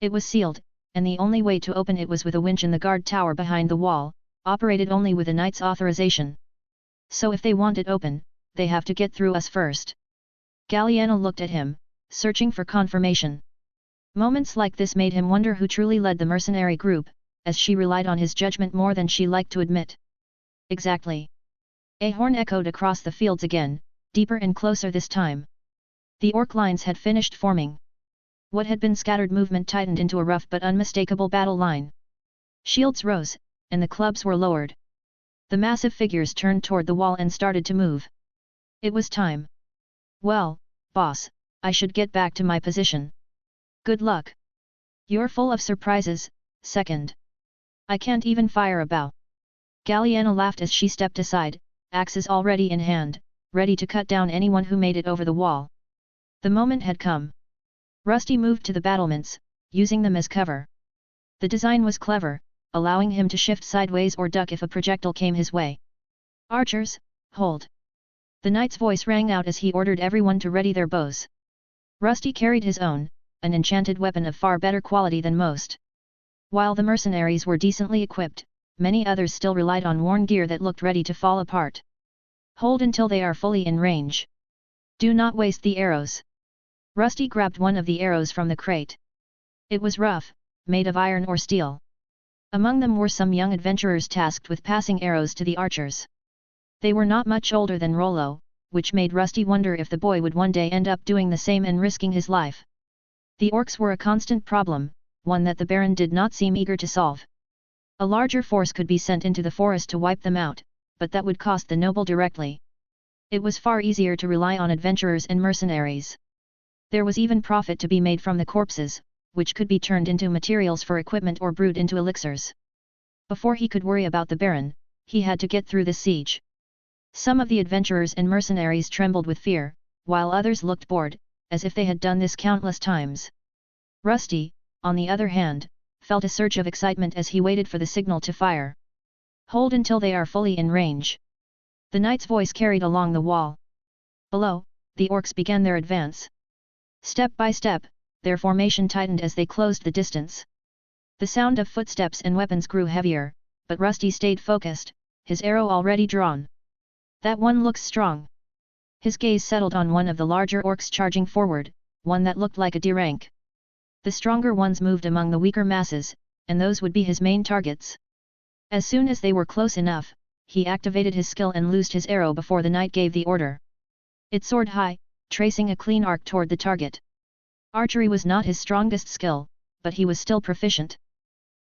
It was sealed, and the only way to open it was with a winch in the guard tower behind the wall, operated only with a knight's authorization. So if they want it open, they have to get through us first. Galliena looked at him, searching for confirmation. Moments like this made him wonder who truly led the mercenary group, as she relied on his judgment more than she liked to admit. Exactly. A horn echoed across the fields again, deeper and closer this time. The orc lines had finished forming. What had been scattered movement tightened into a rough but unmistakable battle line. Shields rose, and the clubs were lowered. The massive figures turned toward the wall and started to move. It was time. Well, boss, I should get back to my position. Good luck. You're full of surprises, second. I can't even fire a bow. Galliana laughed as she stepped aside, axes already in hand, ready to cut down anyone who made it over the wall. The moment had come. Rusty moved to the battlements, using them as cover. The design was clever, allowing him to shift sideways or duck if a projectile came his way. Archers, hold! The knight's voice rang out as he ordered everyone to ready their bows. Rusty carried his own, an enchanted weapon of far better quality than most. While the mercenaries were decently equipped, many others still relied on worn gear that looked ready to fall apart. Hold until they are fully in range. Do not waste the arrows. Rusty grabbed one of the arrows from the crate. It was rough, made of iron or steel. Among them were some young adventurers tasked with passing arrows to the archers. They were not much older than Rollo, which made Rusty wonder if the boy would one day end up doing the same and risking his life. The orcs were a constant problem, one that the Baron did not seem eager to solve. A larger force could be sent into the forest to wipe them out, but that would cost the noble directly. It was far easier to rely on adventurers and mercenaries. There was even profit to be made from the corpses, which could be turned into materials for equipment or brewed into elixirs. Before he could worry about the Baron, he had to get through the siege. Some of the adventurers and mercenaries trembled with fear, while others looked bored, as if they had done this countless times. Rusty, on the other hand, felt a surge of excitement as he waited for the signal to fire. Hold until they are fully in range. The knight's voice carried along the wall. Below, the orcs began their advance. Step by step, their formation tightened as they closed the distance. The sound of footsteps and weapons grew heavier, but Rusty stayed focused, his arrow already drawn. That one looks strong. His gaze settled on one of the larger orcs charging forward, one that looked like a Dirank. The stronger ones moved among the weaker masses, and those would be his main targets. As soon as they were close enough, he activated his skill and loosed his arrow before the knight gave the order. It soared high, tracing a clean arc toward the target. Archery was not his strongest skill, but he was still proficient.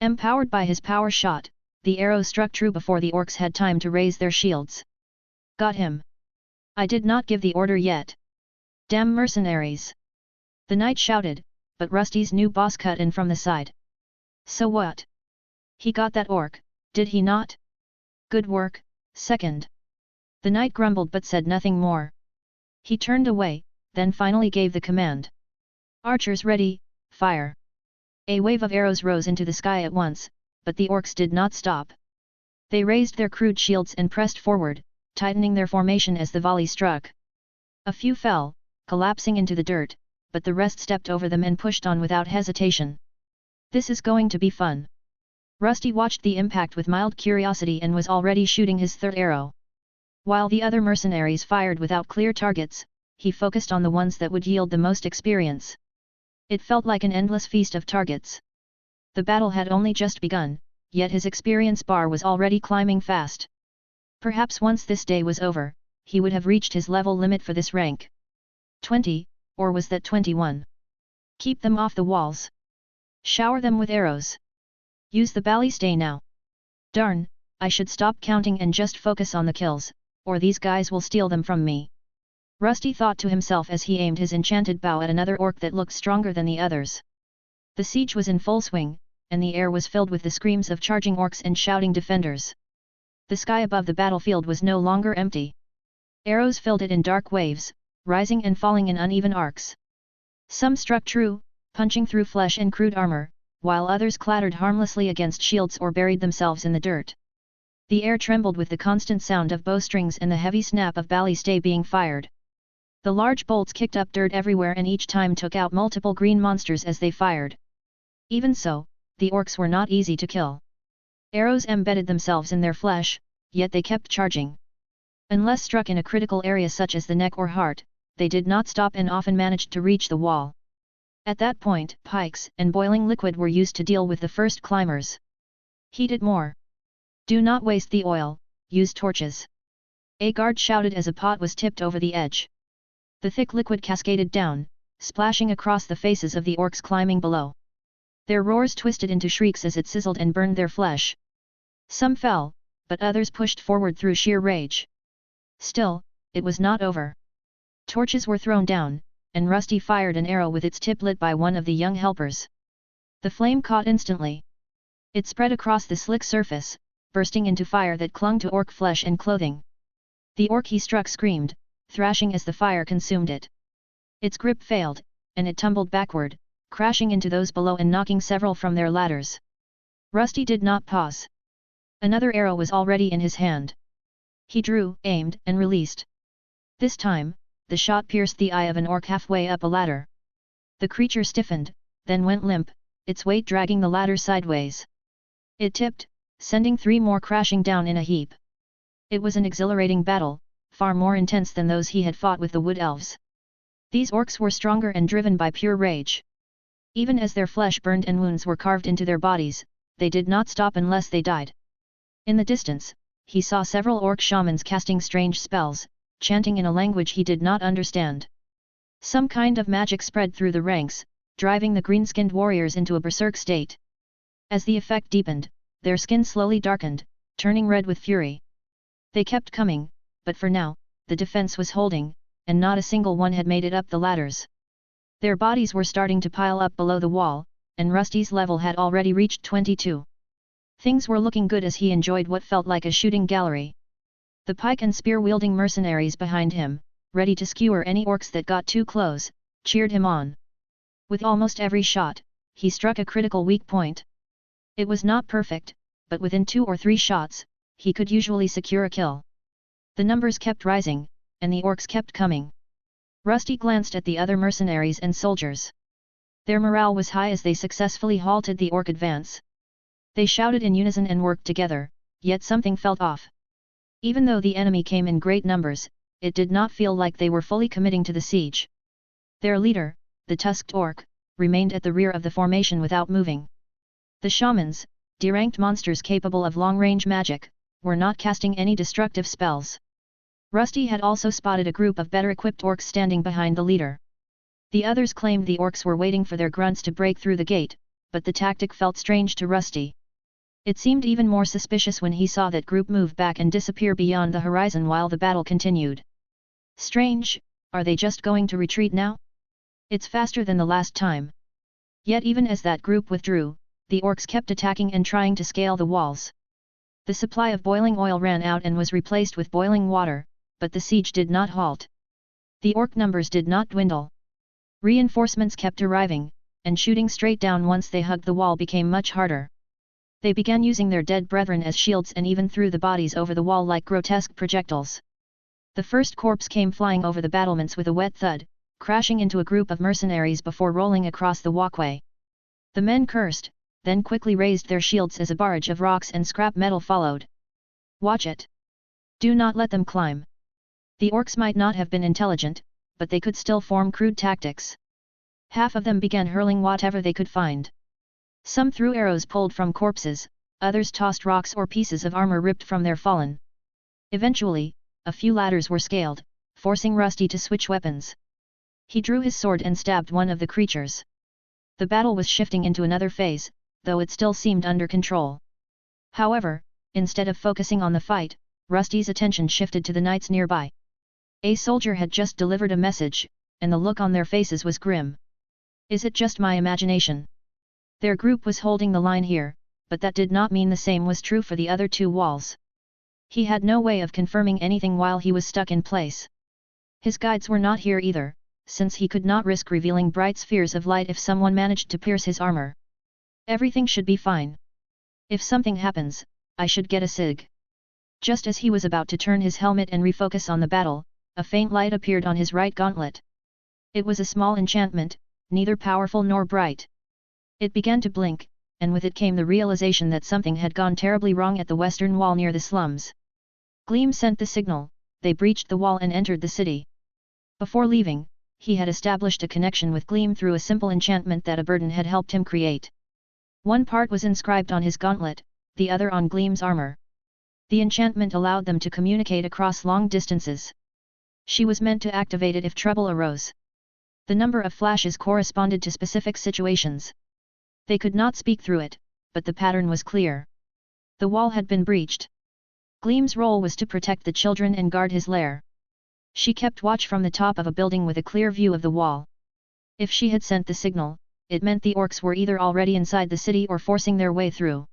Empowered by his power shot, the arrow struck true before the orcs had time to raise their shields. Got him. I did not give the order yet. Damn mercenaries! The knight shouted, but Rusty's new boss cut in from the side. So what? He got that orc, did he not? Good work, second. The knight grumbled but said nothing more. He turned away, then finally gave the command. Archers ready, fire! A wave of arrows rose into the sky at once, but the orcs did not stop. They raised their crude shields and pressed forward, tightening their formation as the volley struck. A few fell, collapsing into the dirt, but the rest stepped over them and pushed on without hesitation. This is going to be fun. Rusty watched the impact with mild curiosity and was already shooting his third arrow. While the other mercenaries fired without clear targets, he focused on the ones that would yield the most experience. It felt like an endless feast of targets. The battle had only just begun, yet his experience bar was already climbing fast. Perhaps once this day was over, he would have reached his level limit for this rank. 20, or was that 21? Keep them off the walls. Shower them with arrows. Use the ballistay now. Darn, I should stop counting and just focus on the kills, or these guys will steal them from me. Rusty thought to himself as he aimed his enchanted bow at another orc that looked stronger than the others. The siege was in full swing, and the air was filled with the screams of charging orcs and shouting defenders. The sky above the battlefield was no longer empty. Arrows filled it in dark waves, rising and falling in uneven arcs. Some struck true, punching through flesh and crude armor, while others clattered harmlessly against shields or buried themselves in the dirt. The air trembled with the constant sound of bowstrings and the heavy snap of ballistay being fired. The large bolts kicked up dirt everywhere and each time took out multiple green monsters as they fired. Even so, the orcs were not easy to kill. Arrows embedded themselves in their flesh, yet they kept charging. Unless struck in a critical area such as the neck or heart, they did not stop and often managed to reach the wall. At that point, pikes and boiling liquid were used to deal with the first climbers. Heat it more. Do not waste the oil, use torches. A guard shouted as a pot was tipped over the edge. The thick liquid cascaded down, splashing across the faces of the orcs climbing below. Their roars twisted into shrieks as it sizzled and burned their flesh. Some fell, but others pushed forward through sheer rage. Still, it was not over. Torches were thrown down, and Rusty fired an arrow with its tip lit by one of the young helpers. The flame caught instantly. It spread across the slick surface, bursting into fire that clung to orc flesh and clothing. The orc he struck screamed, thrashing as the fire consumed it. Its grip failed, and it tumbled backward, crashing into those below and knocking several from their ladders. Rusty did not pause. Another arrow was already in his hand. He drew, aimed, and released. This time, the shot pierced the eye of an orc halfway up a ladder. The creature stiffened, then went limp, its weight dragging the ladder sideways. It tipped, sending 3 more crashing down in a heap. It was an exhilarating battle, far more intense than those he had fought with the wood elves. These orcs were stronger and driven by pure rage. Even as their flesh burned and wounds were carved into their bodies, they did not stop unless they died. In the distance, he saw several orc shamans casting strange spells, chanting in a language he did not understand. Some kind of magic spread through the ranks, driving the green-skinned warriors into a berserk state. As the effect deepened, their skin slowly darkened, turning red with fury. They kept coming, but for now, the defense was holding, and not a single one had made it up the ladders. Their bodies were starting to pile up below the wall, and Rusty's level had already reached 22. Things were looking good as he enjoyed what felt like a shooting gallery. The pike and spear-wielding mercenaries behind him, ready to skewer any orcs that got too close, cheered him on. With almost every shot, he struck a critical weak point. It was not perfect, but within 2 or 3 shots, he could usually secure a kill. The numbers kept rising, and the orcs kept coming. Rusty glanced at the other mercenaries and soldiers. Their morale was high as they successfully halted the orc advance. They shouted in unison and worked together, yet something felt off. Even though the enemy came in great numbers, it did not feel like they were fully committing to the siege. Their leader, the tusked orc, remained at the rear of the formation without moving. The shamans, deranked monsters capable of long-range magic, were not casting any destructive spells. Rusty had also spotted a group of better-equipped orcs standing behind the leader. The others claimed the orcs were waiting for their grunts to break through the gate, but the tactic felt strange to Rusty. It seemed even more suspicious when he saw that group move back and disappear beyond the horizon while the battle continued. Strange, are they just going to retreat now? It's faster than the last time. Yet even as that group withdrew, the orcs kept attacking and trying to scale the walls. The supply of boiling oil ran out and was replaced with boiling water, but the siege did not halt. The orc numbers did not dwindle. Reinforcements kept arriving, and shooting straight down once they hugged the wall became much harder. They began using their dead brethren as shields and even threw the bodies over the wall like grotesque projectiles. The first corpse came flying over the battlements with a wet thud, crashing into a group of mercenaries before rolling across the walkway. The men cursed, then quickly raised their shields as a barrage of rocks and scrap metal followed. Watch it! Do not let them climb. The orcs might not have been intelligent, but they could still form crude tactics. Half of them began hurling whatever they could find. Some threw arrows pulled from corpses, others tossed rocks or pieces of armor ripped from their fallen. Eventually, a few ladders were scaled, forcing Rusty to switch weapons. He drew his sword and stabbed one of the creatures. The battle was shifting into another phase, though it still seemed under control. However, instead of focusing on the fight, Rusty's attention shifted to the knights nearby. A soldier had just delivered a message, and the look on their faces was grim. Is it just my imagination? Their group was holding the line here, but that did not mean the same was true for the other 2 walls. He had no way of confirming anything while he was stuck in place. His guides were not here either, since he could not risk revealing bright spheres of light if someone managed to pierce his armor. Everything should be fine. If something happens, I should get a sig. Just as he was about to turn his helmet and refocus on the battle, a faint light appeared on his right gauntlet. It was a small enchantment, neither powerful nor bright. It began to blink, and with it came the realization that something had gone terribly wrong at the western wall near the slums. Gleam sent the signal, they breached the wall and entered the city. Before leaving, he had established a connection with Gleam through a simple enchantment that a burden had helped him create. One part was inscribed on his gauntlet, the other on Gleam's armor. The enchantment allowed them to communicate across long distances. She was meant to activate it if trouble arose. The number of flashes corresponded to specific situations. They could not speak through it, but the pattern was clear. The wall had been breached. Gleam's role was to protect the children and guard his lair. She kept watch from the top of a building with a clear view of the wall. If she had sent the signal, it meant the orcs were either already inside the city or forcing their way through.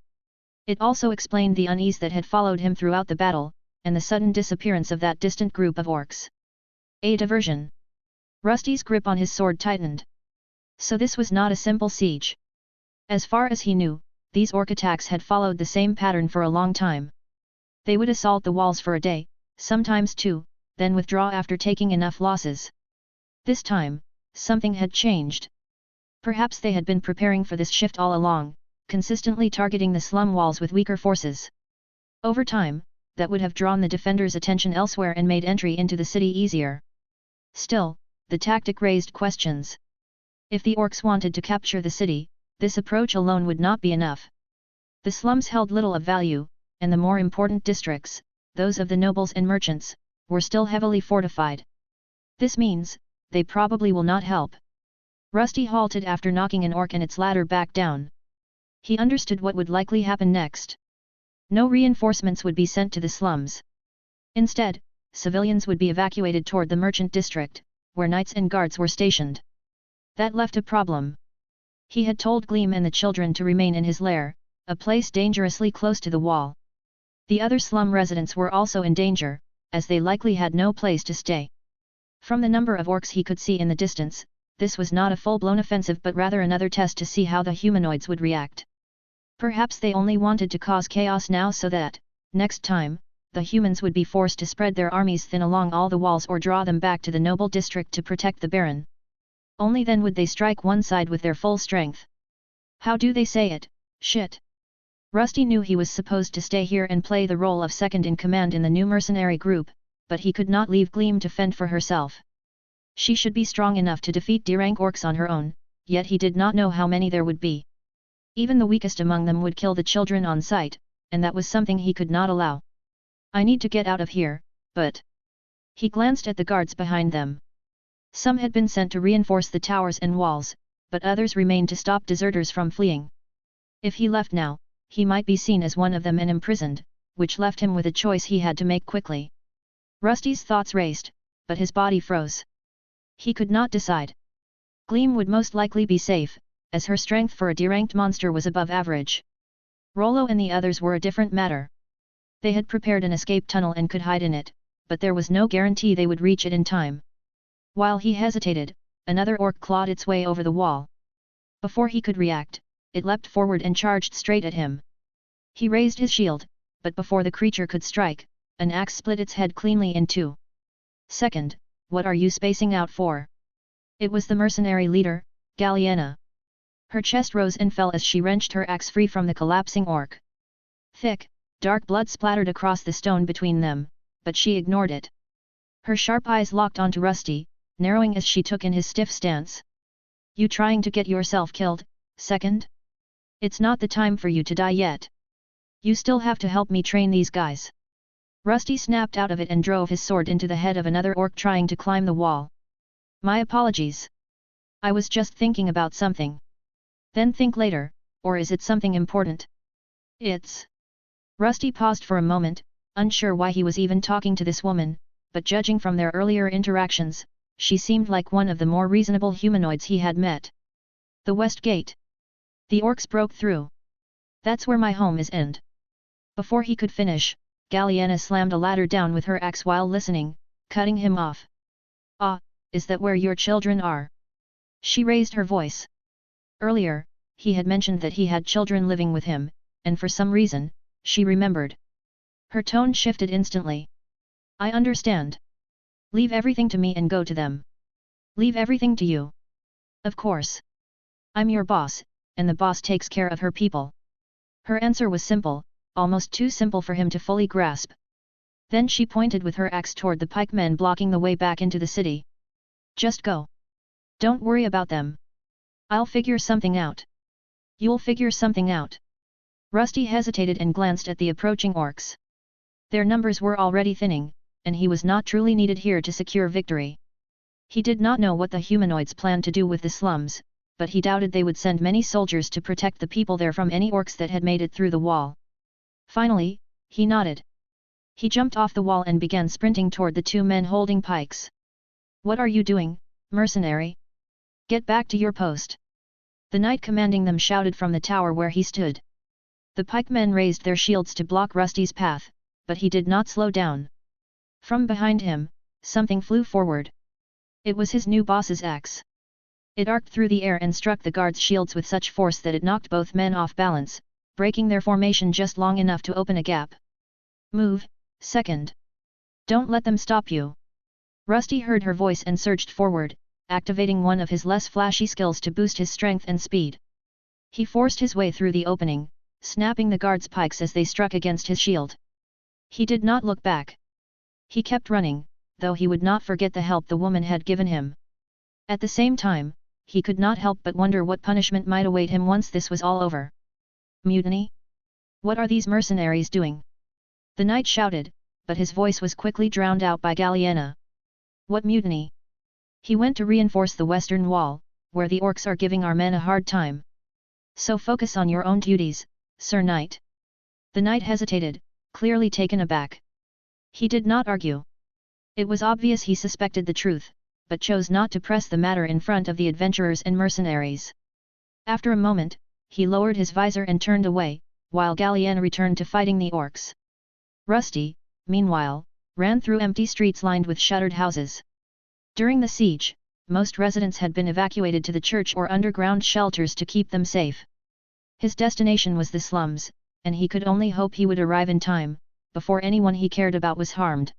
It also explained the unease that had followed him throughout the battle, and the sudden disappearance of that distant group of orcs. A diversion. Rusty's grip on his sword tightened. So this was not a simple siege. As far as he knew, these orc attacks had followed the same pattern for a long time. They would assault the walls for a day, sometimes two, then withdraw after taking enough losses. This time, something had changed. Perhaps they had been preparing for this shift all along, consistently targeting the slum walls with weaker forces. Over time, that would have drawn the defenders' attention elsewhere and made entry into the city easier. Still, the tactic raised questions. If the orcs wanted to capture the city, this approach alone would not be enough. The slums held little of value, and the more important districts, those of the nobles and merchants, were still heavily fortified. This means, they probably will not help. Rusty halted after knocking an orc and its ladder back down. He understood what would likely happen next. No reinforcements would be sent to the slums. Instead, civilians would be evacuated toward the merchant district, where knights and guards were stationed. That left a problem. He had told Gleam and the children to remain in his lair, a place dangerously close to the wall. The other slum residents were also in danger, as they likely had no place to stay. From the number of orcs he could see in the distance, this was not a full-blown offensive but rather another test to see how the humanoids would react. Perhaps they only wanted to cause chaos now so that, next time, the humans would be forced to spread their armies thin along all the walls or draw them back to the noble district to protect the Baron. Only then would they strike one side with their full strength. How do they say it? Shit. Rusty knew he was supposed to stay here and play the role of second in command in the new mercenary group, but he could not leave Gleam to fend for herself. She should be strong enough to defeat D-rank orcs on her own, yet he did not know how many there would be. Even the weakest among them would kill the children on sight, and that was something he could not allow. I need to get out of here, but... He glanced at the guards behind them. Some had been sent to reinforce the towers and walls, but others remained to stop deserters from fleeing. If he left now, he might be seen as one of them and imprisoned, which left him with a choice he had to make quickly. Rusty's thoughts raced, but his body froze. He could not decide. Gleam would most likely be safe, as her strength for a D-ranked monster was above average. Rollo and the others were a different matter. They had prepared an escape tunnel and could hide in it, but there was no guarantee they would reach it in time. While he hesitated, another orc clawed its way over the wall. Before he could react, it leapt forward and charged straight at him. He raised his shield, but before the creature could strike, an axe split its head cleanly in two. Second, what are you spacing out for? It was the mercenary leader, Galliena. Her chest rose and fell as she wrenched her axe free from the collapsing orc. Thick, dark blood splattered across the stone between them, but she ignored it. Her sharp eyes locked onto Rusty, narrowing as she took in his stiff stance. You trying to get yourself killed, second? It's not the time for you to die yet. You still have to help me train these guys. Rusty snapped out of it and drove his sword into the head of another orc trying to climb the wall. My apologies. I was just thinking about something. Then think later, or is it something important? It's... Rusty paused for a moment, unsure why he was even talking to this woman, but judging from their earlier interactions, she seemed like one of the more reasonable humanoids he had met. The West Gate. The orcs broke through. That's where my home is end. Before he could finish, Galliena slammed a ladder down with her axe while listening, cutting him off. Ah, is that where your children are? She raised her voice. Earlier, he had mentioned that he had children living with him, and for some reason, she remembered. Her tone shifted instantly. I understand. Leave everything to me and go to them. Leave everything to you. Of course. I'm your boss, and the boss takes care of her people. Her answer was simple, almost too simple for him to fully grasp. Then she pointed with her axe toward the pikemen blocking the way back into the city. Just go. Don't worry about them. I'll figure something out. You'll figure something out. Rusty hesitated and glanced at the approaching orcs. Their numbers were already thinning, and he was not truly needed here to secure victory. He did not know what the humanoids planned to do with the slums, but he doubted they would send many soldiers to protect the people there from any orcs that had made it through the wall. Finally, he nodded. He jumped off the wall and began sprinting toward the two men holding pikes. "What are you doing, mercenary? Get back to your post!" The knight commanding them shouted from the tower where he stood. The pikemen raised their shields to block Rusty's path, but he did not slow down. From behind him, something flew forward. It was his new boss's axe. It arced through the air and struck the guards' shields with such force that it knocked both men off balance, breaking their formation just long enough to open a gap. "Move, second! Don't let them stop you!" Rusty heard her voice and surged forward, activating one of his less flashy skills to boost his strength and speed. He forced his way through the opening, snapping the guards' pikes as they struck against his shield. He did not look back. He kept running, though he would not forget the help the woman had given him. At the same time, he could not help but wonder what punishment might await him once this was all over. "Mutiny? What are these mercenaries doing?" The knight shouted, but his voice was quickly drowned out by Galliena. "What mutiny?" "He went to reinforce the western wall, where the orcs are giving our men a hard time. So focus on your own duties, Sir Knight." The knight hesitated, clearly taken aback. He did not argue. It was obvious he suspected the truth, but chose not to press the matter in front of the adventurers and mercenaries. After a moment, he lowered his visor and turned away, while Galliena returned to fighting the orcs. Rusty, meanwhile, ran through empty streets lined with shuttered houses. During the siege, most residents had been evacuated to the church or underground shelters to keep them safe. His destination was the slums, and he could only hope he would arrive in time, before anyone he cared about was harmed.